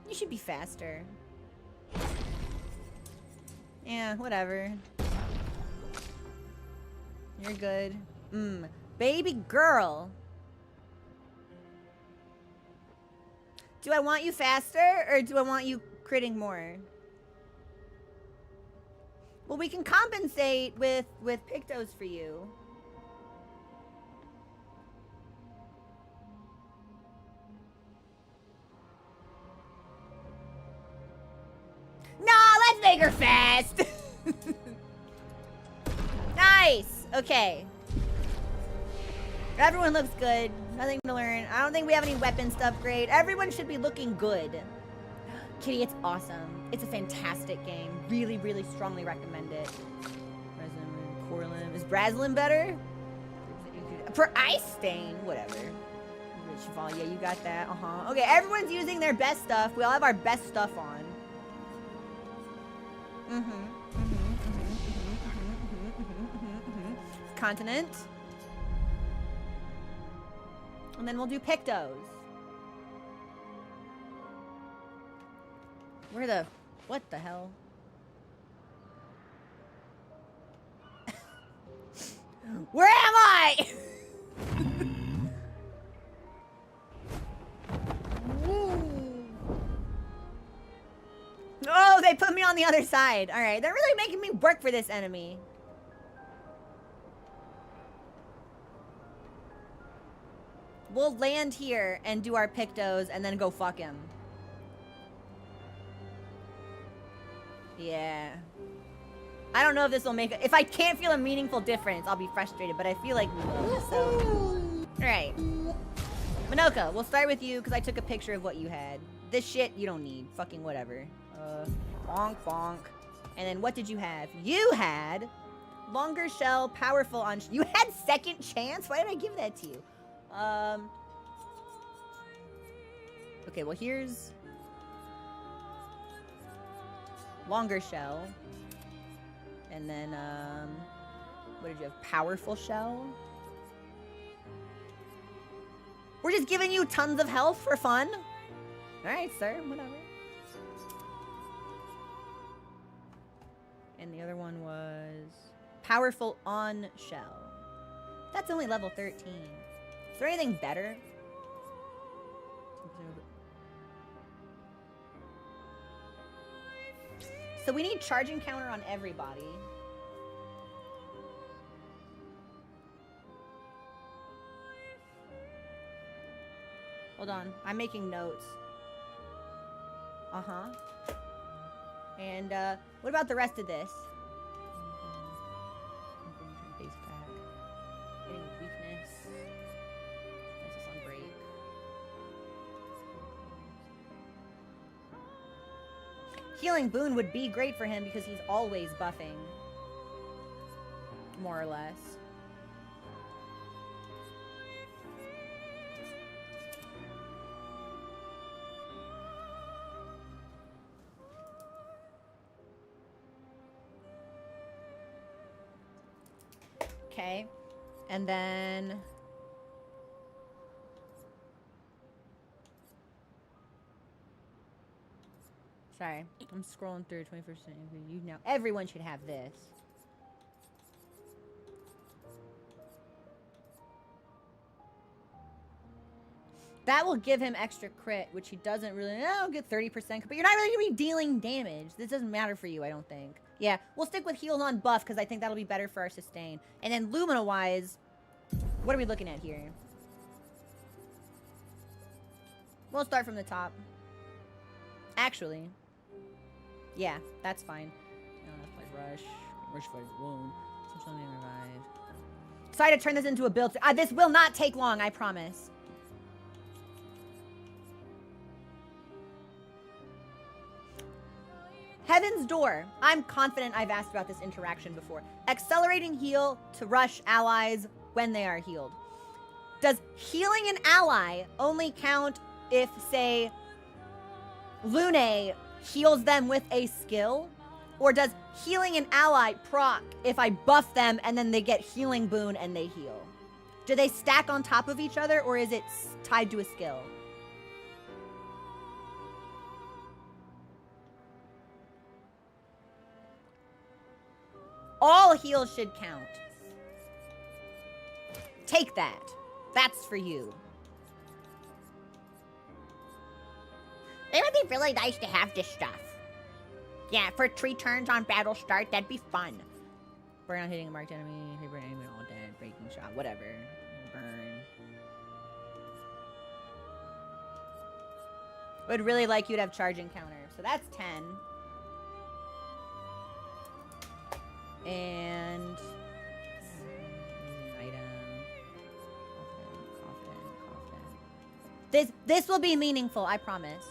You should be faster. Yeah, whatever. You're good. Baby girl. Do I want you faster, or do I want you critting more? Well, we can compensate with Pictos for you. Nah, let's make her fast. Nice. Okay. Everyone looks good. Nothing to learn. I don't think we have any weapons to upgrade. Everyone should be looking good. Kitty, it's awesome. It's a fantastic game. Really, really strongly recommend it. Corlin. Is Braslin better? For Ice Stain, whatever. Chevalier, you got that. Okay, everyone's using their best stuff. We all have our best stuff on. Continent. And then we'll do Pictos. What the hell? Where am I? Oh, they put me on the other side. All right, they're really making me work for this enemy. We'll land here and do our Pictos and then go fuck him. Yeah. I don't know if this will make... If I can't feel a meaningful difference, I'll be frustrated, but I feel like we will, so... Alright. Monoco, we'll start with you, because I took a picture of what you had. This shit, you don't need. Fucking whatever. Bonk, bonk. And then what did you have? You had... Longer shell, powerful on... You had second chance? Why did I give that to you? Okay, well here's... Longer shell. And then, what did you have? Powerful shell? We're just giving you tons of health for fun? Alright, sir, whatever. And the other one was powerful on shell. That's only level 13. Is there anything better? So we need charging counter on everybody. Hold on, I'm making notes. And what about the rest of this? Base attack. Hitting with weakness. This is on break. Healing Boon would be great for him because he's always buffing. More or less. Okay. And then... Sorry, I'm scrolling through 21st century. You know, everyone should have this. That will give him extra crit, which he doesn't really. No, get 30%, but you're not really gonna be dealing damage. This doesn't matter for you, I don't think. Yeah, we'll stick with heal on buff because I think that'll be better for our sustain. And then Lumina-wise, what are we looking at here? We'll start from the top. Actually, yeah, that's fine. Let's play Rush. Rush for wound. Essential name revive. Sorry to turn this into a build. This will not take long, I promise. Heaven's Door. I'm confident I've asked about this interaction before. Accelerating heal to rush allies when they are healed. Does healing an ally only count if, say, Lune heals them with a skill? Or does healing an ally proc if I buff them and then they get healing boon and they heal? Do they stack on top of each other, or is it tied to a skill? All heals should count. Take that. That's for you. It would be really nice to have this stuff. Yeah, for 3 turns on battle start, that'd be fun. Burn on hitting a marked enemy, burn enemy all dead, breaking shot, whatever. Burn. Would really like you to have charging counter. So that's 10. And item. Confident. This will be meaningful, I promise.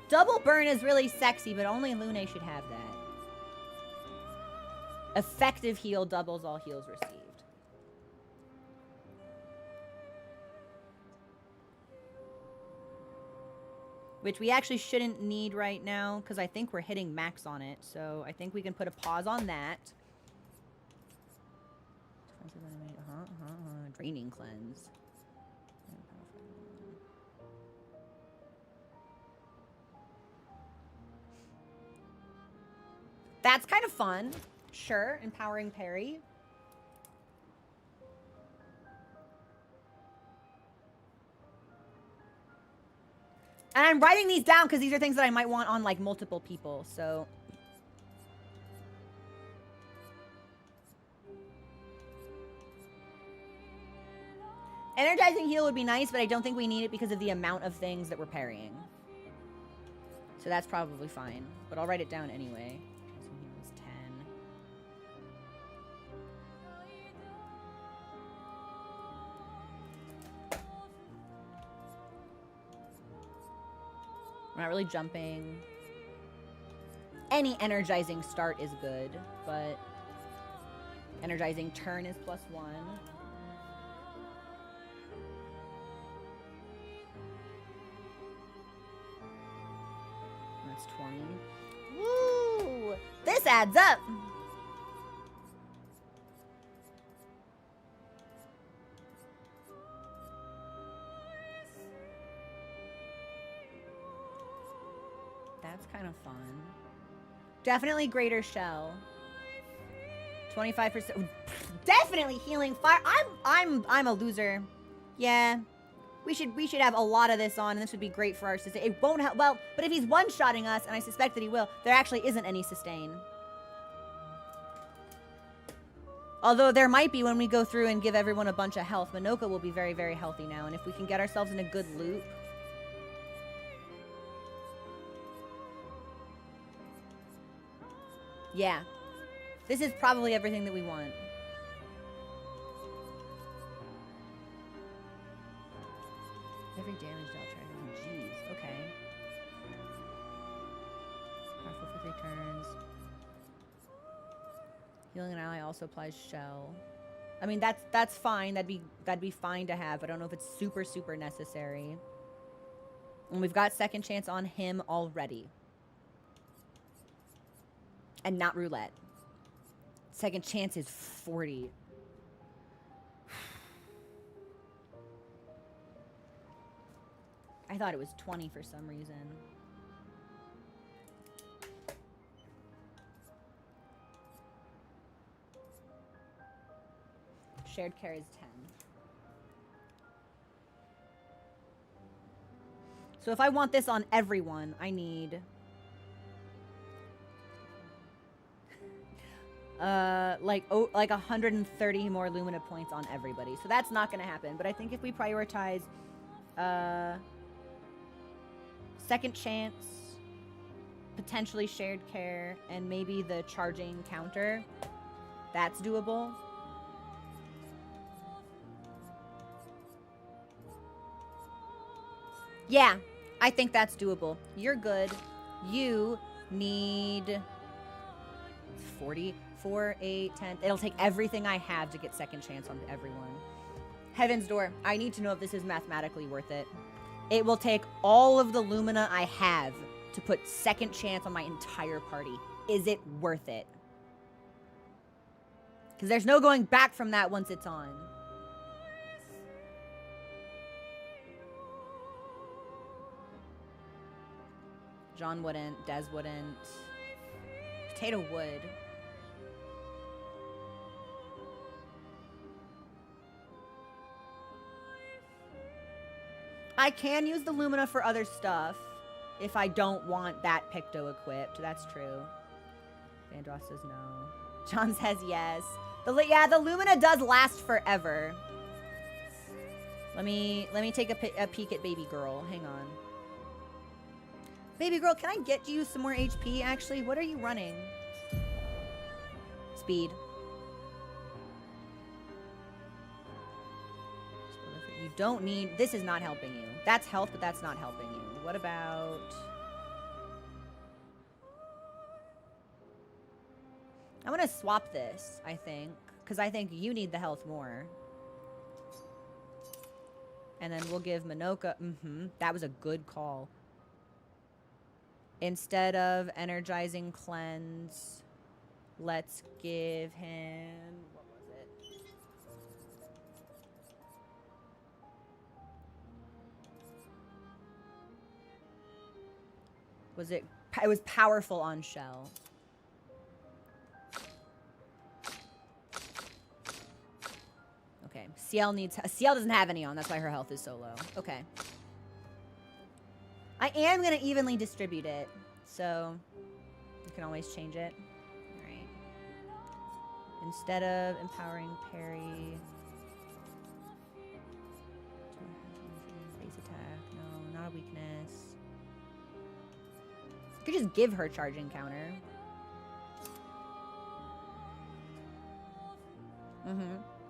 Double burn is really sexy, but only Lune should have that. Effective heal doubles all heals received. Which we actually shouldn't need right now, because I think we're hitting max on it. So I think we can put a pause on that. Draining cleanse. That's kind of fun. Sure, empowering parry. And I'm writing these down because these are things that I might want on, like, multiple people, so... Energizing heal would be nice, but I don't think we need it because of the amount of things that we're parrying. So that's probably fine. But I'll write it down anyway. Energizing heal is 10. We're not really jumping. Any energizing start is good, but energizing turn is +1. That's 20. Woo! This adds up! That's kind of fun. Definitely greater shell. 25%. Definitely healing fire. I'm a loser. Yeah. We should have a lot of this on, and this would be great for our sustain. It won't help. Well, but if he's one-shotting us, and I suspect that he will, there actually isn't any sustain. Although there might be when we go through and give everyone a bunch of health. Monoco will be very, very healthy now, and if we can get ourselves in a good loop. Yeah. This is probably everything that we want. Every damage dealt try. Jeez, okay. Powerful for 3 turns. Healing an ally also applies shell. I mean, that's fine. That'd be fine to have. I don't know if it's super necessary. And we've got second chance on him already. And not roulette. Second chance is 40. I thought it was 20 for some reason. Shared care is 10. So if I want this on everyone, I need... like 130 more Lumina points on everybody. So that's not going to happen. But I think if we prioritize second chance, potentially shared care, and maybe the charging counter, that's doable. Yeah, I think that's doable. You're good. You need 40, 4, 8, 10. It'll take everything I have to get second chance on everyone. Heaven's Door. I need to know if this is mathematically worth it. It will take all of the Lumina I have to put second chance on my entire party. Is it worth it? Because there's no going back from that once it's on. John wouldn't. Des wouldn't. Potato would. I can use the Lumina for other stuff if I don't want that Picto equipped. That's true. Vandross says no. John says yes. The Lumina does last forever. Let me take a peek at baby girl. Hang on. Baby girl, can I get you some more HP, actually? What are you running? Speed. You don't need... This is not helping you. That's health, but that's not helping you. What about... I'm going to swap this, I think. Because I think you need the health more. And then we'll give Monoco... That was a good call. Instead of energizing cleanse, let's give him... What was it? Was it... It was powerful on Sciel. Okay. Sciel needs... Sciel doesn't have any on. That's why her health is so low. Okay. I am going to evenly distribute it, so you can always change it. All right. Instead of empowering parry, base attack. No, not a weakness. You could just give her charging counter.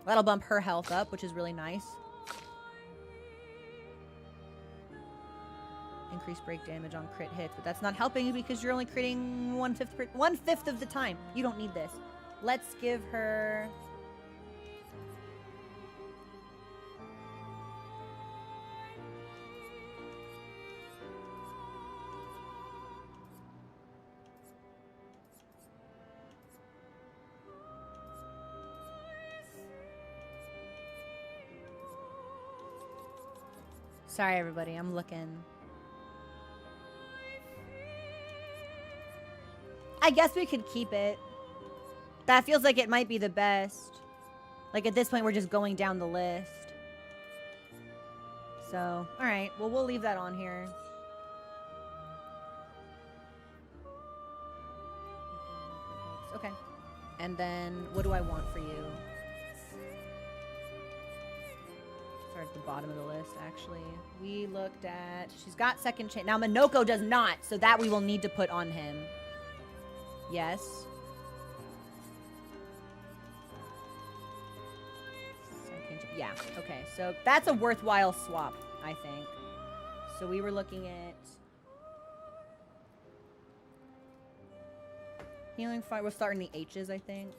That'll bump her health up, which is really nice. Increase break damage on crit hits, but that's not helping you because you're only critting 1/5 of the time. You don't need this. Let's give her... Sorry, everybody. I'm looking. I guess we could keep it. That feels like it might be the best. Like, at this point, we're just going down the list. So, alright. Well, we'll leave that on here. Okay. And then, what do I want for you? Start at the bottom of the list, actually. We looked at... She's got second chance. Now, Monoco does not, so that we will need to put on him. Yes. Yeah, okay. So that's a worthwhile swap, I think. So we were looking at... Healing fire. We'll start in the H's, I think.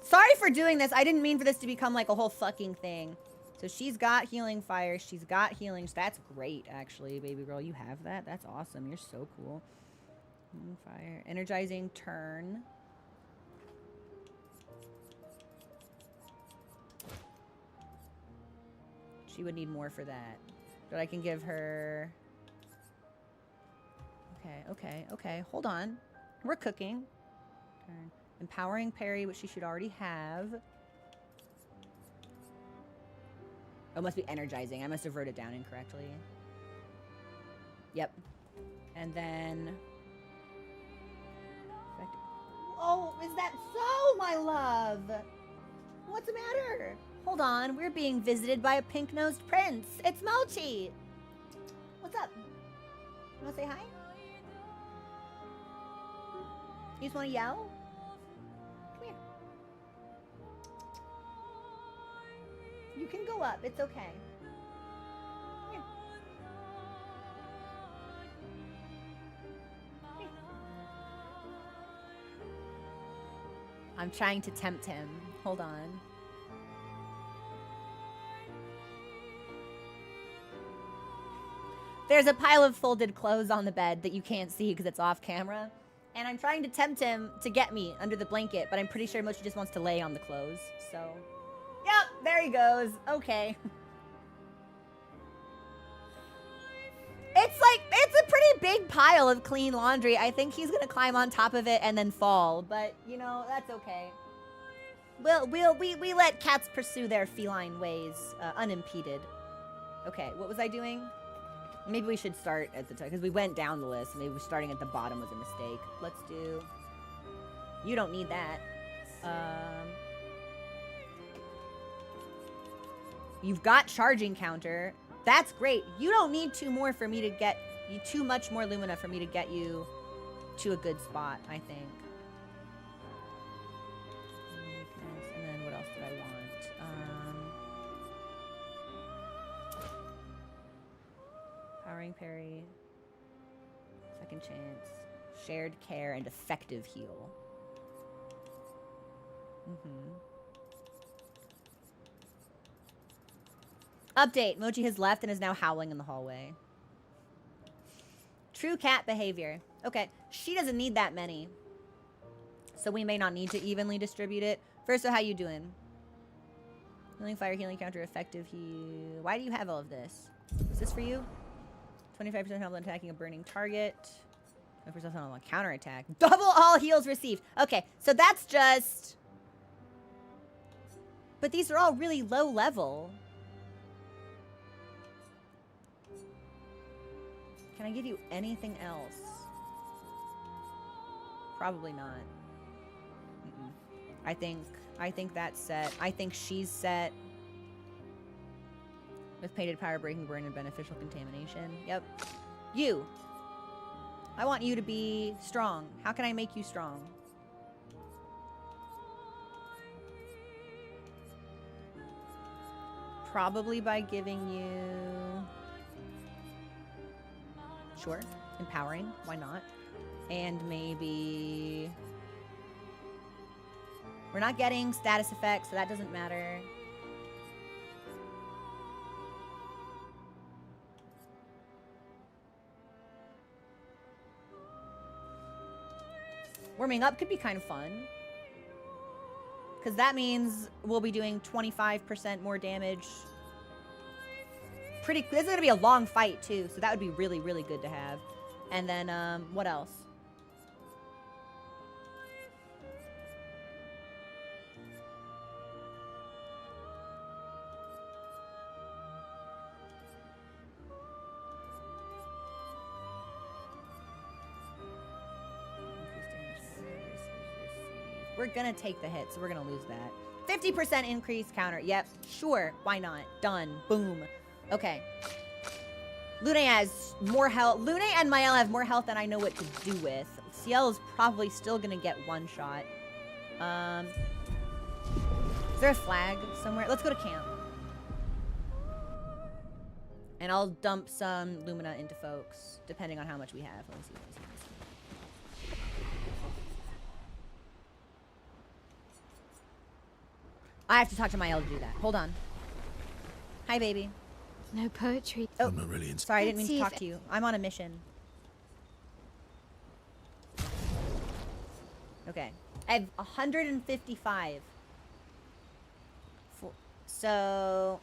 Sorry for doing this. I didn't mean for this to become like a whole fucking thing. So she's got healing fire. She's got healing. That's great, actually, baby girl. You have that? That's awesome. You're so cool. Healing fire. Energizing turn. She would need more for that. But I can give her... Okay. Hold on. We're cooking. Turn. Empowering parry, which she should already have. Oh, it must be energizing. I must have wrote it down incorrectly. Yep. And then... Oh, is that so, my love? What's the matter? Hold on. We're being visited by a pink-nosed prince. It's Mochi. What's up? You want to say hi? You just want to yell? Come here. You can go up. It's okay. Come here. Come here. I'm trying to tempt him. Hold on. There's a pile of folded clothes on the bed that you can't see because it's off camera. And I'm trying to tempt him to get me under the blanket, but I'm pretty sure Mochi just wants to lay on the clothes. So, yep, there he goes. Okay. It's a pretty big pile of clean laundry. I think he's gonna climb on top of it and then fall, but you know, that's okay. We let cats pursue their feline ways unimpeded. Okay, what was I doing? Maybe we should start at the top, because we went down the list. Maybe starting at the bottom was a mistake. Let's do... You don't need that. You've got charging counter. That's great. You don't need two more for me to get... Too much more Lumina for me to get you to a good spot, I think. And then what else did I want? Powering parry, second chance, shared care, and effective heal. Update. Mochi has left and is now howling in the hallway. True cat behavior. Okay, she doesn't need that many. So we may not need to evenly distribute it. First, so how you doing? Healing fire, healing counter, effective heal. Why do you have all of this? Is this for you? 25% health when attacking a burning target. 20% health on counterattack. Double all heals received. Okay, so that's just... But these are all really low level. Can I give you anything else? Probably not. I think that's set. I think she's set. With painted power, breaking burn, and beneficial contamination. Yep. You. I want you to be strong. How can I make you strong? Probably by giving you... Sure. Empowering. Why not? And maybe... We're not getting status effects, so that doesn't matter. Warming up could be kind of fun. Because that means we'll be doing 25% more damage. This is going to be a long fight, too. So that would be really, really good to have. And then, what else? We're gonna take the hit, so we're gonna lose that. 50% increase counter. Yep, sure. Why not? Done. Boom. Okay. Lune has more health. Lune and Sciel have more health than I know what to do with. Sciel is probably still gonna get one shot. Is there a flag somewhere? Let's go to camp. And I'll dump some Lumina into folks, depending on how much we have. Let me see. I have to talk to Sciel to do that. Hold on. Hi, baby. No poetry. Oh, I'm not really in. sorry, I didn't Let's mean see to if talk to you. I'm on a mission. Okay. I have 155. So,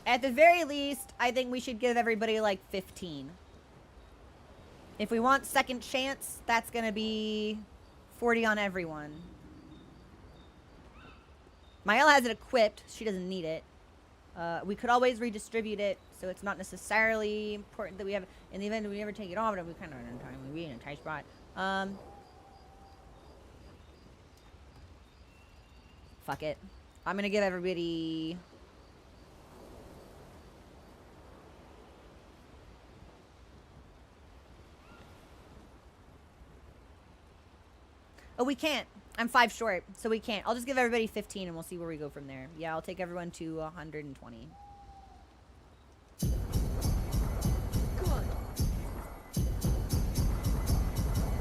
at the very least, I think we should give everybody like 15. If we want second chance, that's going to be 40 on everyone. Mael has it equipped. She doesn't need it. We could always redistribute it, so it's not necessarily important that we have... In the event that we never take it off, we kind of in time. We'll be in a tight spot. Fuck it. I'm gonna give everybody... Oh, we can't. I'm 5 short, so we can't. I'll just give everybody 15 and we'll see where we go from there. Yeah, I'll take everyone to 120.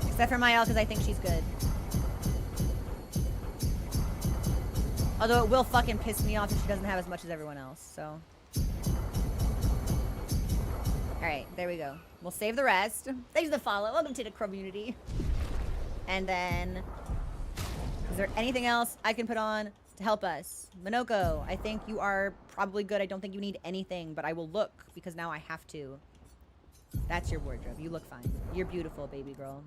Except for Mael, because I think she's good. Although it will fucking piss me off if she doesn't have as much as everyone else, so... Alright, there we go. We'll save the rest. Thanks for the follow. Welcome to the community. And then... Is there anything else I can put on to help us? Monoco, I think you are probably good. I don't think you need anything, but I will look, because now I have to. That's your wardrobe. You look fine. You're beautiful, baby girl.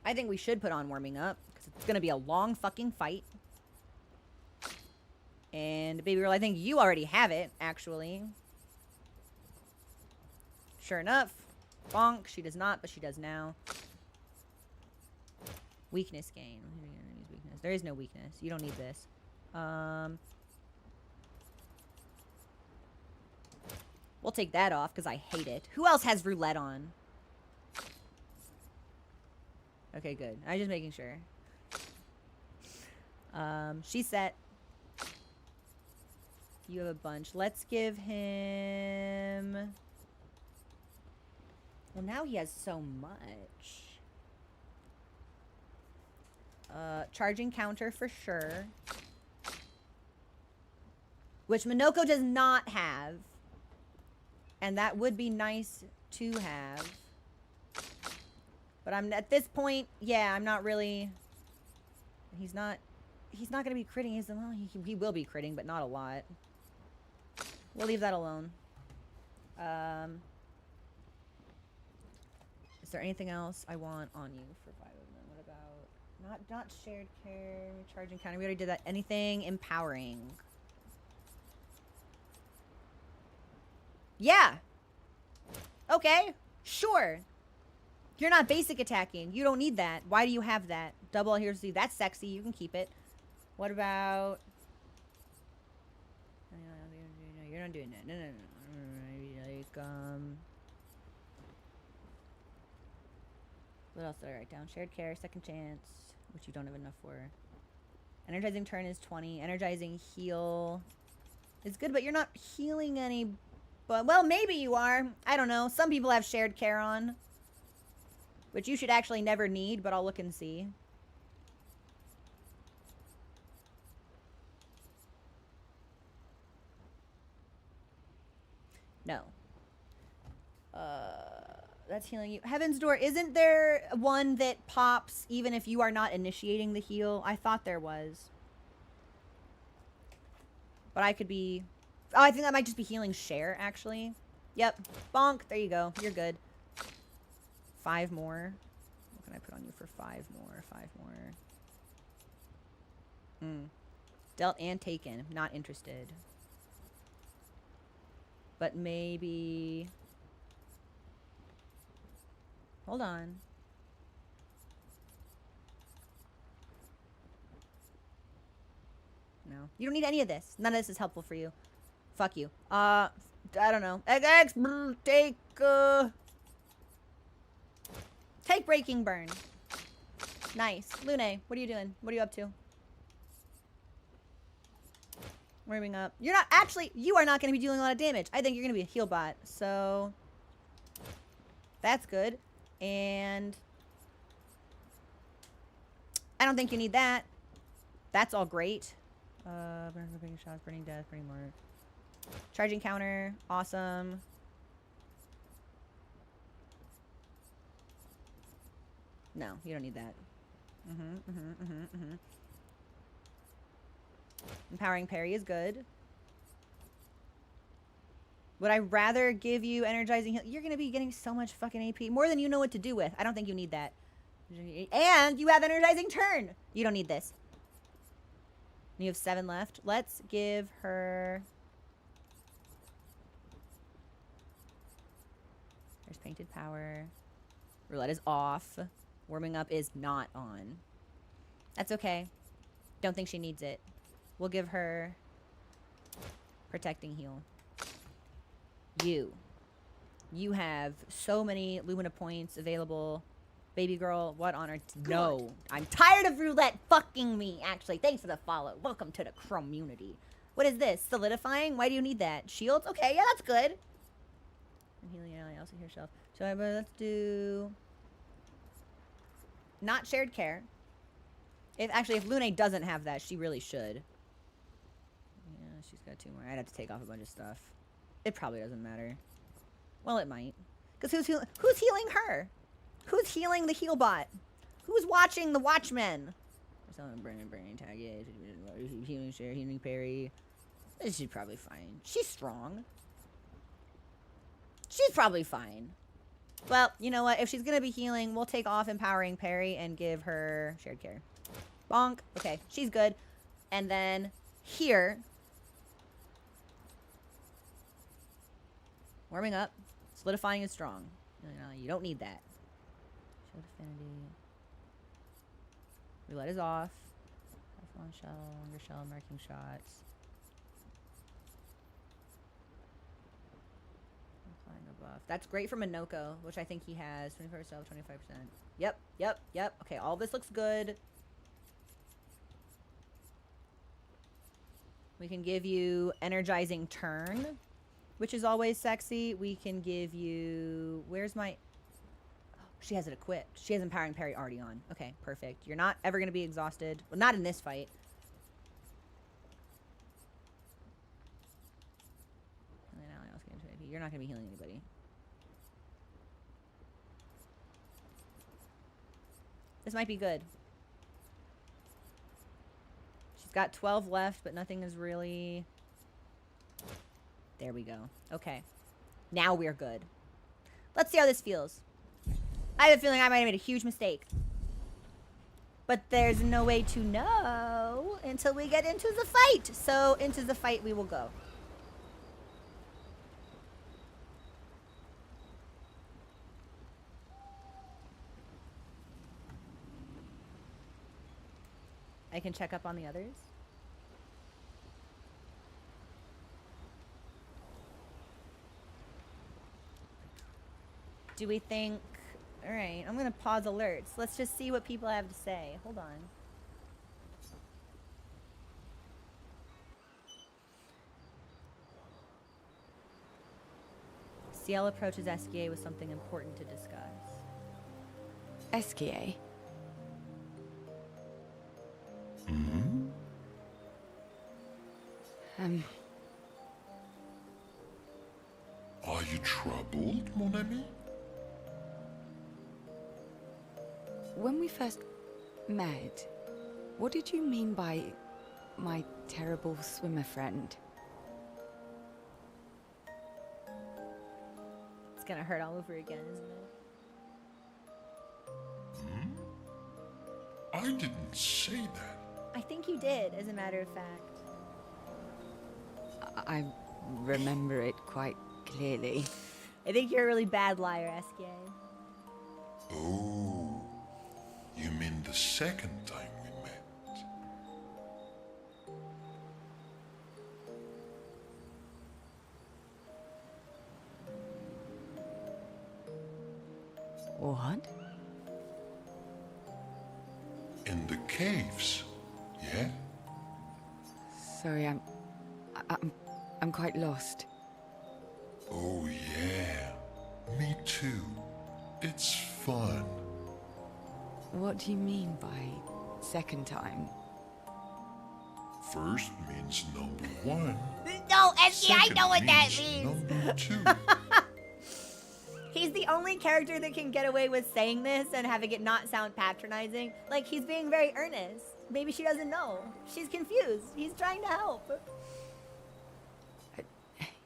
I think we should put on warming up, because it's going to be a long fucking fight. And, baby girl, I think you already have it, actually. Sure enough. Bonk. She does not, but she does now. Weakness gain. Weakness. There is no weakness. You don't need this. We'll take that off, because I hate it. Who else has roulette on? Okay, good. I'm just making sure. She's set. You have a bunch. Let's give him... Well, now he has so much. Charging counter for sure. Which Monoco does not have. And that would be nice to have. But I'm at this point, yeah, I'm not really... He's not going to be critting. Well, he will be critting, but not a lot. We'll leave that alone. Is there anything else I want on you for 5 of them? What about... Not shared care, charging counter. We already did that. Anything empowering? Yeah. Okay. Sure. You're not basic attacking. You don't need that. Why do you have that? Double accuracy. That's sexy. You can keep it. What about... No, you're not doing that. No. Like, what else did I write down? Shared care, second chance, which you don't have enough for. Energizing turn is 20. Energizing heal is good, but you're not healing any... But, well, maybe you are. I don't know. Some people have shared care on. Which you should actually never need, but I'll look and see. No. That's healing you. Heaven's Door, isn't there one that pops even if you are not initiating the heal? I thought there was. But I could be... Oh, I think that might just be healing share, actually. Yep. Bonk. There you go. You're good. 5 more. What can I put on you for 5 more? 5 more. Dealt and taken. Not interested. But maybe... Hold on. No. You don't need any of this. None of this is helpful for you. Fuck you. I don't know. Take Breaking Burn. Nice. Lune, what are you doing? What are you up to? Warming up. You're not... Actually, you are not going to be dealing a lot of damage. I think you're going to be a heal bot. So... That's good. And... I don't think you need that. That's all great. Burning shots, burning death, burning mark. Charging counter, awesome. No, you don't need that. Empowering parry is good. Would I rather give you energizing heal? You're gonna be getting so much fucking AP, more than you know what to do with. I don't think you need that. And you have energizing turn. You don't need this. You have 7 left. Let's give her. There's painted power. Roulette is off. Warming up is not on. That's okay. Don't think she needs it. We'll give her protecting heal. You have so many Lumina points available. Baby girl, what on earth? No. I'm tired of roulette fucking me, actually. Thanks for the follow. Welcome to the community. What is this? Solidifying? Why do you need that? Shields? Okay, yeah, that's good. And healing ally, also hear shelf. So let's do not shared care. If Lune doesn't have that, she really should. Yeah, she's got 2 more. I'd have to take off a bunch of stuff. It probably doesn't matter. Well, it might. Because who's healing her? Who's healing the heal bot? Who's watching the Watchmen? Someone burning tag. Yeah, healing share, healing parry. She's probably fine. She's strong. She's probably fine. Well, you know what? If she's gonna be healing, we'll take off empowering parry and give her shared care. Bonk. Okay, she's good. And then here, warming up, solidifying is strong. No, you don't need that. Shield affinity. Roulette is off. Long shell, longer shell, marking shots. Applying a buff. That's great for Monoco, which I think he has. 24% self, 25%. Yep. Okay, all this looks good. We can give you energizing turn, which is always sexy. We can give you... Where's my... Oh, she has it equipped. She has empowering parry already on. Okay, perfect. You're not ever going to be exhausted. Well, not in this fight. You're not going to be healing anybody. This might be good. She's got 12 left, but nothing is really... There we go. Okay. Now we're good. Let's see how this feels. I have a feeling I might have made a huge mistake. But there's no way to know until we get into the fight. So into the fight we will go. I can check up on the others. Do we think... Alright, I'm going to pause alerts. Let's just see what people have to say. Hold on. Sciel approaches Sciel with something important to discuss. Sciel? Are you troubled, mon ami? When we first met, what did you mean by my terrible swimmer friend? It's gonna hurt all over again, isn't it? I didn't say that. I think you did, as a matter of fact. I remember it quite clearly. I think you're a really bad liar, Sciel. Oh, you mean the second time we met? What? In the caves, yeah? Sorry, I'm quite lost. Oh yeah, me too. It's fun. What do you mean by second time? First means number one. No, Esky, I Second know what that means means. number two. He's the only character that can get away with saying this and having it not sound patronizing. Like, he's being very earnest. Maybe she doesn't know. She's confused. He's trying to help.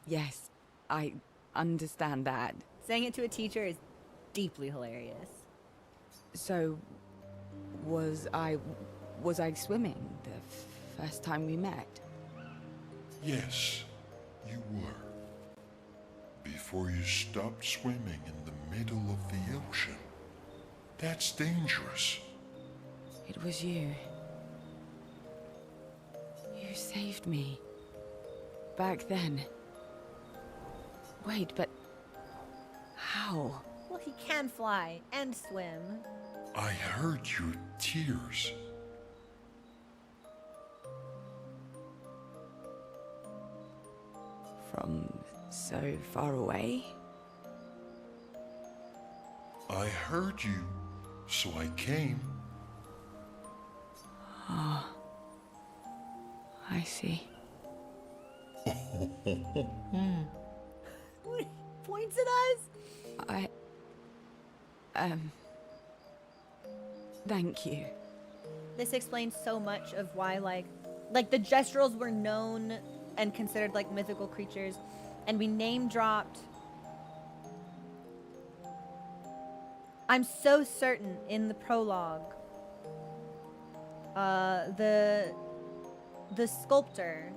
Yes, I understand that. Saying it to a teacher is deeply hilarious. So, was I swimming the first time we met? Yes, you were. Before you stopped swimming in the middle of the ocean. That's dangerous. It was you. You saved me. Back then. Wait, but how? Well, he can fly and swim. I heard your tears. From so far away? I heard you, so I came. Ah, I see. Points at us. Thank you. This explains so much of why, like the Gestrels were known and considered like mythical creatures, and we name dropped. I'm so certain in the prologue, the sculptor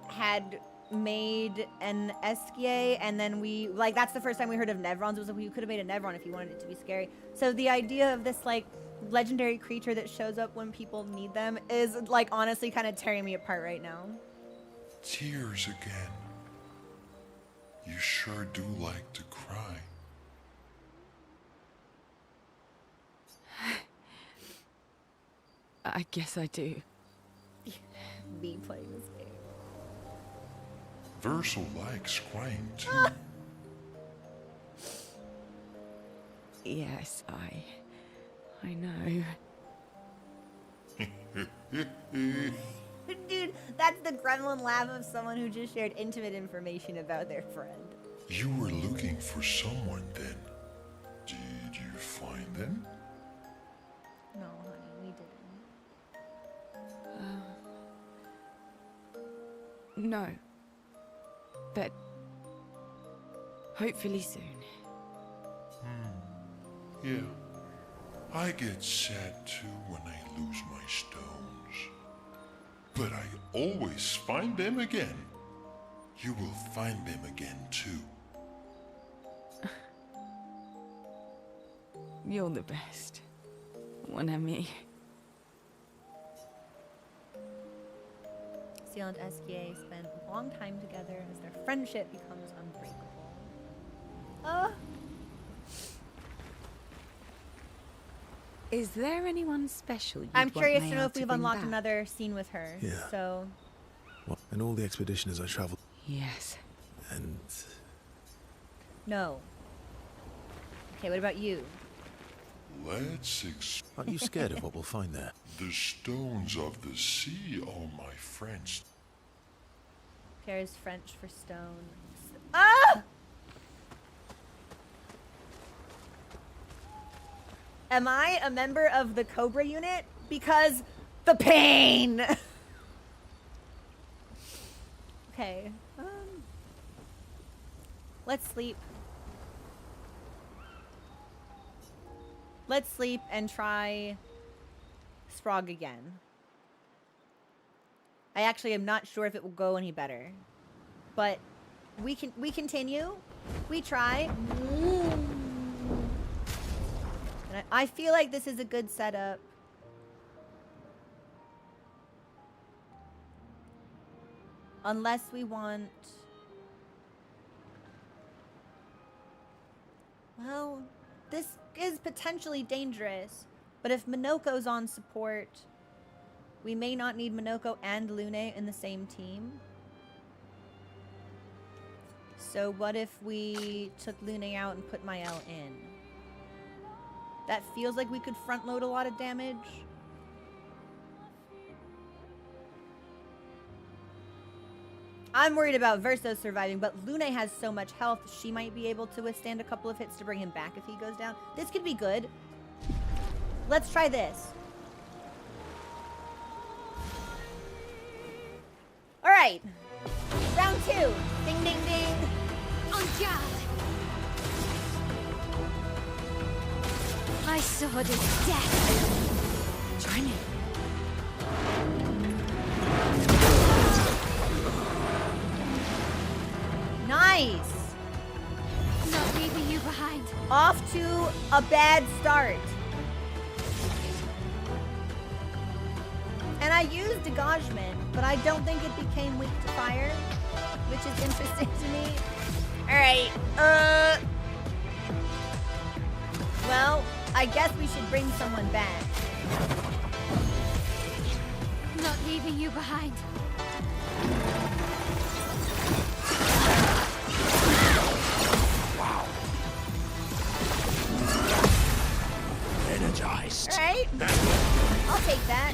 had made an Esquier, and then we, like, that's the first time we heard of Nevrons. It was like, well, you could have made a Nevron if you wanted it to be scary. So the idea of this, like, legendary creature that shows up when people need them is, like, honestly kind of tearing me apart right now. Tears again. You sure do like to cry. I guess I do. Me playing this game. Versal likes crying too. Yes, I know. Dude, that's the gremlin laugh of someone who just shared intimate information about their friend. You were looking for someone then. Did you find them? No, honey, we didn't. No. But hopefully soon. Yeah. I get sad too when I lose my stones. But I always find them again. You will find them again too. You're the best. Mon ami. Sciel and Esquier spent a long time together as their friendship becomes unbreakable. Is there anyone special you'd I'm want curious to know Mael if we've bring unlocked back? another scene with her. Yeah. So, What? And all the expeditions I travelled, Yes. and no. Okay, what about you? Let's aren't you scared of what we'll find there? The stones of the sea are my friends. Paris French for stone. Ah! Am I a member of the Cobra unit? Because the pain! Okay. Let's sleep. Let's sleep and try Sprague again. I actually am not sure if it will go any better. But we continue. We try. And I feel like this is a good setup. Unless we want... Well, this is potentially dangerous. But if Monoco's on support, we may not need Monoco and Lune in the same team. So what if we took Lune out and put Mael in? That feels like we could front load a lot of damage. I'm worried about Verso surviving, but Lune has so much health, she might be able to withstand a couple of hits to bring him back if he goes down. This could be good. Let's try this. All right. Round 2. Ding, ding, ding. On guard. My sword is death. Join me. Nice. Not leaving you behind. Off to a bad start. And I used degagement, but I don't think it became weak to fire, which is interesting to me. All right. Well, I guess we should bring someone back. Not leaving you behind. Wow. Energized. All right. I'll take that.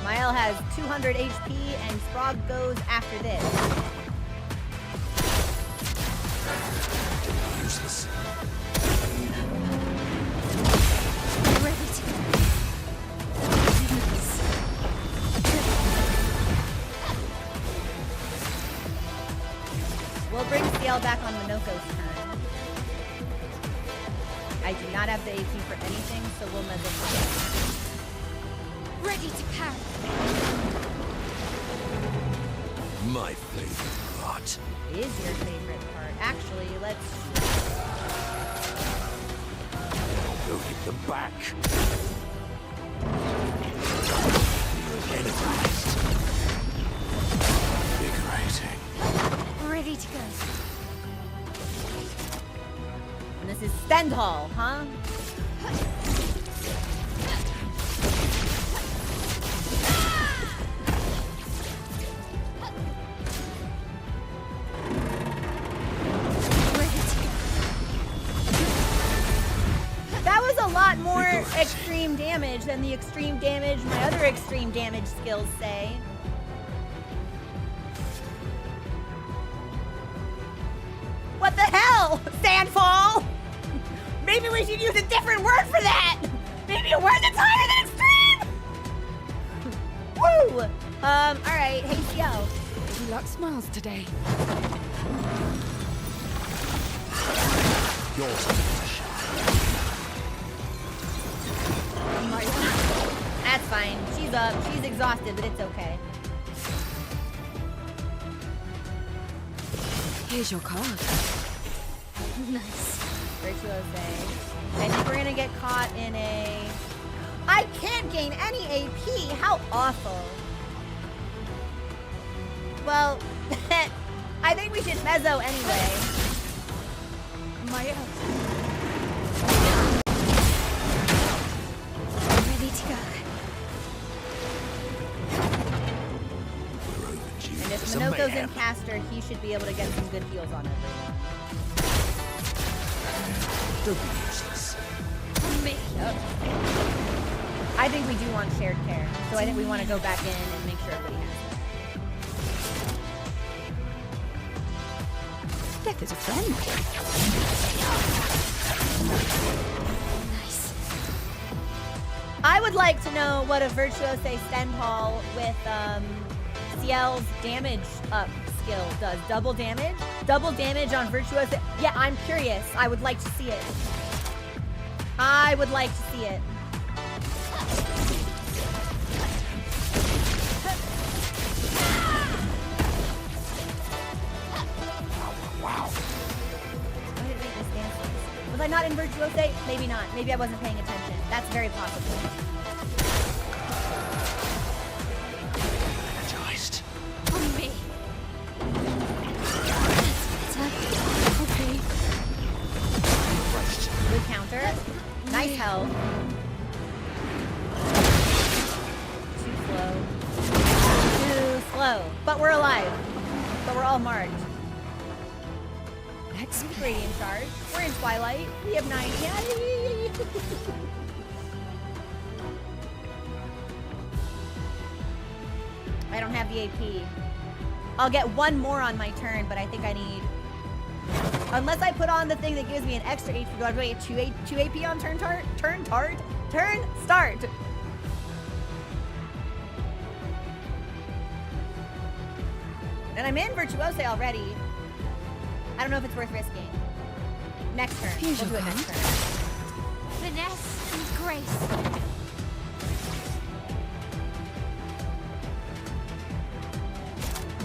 Sciel has 200 HP, and Sprague goes after this. Useless. Ready to go. We'll bring Sciel back on Monoco's turn. I do not have the AP for anything, so we'll mess it. Ready to carry. My favorite part. Is your favorite part? Actually, let's... Go hit them back. Energized. Invigorating. Ready to go. And this is Stendhal, huh? More extreme damage than the extreme damage my other extreme damage skills say. What the hell? Sandfall? Maybe we should use a different word for that. Maybe a word that's higher than extreme. Woo! All right. Hey, Sciel. You luck smiles today. Yours. That's fine. She's up. She's exhausted, but it's okay. Here's your card. Nice. Virtuose. I think we're gonna get caught in a... I can't gain any AP! How awful. Well, I think we should mezzo anyway. My Ready to go. And if Monoco's in caster, he should be able to get some good heals on everyone. Don't be useless. Me. Yep. I think we do want shared care, so I think we want to go back in and make sure everybody has it. Death is a friend. Nice. I would like to know what a Virtuose Stendhal with Sciel's damage up skill does. Double damage? Double damage on Virtuose? Yeah, I'm curious. I would like to see it. I would like to see it. Wow. Why did it make me stand so? Was I not in Virtuose? Maybe not. Maybe I wasn't paying attention. That's very possible. Energized. On me. Okay. Refreshed. Good counter. Nice health. Too slow. Too slow. But we're alive. But we're all marked. Next Radiant charge. We're in Twilight. We have 9. Yay! I don't have the AP. I'll get one more on my turn, but I think I need... Unless I put on the thing that gives me an extra HP, do I really get 2 AP on turn start? And I'm in Virtuose already. I don't know if it's worth risking. Next turn. We'll do it next turn. Finesse and grace.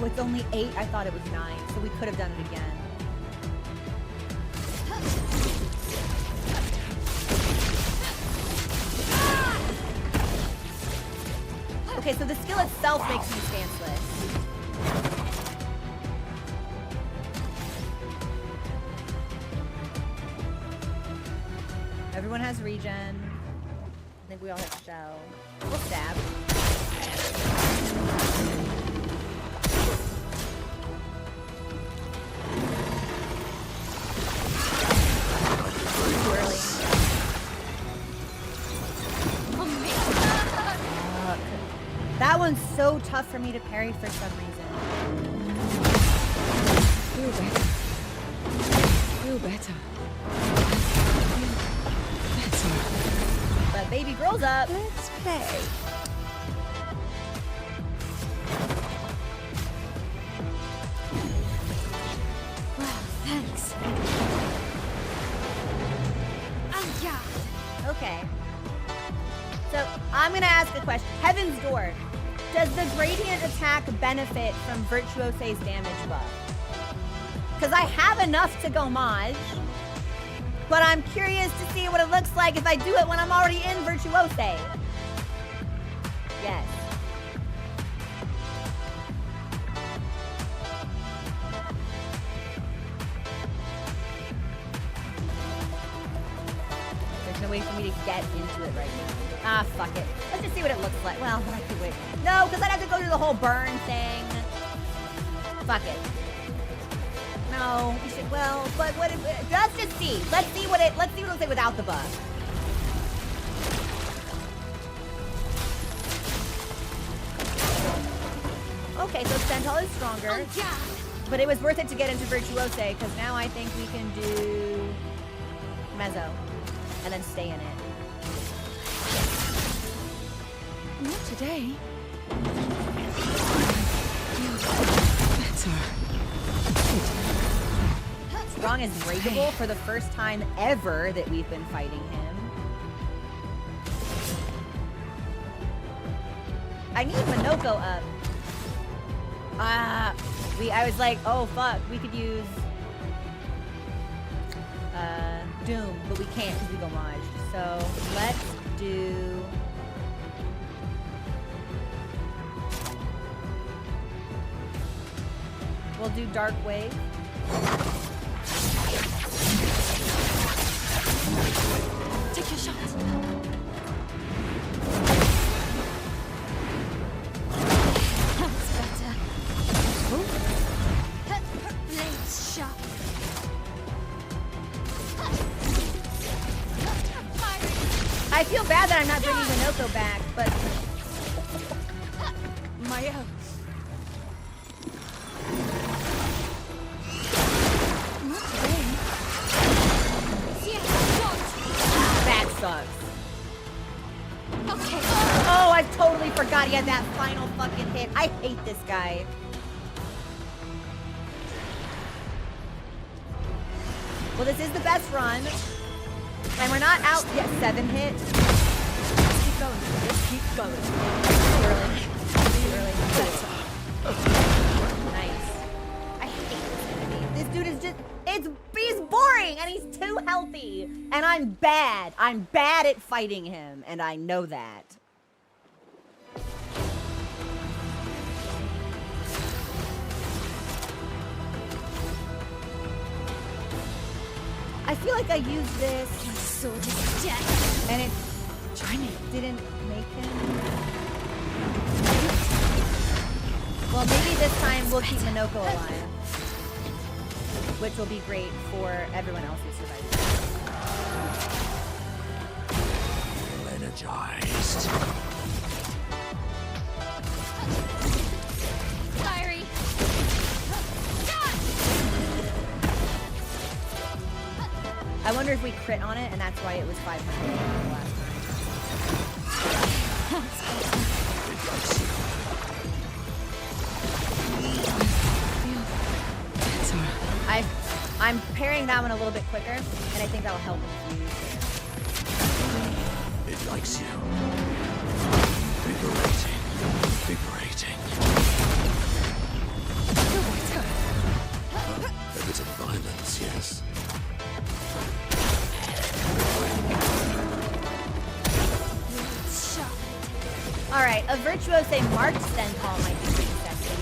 With only 8, I thought it was 9, so we could have done it again. Okay, so the skill itself makes me stanceless. Everyone has regen. I think we all have shell. We'll stab. Too early. Fuck. That one's so tough for me to parry for some reason. Feel better. Feel better. But baby girl's up. Let's play. Wow, thanks. Okay. So I'm gonna ask a question. Heaven's Door. Does the gradient attack benefit from Virtuose's damage buff? Because I have enough to go Maj. But I'm curious to see what it looks like if I do it when I'm already in Virtuose. Yes. There's no way for me to get into it right now. Ah, fuck it. Let's just see what it looks like. Well, I could wait. No, because I'd have to go through the whole burn thing. Fuck it. No, we should. Well, but what? Let's just see. Let's see what it looks like without the buff. Okay, so Sentinel is stronger, but it was worth it to get into Virtuose because now I think we can do Mezzo and then stay in it. Not today. Strong is breakable for the first time ever that we've been fighting him. I need Monoco up. I was like, oh fuck, we could use Doom, but we can't because we go Maj. So let's do we'll do Dark Wave. Take your shot. That's better. Blades sharp. I feel bad that I'm not bringing Monoco back, but Maya. that sucks. Okay. Oh, I totally forgot he had that final fucking hit. I hate this guy. Well, this is the best run. And we're not out yet. 7 hits. Let's keep going. Let's keep going. Too early. Too early. Nice. I hate this enemy. This dude is just... He's boring and he's too healthy. And I'm bad. I'm bad at fighting him. And I know that. I feel like I used this Sword is death. and it didn't make him. Well, maybe this time we'll keep Monoco alive, which will be great for everyone else who survives. Energized. I wonder if we crit on it, and that's why it was 500 last time. I'm parrying that one a little bit quicker, and I think that'll help infuse. It likes you. Liberating. Liberating. A bit of violence, yes. All right, a virtuose marked then call might be pretty sexy.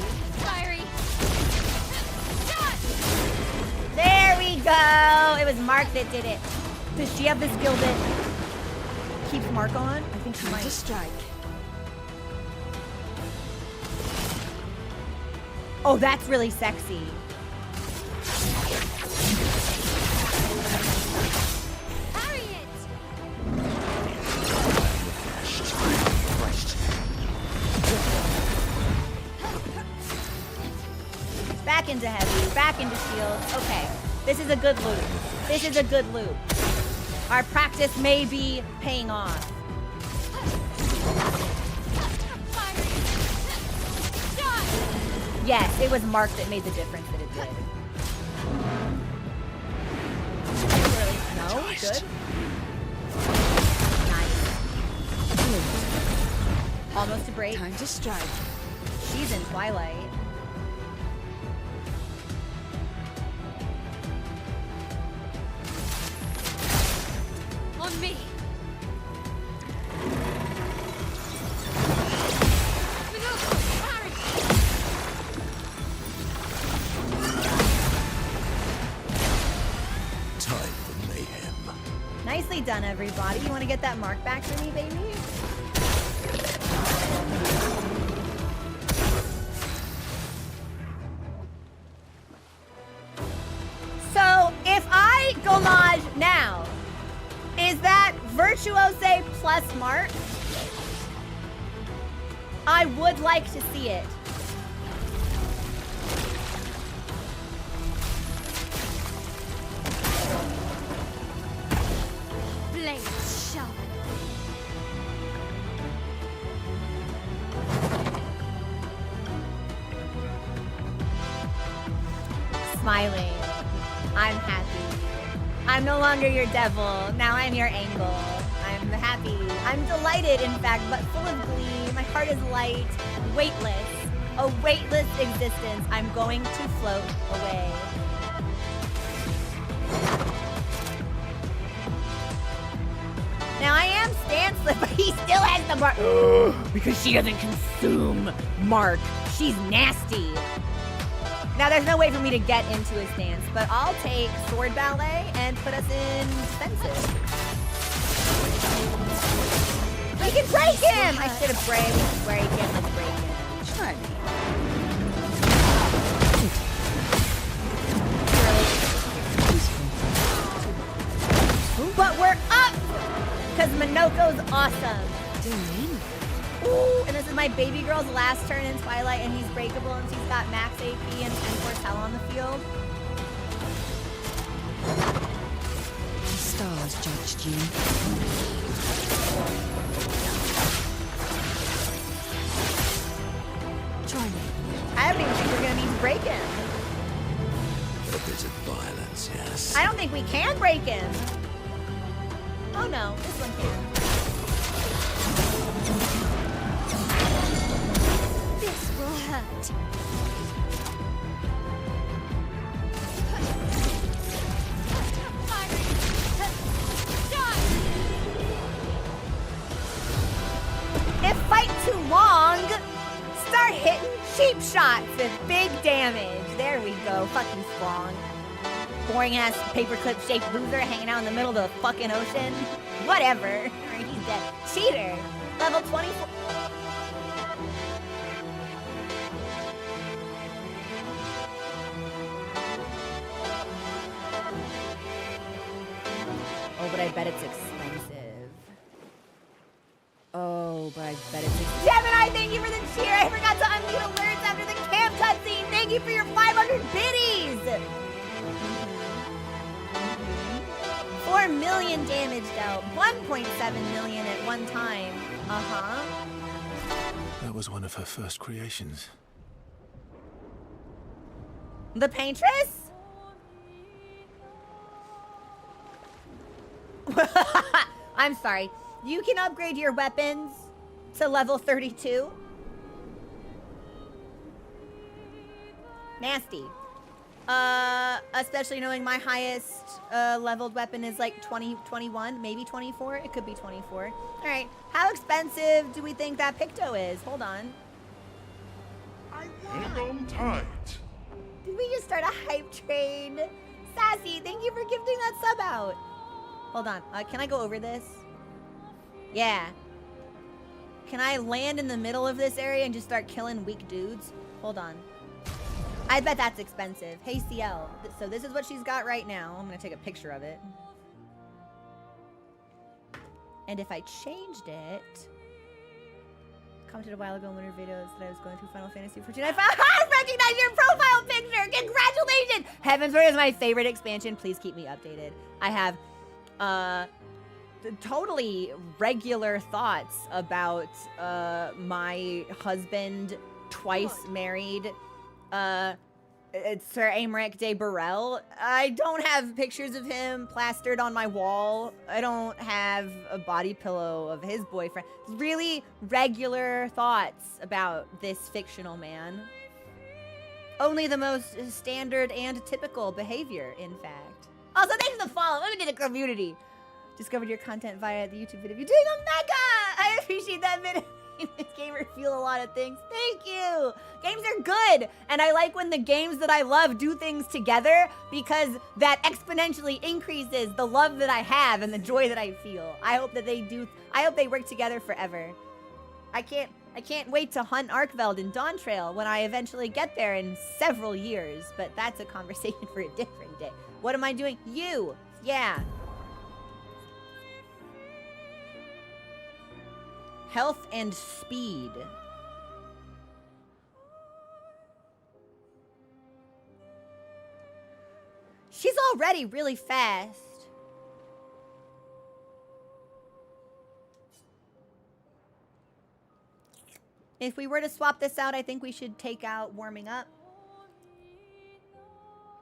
Fiery. There we go. It was Mark that did it. Does she have the skill that keeps Mark on? I think she might. To strike. Oh, that's really sexy. Parry it. Back into heavy, back into shields. Okay, this is a good loop. This is a good loop. Our practice may be paying off. Yes, it was Mark that made the difference that it did. No, good. Nice. Almost a break. Time to strike. She's in Twilight. On me. Time for mayhem. Nicely done, everybody. You want to get that mark back for me, baby? So, if I Gomage now, is that Virtuose plus mark? I would like to see it. Blades sharp. Smiling. I'm happy. I'm no longer your devil. Now I'm your angel. I'm happy. I'm delighted, in fact, but full of glee. My heart is light, weightless. A weightless existence. I'm going to float away. Now I am Stanslip, but he still has the mark. Because she doesn't consume Mark. She's nasty. Now there's no way for me to get into his stance, but I'll take Sword Ballet and put us in defensive. We can break him! I should have break him. Let's break him. Try me. But we're up! Because Monoco's awesome. Ooh, and this is my baby girl's last turn in Twilight, and he's breakable, and she's got max AP and 10 force hell on the field. The stars judged you. Try me. I don't even think we're gonna need to break him. A bit of violence, yes. I don't think we can break him. Oh no, this one can. This will hurt. If fight too long, start hitting cheap shots with big damage. There we go, fucking strong. Boring ass paperclip shaped loser hanging out in the middle of the fucking ocean. Whatever. Alright, he's dead. Cheater. Level 24. Oh, but I bet it's expensive. Oh, but I bet it's expensive. Gemini, thank you for the cheer. I forgot to unmute alerts after the camp cutscene. Thank you for your 500 biddies. 4 million damage dealt. 1.7 million at one time. Uh-huh. That was one of her first creations. The paintress? I'm sorry. You can upgrade your weapons to level 32. Nasty. Especially knowing my highest leveled weapon is like 21, maybe 24. It could be 24. All right. How expensive do we think that Picto is? Hold on. Hang on tight. Did we just start a hype train? Sassy, thank you for gifting that sub out. Hold on. Can I go over this? Yeah. Can I land in the middle of this area and just start killing weak dudes? Hold on. I bet that's expensive. Hey, Sciel. So this is what she's got right now. I'm going to take a picture of it. And if I changed it... Commented a while ago in one of her videos that I was going through Final Fantasy 14. I recognize your profile picture! Congratulations! Heaven's Word is my favorite expansion. Please keep me updated. I have totally regular thoughts about my husband, twice married, Sir Aymeric de Burrell. I don't have pictures of him plastered on my wall. I don't have a body pillow of his boyfriend. Really regular thoughts about this fictional man. Only the most standard and typical behavior, in fact. Also, thanks for the follow. Let me do the community. Discovered your content via the YouTube video. You're doing a mega! I appreciate that video. This gamer feel a lot of things. Thank you. Games are good, and I like when the games that I love do things together because that exponentially increases the love that I have and the joy that I feel. I hope that they do. I hope they work together forever. I can't wait to hunt Arkveld in Dawn Trail when I eventually get there in several years, but that's a conversation for a different day. What am I doing? You. Yeah. Health and speed. She's already really fast. If we were to swap this out, I think we should take out warming up.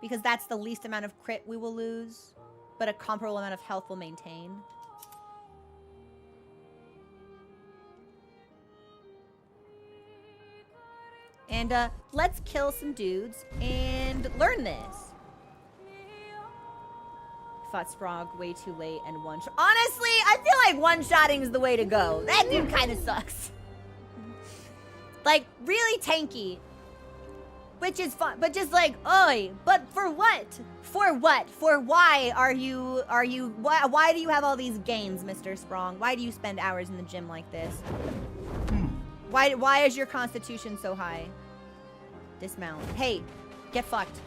Because that's the least amount of crit we will lose, but a comparable amount of health will maintain. And let's kill some dudes and learn this. Fought Sprog way too late and one-shot. Honestly, I feel like one-shotting is the way to go. That dude kind of sucks. Like, really tanky. Which is fun, but just like, oi, but for what? For what? For why why do you have all these gains, Mr. Sprong? Why do you spend hours in the gym like this? Why is your constitution so high? Dismount. Hey, get fucked.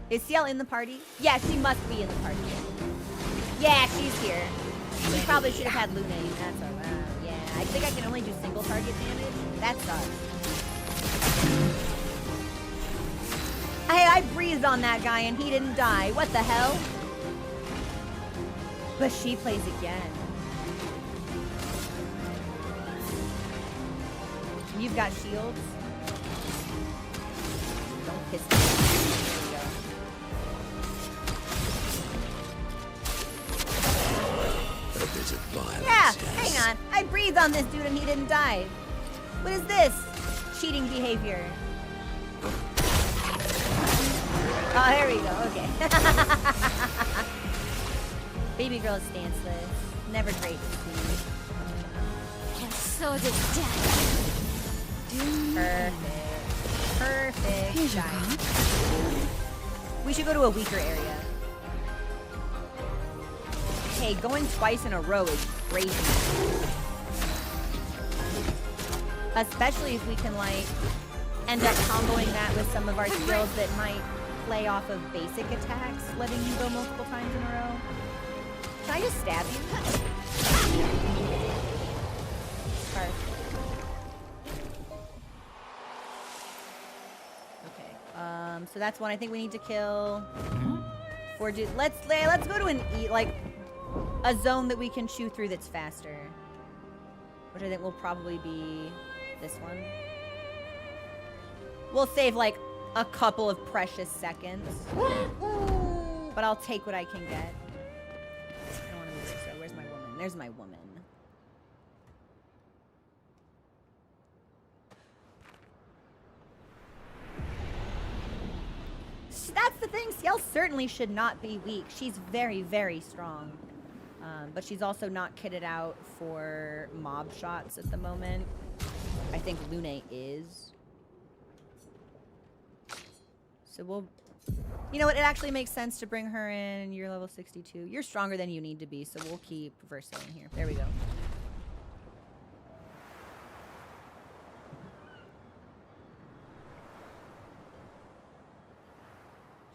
Is Sciel in the party? Yeah, she must be in the party. Yeah, she's here. We probably should have had Luna in. That's alright. Yeah, I think I can only do single target damage. That sucks. Hey, I breathed on that guy and he didn't die. What the hell? But she plays again. You've got shields. Don't piss me off. There we go. A bit of violence, Yeah, yes. hang on. I breathed on this dude and he didn't die. What is this? Cheating behavior. Oh, there we go. Okay. Baby girl is stanceless. Never great to see. And so does death. Perfect. Perfect. Guys. We should go to a weaker area. Hey, going twice in a row is crazy. Especially if we can, like, end up comboing that with some of our skills that might play off of basic attacks, letting you go multiple times in a row. Can I just stab you? Perfect. Okay, so that's one I think we need to kill. before let's go to like a zone that we can chew through that's faster, which I think will probably be this one. We'll save like a couple of precious seconds, but I'll take what I can get. I don't want to move so. Where's my woman? There's my woman. That's the thing. Sciel certainly should not be weak. She's very, very strong. But she's also not kitted out for mob shots at the moment. I think Lune is. So we'll... You know what? It actually makes sense to bring her in. You're level 62. You're stronger than you need to be, so we'll keep Verso in here. There we go.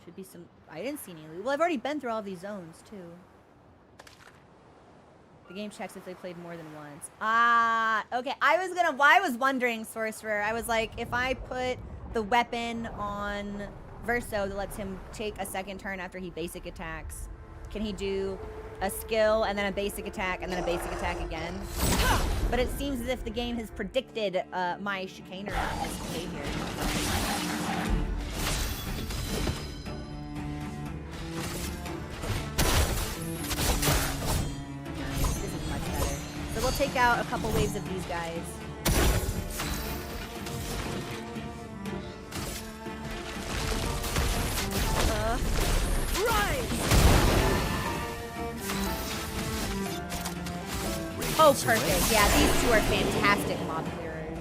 Should be some... I didn't see any loot. Well, I've already been through all these zones, too. The game checks if they played more than once. Ah, okay. I was wondering, Sorcerer. I was like, if I put the weapon on Verso that lets him take a second turn after he basic attacks, can he do a skill and then a basic attack and then a basic attack again? But it seems as if the game has predicted my chicaner behavior. So we'll take out a couple waves of these guys. Oh, perfect. Yeah, these two are fantastic mob clearers.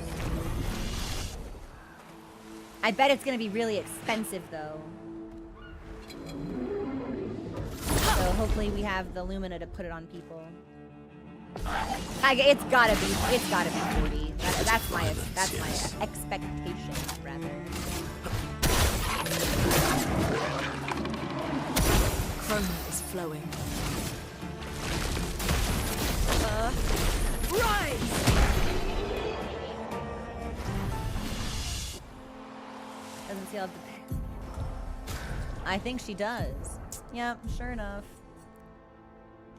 I bet it's going to be really expensive, though. So hopefully we have the Lumina to put it on people. It's gotta be 40. That's my expectation, rather. Chroma is flowing. Right! Doesn't Sciel have to pay? I think she does. Yep, sure enough.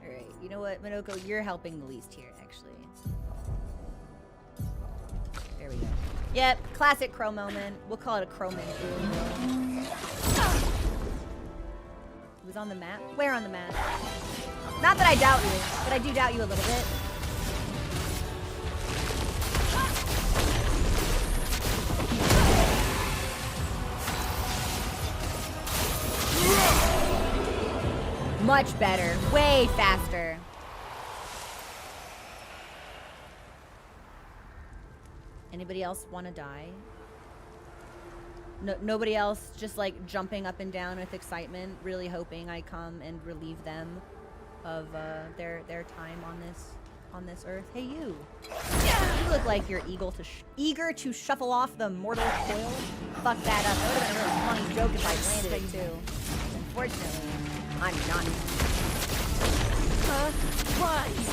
Alright, you know what, Monoco, you're helping the least here, actually. There we go. Yep, classic crow moment. We'll call it a crow moment. Who's on the map? Where on the map? Not that I doubt you, but I do doubt you a little bit. Much better. Way faster. Anybody else want to die? No, nobody else just like jumping up and down with excitement, really hoping I come and relieve them of their time on this earth. Hey, you. You look like you're eager to shuffle off the mortal coil. Fuck that up. That would have been a really funny joke if I landed it too. Unfortunately, I'm not. Rise.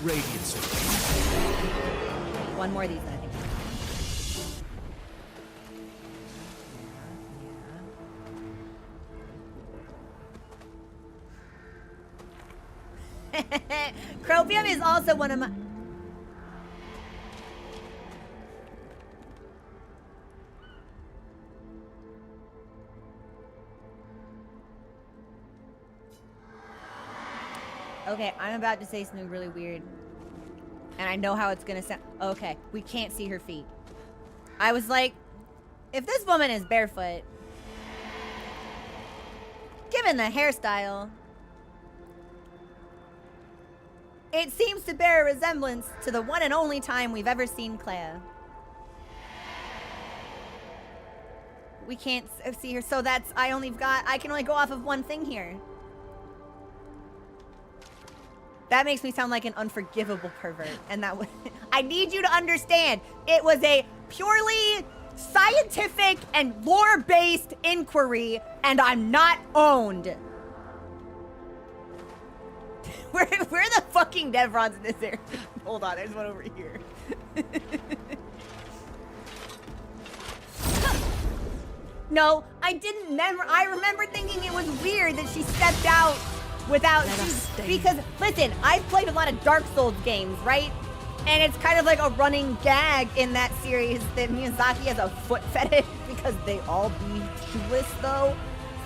Radiance. One more of these, then I think. Cropium is also one of my... Okay, I'm about to say something really weird. And I know how it's gonna sound. Okay, we can't see her feet. I was like, if this woman is barefoot, given the hairstyle, it seems to bear a resemblance to the one and only time we've ever seen Clea. We can't see her, so that's, I can only go off of one thing here. That makes me sound like an unforgivable pervert, and that would, I need you to understand, it was a purely scientific and lore-based inquiry, and I'm not owned. Where are the fucking Devrons in this area? Hold on, there's one over here. No, I didn't remember. I remember thinking it was weird that she stepped out without... Let us stay. Because, listen, I've played a lot of Dark Souls games, right? And it's kind of like a running gag in that series that Miyazaki has a foot fetish because they all be shoeless, though.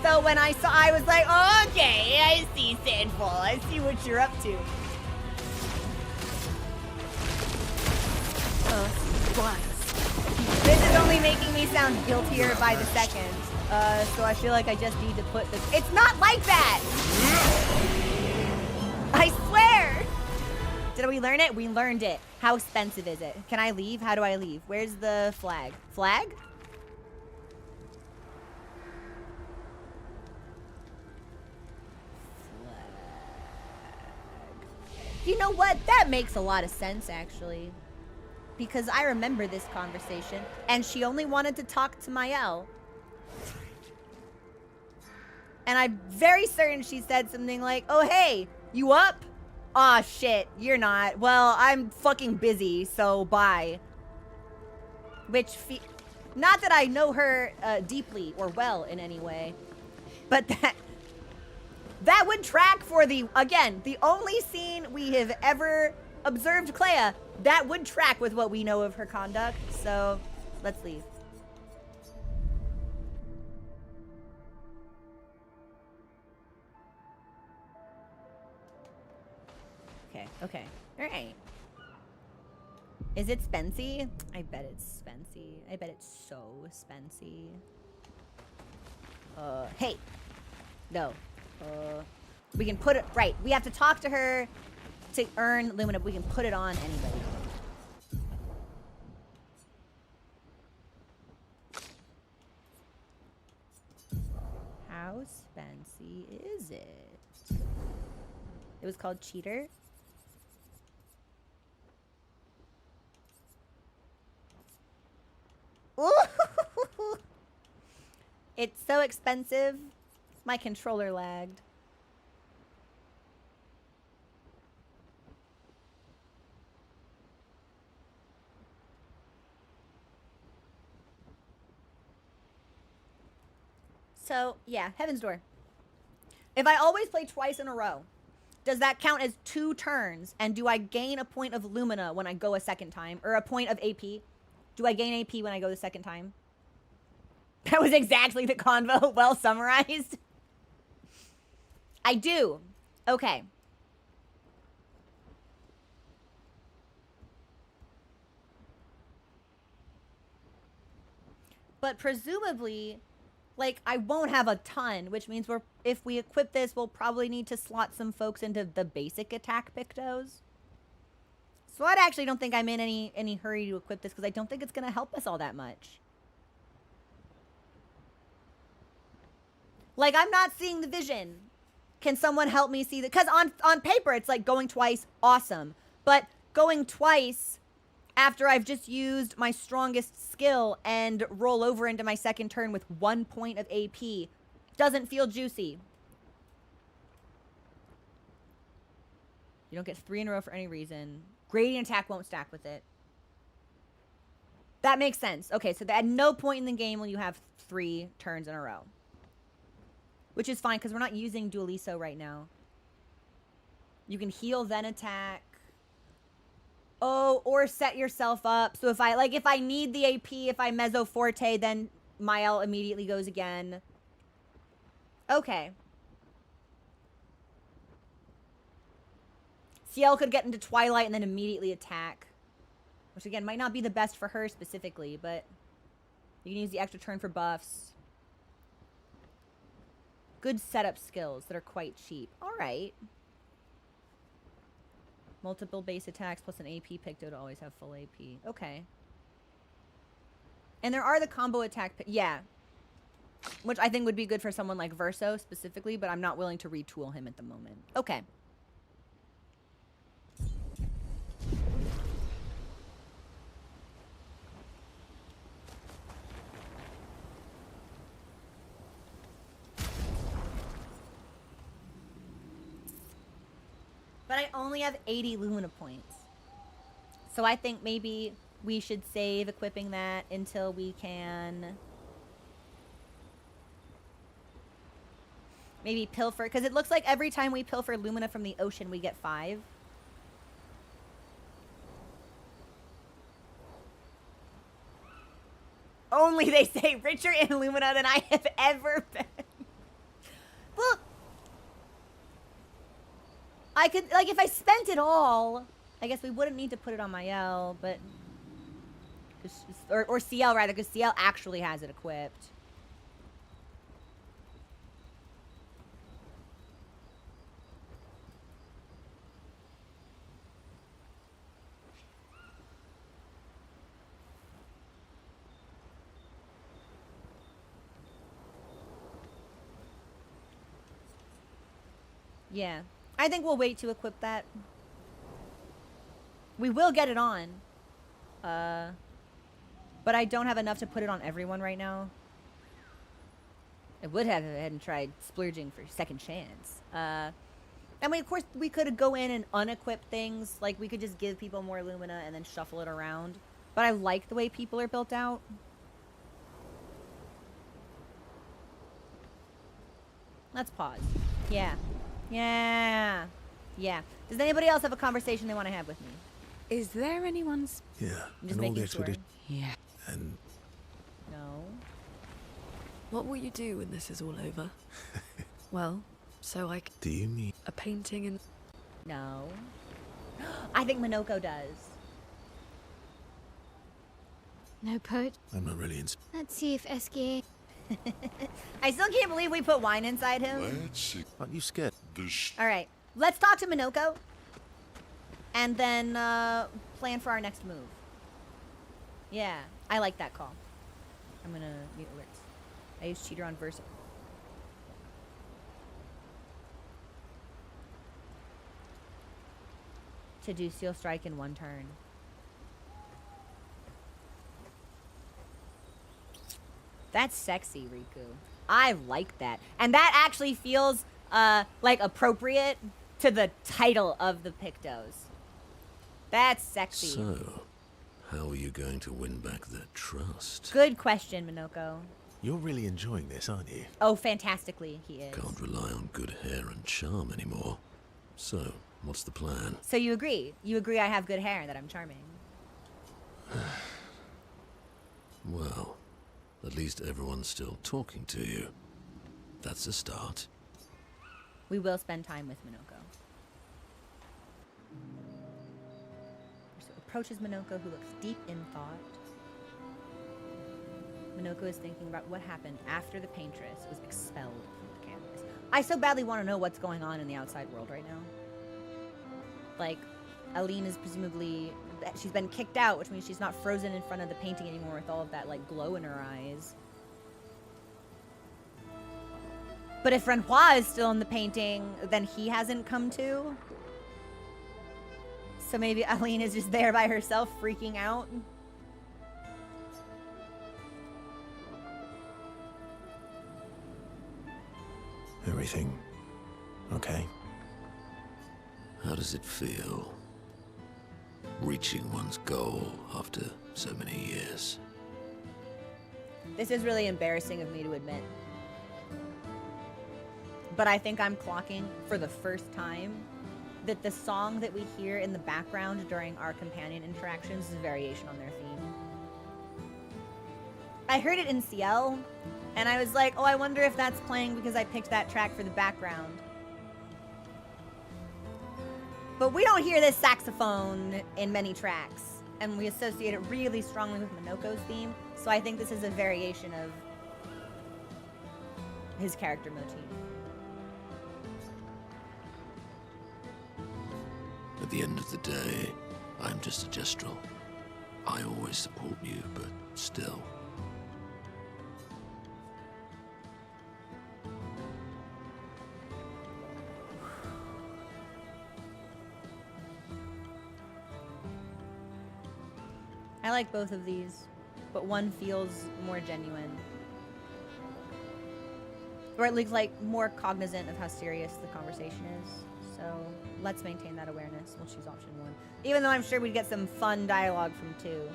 So when I saw, I was like, oh, okay, I see, Sandfall. I see what you're up to. This is only making me sound guiltier by the second. So I feel like I just need to put this. It's not like that! I swear! Did we learn it? We learned it. How expensive is it? Can I leave? How do I leave? Where's the flag? Flag? You know what? That makes a lot of sense, actually. Because I remember this conversation, and she only wanted to talk to Sciel. And I'm very certain she said something like, oh, hey, you up? Aw, shit, you're not. Well, I'm fucking busy, so bye. Which, not that I know her deeply or well in any way, but that would track for again, the only scene we have ever observed Clea, that would track with what we know of her conduct. So let's leave. Okay. All right. Is it Spency? I bet it's Spency. I bet it's so Spency. Hey. No. We can put it, right. We have to talk to her to earn Lumina. We can put it on anybody. How Spency is it? It was called Cheater. Ooh. It's so expensive. My controller lagged. So, yeah, Heaven's Door. If I always play twice in a row, does that count as 2 turns? And do I gain a point of Lumina when I go a second time? Or a point of AP? Do I gain AP when I go the second time? That was exactly the convo. Well summarized. I do. Okay. But presumably, like, I won't have a ton, which means if we equip this, we'll probably need to slot some folks into the basic attack Pictos. So I actually don't think I'm in any hurry to equip this because I don't think it's going to help us all that much. Like, I'm not seeing the vision. Can someone help me see that? Because on paper, it's like going twice, awesome. But going twice after I've just used my strongest skill and roll over into my second turn with 1 point of AP doesn't feel juicy. You don't get 3 in a row for any reason. Gradient attack won't stack with it. That makes sense. Okay, so at no point in the game will you have 3 turns in a row. Which is fine, because we're not using Dualiso right now. You can heal, then attack. Oh, or set yourself up. So if I need the AP, if I Mezzo Forte, then Sciel immediately goes again. Okay. Sciel could get into Twilight and then immediately attack. Which, again, might not be the best for her specifically, but you can use the extra turn for buffs. Good setup skills that are quite cheap. All right. Multiple base attacks plus an AP Picto to always have full AP. Okay. And there are the combo attack... Yeah. Which I think would be good for someone like Verso specifically, but I'm not willing to retool him at the moment. Okay. But I only have 80 Lumina points. So I think maybe we should save equipping that until we can Maybe pilfer, because it looks like every time we pilfer Lumina from the ocean, we get 5. Only they say richer in Lumina than I have ever been. Well, I could, like, if I spent it all, I guess we wouldn't need to put it on my L, but... Or Sciel, rather, because Sciel actually has it equipped. Yeah. I think we'll wait to equip that. We will get it on. But I don't have enough to put it on everyone right now. I would have if I hadn't tried splurging for second chance. I mean, of course, we could go in and unequip things. Like, we could just give people more Lumina and then shuffle it around. But I like the way people are built out. Let's pause. Yeah. Yeah. Yeah. Does anybody else have a conversation they want to have with me? Is there anyone's... Yeah, I'm just and all making the sure. expedition. Yeah. And No. What will you do when this is all over? Well, so I can... do you mean A painting in... No. I think Monoco does. No poet. I'm not really Let's see if SK... I still can't believe we put wine inside him. Let's see. Aren't you scared? This All right. Let's talk to Monoco. And then plan for our next move. Yeah. I like that call. I'm going to mute alerts. I use cheater on Versa. To do Steel Strike in 1 turn. That's sexy, Riku. I like that. And that actually feels like appropriate to the title of the Pictos. That's sexy. So, how are you going to win back their trust? Good question, Monoco. You're really enjoying this, aren't you? Oh, fantastically, he is. Can't rely on good hair and charm anymore. So, what's the plan? So you agree? You agree I have good hair and that I'm charming? Well, at least everyone's still talking to you. That's a start. We will spend time with Monoco. So approaches Monoco, who looks deep in thought. Monoco is thinking about what happened after the paintress was expelled from the campus. I so badly want to know what's going on in the outside world right now. Like, Aline is presumably... She's been kicked out, which means she's not frozen in front of the painting anymore with all of that, like, glow in her eyes. But if Renoir is still in the painting, then he hasn't come to. So maybe Aline is just there by herself, freaking out. Everything okay? How does it feel? Reaching one's goal after so many years. This is really embarrassing of me to admit. But I think I'm clocking for the first time that the song that we hear in the background during our companion interactions is a variation on their theme. I heard it in Sciel, and I was like, oh, I wonder if that's playing because I picked that track for the background. But we don't hear this saxophone in many tracks, and we associate it really strongly with Monoco's theme, so I think this is a variation of his character motif. At the end of the day, I'm just a gestural. I always support you, but still. I like both of these, but one feels more genuine. Or at least like more cognizant of how serious the conversation is. So let's maintain that awareness. We'll choose option 1. Even though I'm sure we'd get some fun dialogue from 2.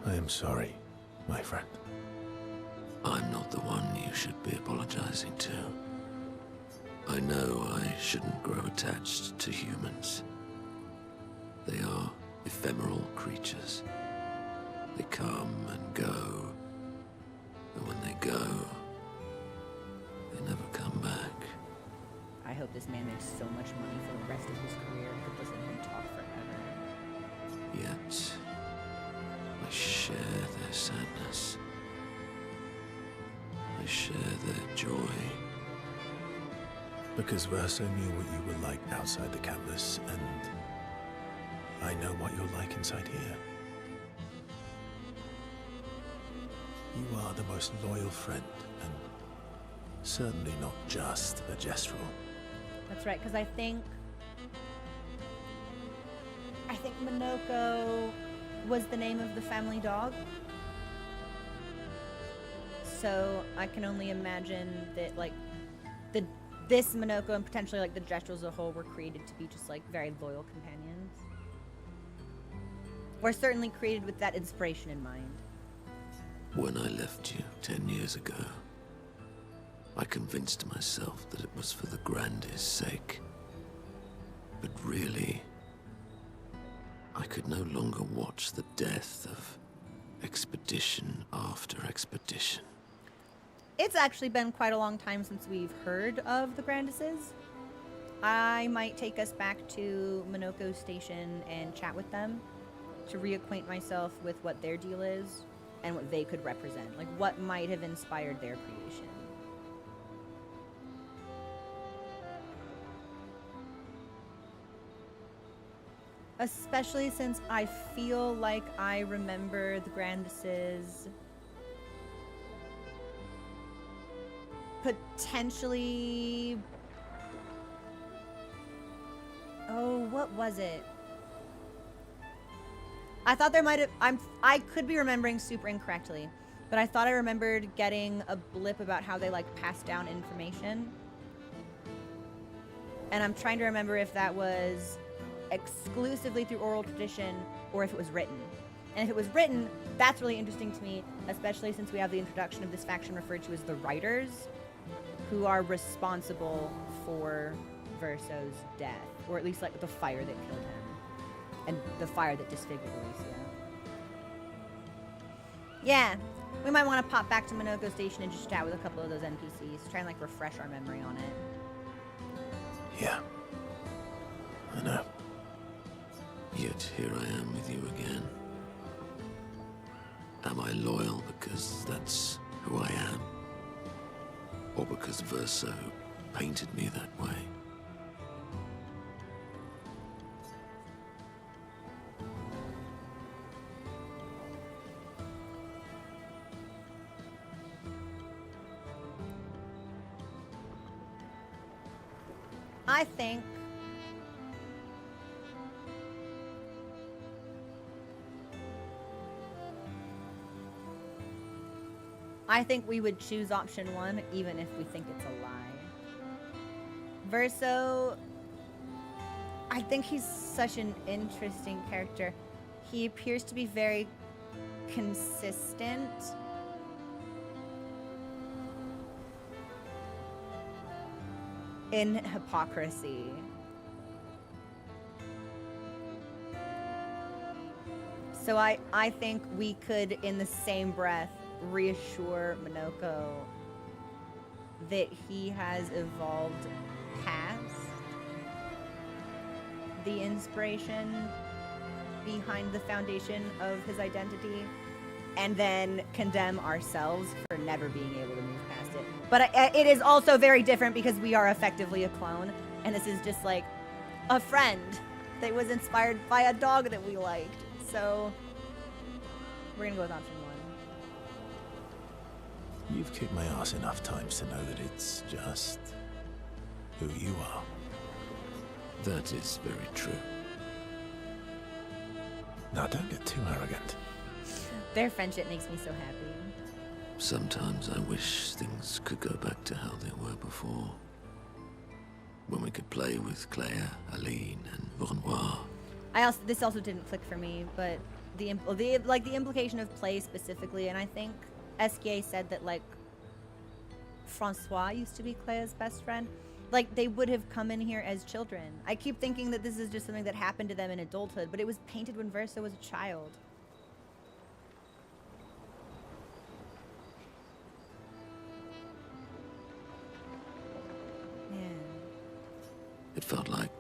I am sorry. my friend. I'm not the one you should be apologizing to. I know I shouldn't grow attached to humans. They are ephemeral creatures. They come and go, and when they go, they never come back. I hope this man makes so much money for the rest of his career I could listen to him talk forever. Yet, I share their sadness. I share their joy. Because Verso knew what you were like outside the canvas, and I know what you're like inside here. You are the most loyal friend, and certainly not just a gestural. That's right, because I think Monoco was the name of the family dog. So I can only imagine that like this Monoco and potentially like the Gestural as a whole were created to be just like very loyal companions. Or certainly created with that inspiration in mind. When I left you 10 years ago, I convinced myself that it was for the grandest sake. But really, I could no longer watch the death of expedition after expedition. It's actually been quite a long time since we've heard of the Grandises. I might take us back to Monoco Station and chat with them to reacquaint myself with what their deal is and what they could represent. Like what might have inspired their creation. Especially since I feel like I remember the Grandises potentially... Oh, what was it? I thought there might have... I could be remembering super incorrectly, but I thought I remembered getting a blip about how they, like, passed down information. And I'm trying to remember if that was exclusively through oral tradition or if it was written. And if it was written, that's really interesting to me, especially since we have the introduction of this faction referred to as the Writers, who are responsible for Verso's death, or at least like the fire that killed him, and the fire that disfigured Alicia. Yeah, we might want to pop back to Monoco Station and just chat with a couple of those NPCs, try and like refresh our memory on it. Yeah, I know. Yet here I am with you again. Am I loyal because that's who I am? Or because Verso painted me that way? I think we would choose option 1, even if we think it's a lie. Verso, I think he's such an interesting character. He appears to be very consistent. In hypocrisy. So I think we could, in the same breath, reassure Monoco that he has evolved past the inspiration behind the foundation of his identity, and then condemn ourselves for never being able to move past it. But it is also very different because we are effectively a clone, and this is just like a friend that was inspired by a dog that we liked. So we're gonna go with option 1. You've kicked my ass enough times to know that it's just who you are. That is very true. Now don't get too arrogant. Their friendship makes me so happy. Sometimes I wish things could go back to how they were before. When we could play with Claire, Aline, and Renoir. This also didn't click for me, but the implication of play specifically, and I think SK said that like Francois used to be Clea's best friend. Like they would have come in here as children. I keep thinking that this is just something that happened to them in adulthood, but it was painted when Versa was a child. Man. It felt like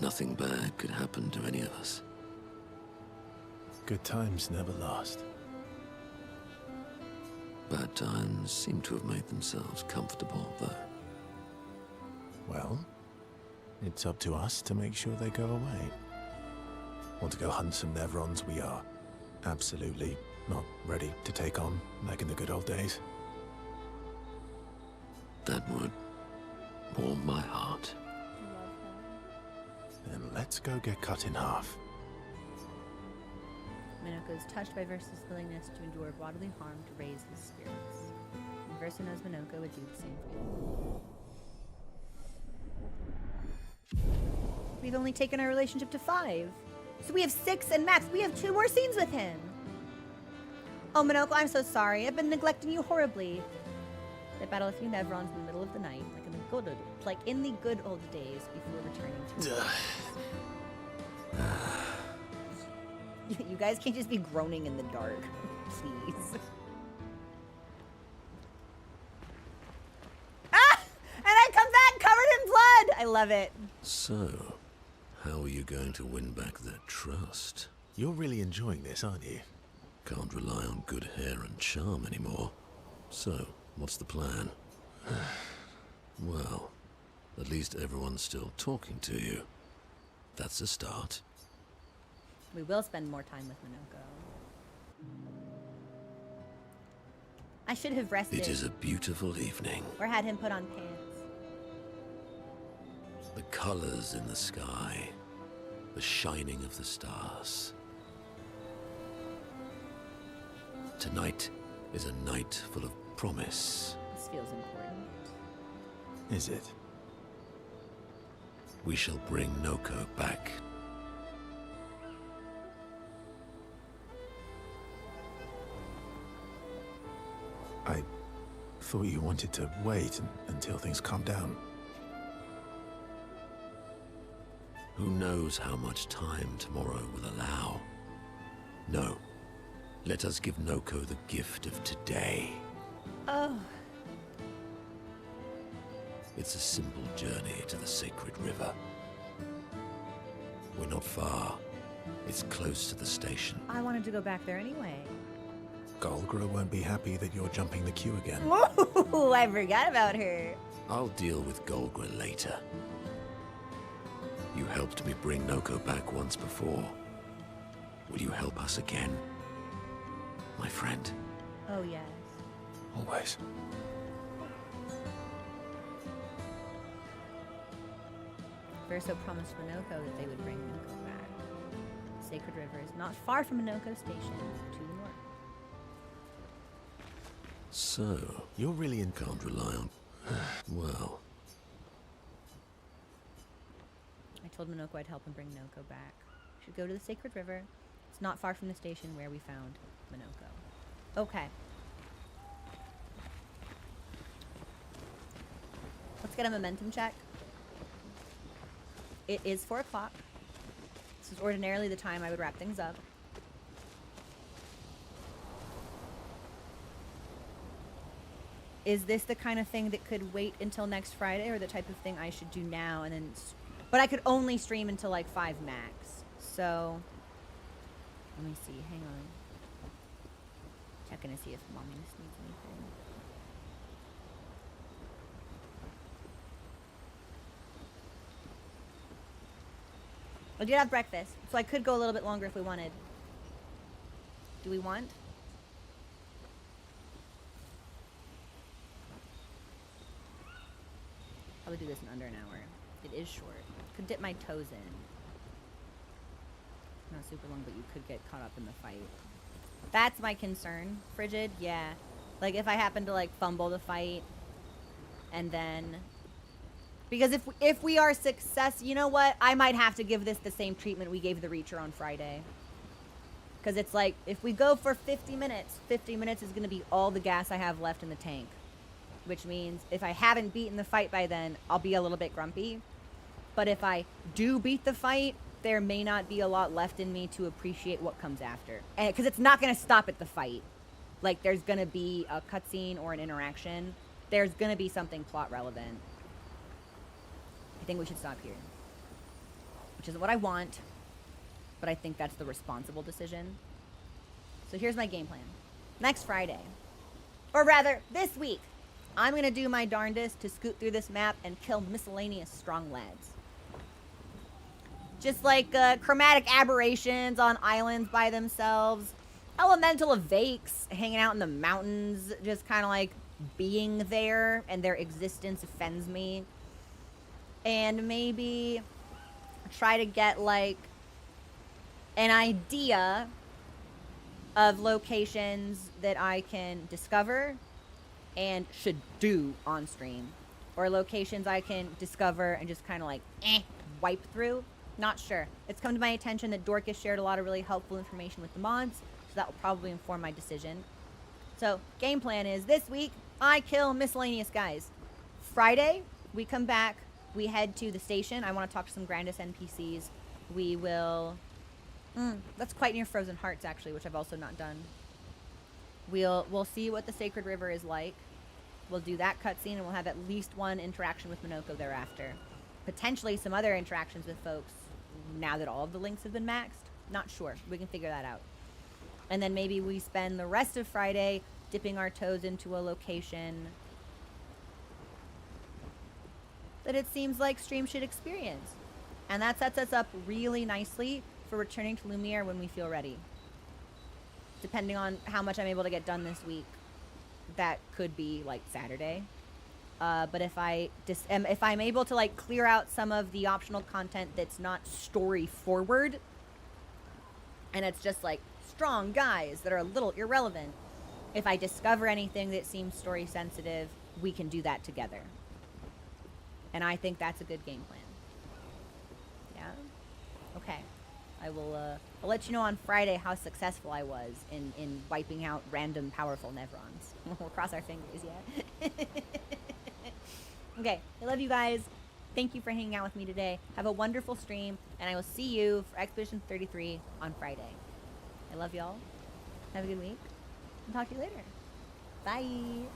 nothing bad could happen to any of us. Good times never last. Bad times seem to have made themselves comfortable, though. Well, it's up to us to make sure they go away. Want to go hunt some Nevrons? We are absolutely not ready to take on like in the good old days. That would warm my heart. Then let's go get cut in half. Monoco is touched by Versa's willingness to endure bodily harm to raise his spirits. And Versa knows Monoco would do the same for him. We've only taken our relationship to 5. So we have 6 and max. We have 2 more scenes with him. Oh, Monoco, I'm so sorry. I've been neglecting you horribly. They battle a few Nevrons in the middle of the night, like in the good old days before returning to You guys can't just be groaning in the dark, please. Ah! And I come back covered in blood! I love it. So, how are you going to win back their trust? You're really enjoying this, aren't you? Can't rely on good hair and charm anymore. So, what's the plan? Well, at least everyone's still talking to you. That's a start. We will spend more time with Monoco. I should have rested. It is a beautiful evening. Or had him put on pants. The colors in the sky. The shining of the stars. Tonight is a night full of promise. This feels important. Is it? We shall bring Noko back. I thought you wanted to wait until things calm down. Who knows how much time tomorrow will allow? No. Let us give Noko the gift of today. Oh. It's a simple journey to the sacred river. We're not far. It's close to the station. I wanted to go back there anyway. Golgra won't be happy that you're jumping the queue again. Whoa, I forgot about her. I'll deal with Golgra later. You helped me bring Noko back once before. Will you help us again? My friend. Oh, yes. Always. Verso promised Monoco that they would bring Monoco back. The Sacred River is not far from Monoco Station, to the north. So, you're really in... Can't rely on... well... I told Monoco I'd help him bring Monoco back. We should go to the Sacred River. It's not far from the station where we found Monoco. Okay. Let's get a momentum check. It is 4 o'clock. This is ordinarily the time I would wrap things up. Is this the kind of thing that could wait until next Friday, or the type of thing I should do now and then... But I could only stream until like 5 max. So... Let me see. Hang on. Checking to see if Mommy needs anything. I did have breakfast, so I could go a little bit longer if we wanted. Do we want? Probably do this in under an hour. It is short. Could dip my toes in. Not super long, but you could get caught up in the fight. That's my concern. Frigid, yeah. Like if I happen to like fumble the fight, and then... Because if we are you know what? I might have to give this the same treatment we gave the Reacher on Friday. Because it's like, if we go for 50 minutes is going to be all the gas I have left in the tank. Which means if I haven't beaten the fight by then, I'll be a little bit grumpy. But if I do beat the fight, there may not be a lot left in me to appreciate what comes after. And because it's not going to stop at the fight. Like, there's going to be a cutscene or an interaction. There's going to be something plot relevant. I think we should stop here. Which isn't what I want, but I think that's the responsible decision. So here's my game plan. Next Friday, or rather, this week, I'm going to do my darndest to scoot through this map and kill miscellaneous strong lads. Just like chromatic aberrations on islands by themselves, elemental evakes hanging out in the mountains, just kind of like being there, and their existence offends me. And maybe try to get like an idea of locations that I can discover and should do on stream, or locations I can discover and just kind of like wipe through. Not sure. It's come to my attention that Dorcas shared a lot of really helpful information with the mods, so that will probably inform my decision. So game plan is this week I kill miscellaneous guys. Friday we come back, we head to the station. I want to talk to some Grandis NPCs. We will that's quite near Frozen Hearts actually, which I've also not done. We'll see what the Sacred River is like. We'll do that cutscene, and we'll have at least one interaction with Monoco thereafter. Potentially some other interactions with folks now that all of the links have been maxed. Not sure. We can figure that out. And then maybe we spend the rest of Friday dipping our toes into a location that it seems like stream should experience. And that sets us up really nicely for returning to Lumiere when we feel ready. Depending on how much I'm able to get done this week, that could be like Saturday. But if I'm able to like clear out some of the optional content that's not story forward, and it's just like strong guys that are a little irrelevant, if I discover anything that seems story sensitive, we can do that together. And I think that's a good game plan. Yeah? Okay. I'll let you know on Friday how successful I was in wiping out random powerful Nevrons. We'll cross our fingers, yeah? Okay, I love you guys. Thank you for hanging out with me today. Have a wonderful stream, and I will see you for Expedition 33 on Friday. I love y'all. Have a good week. And talk to you later. Bye.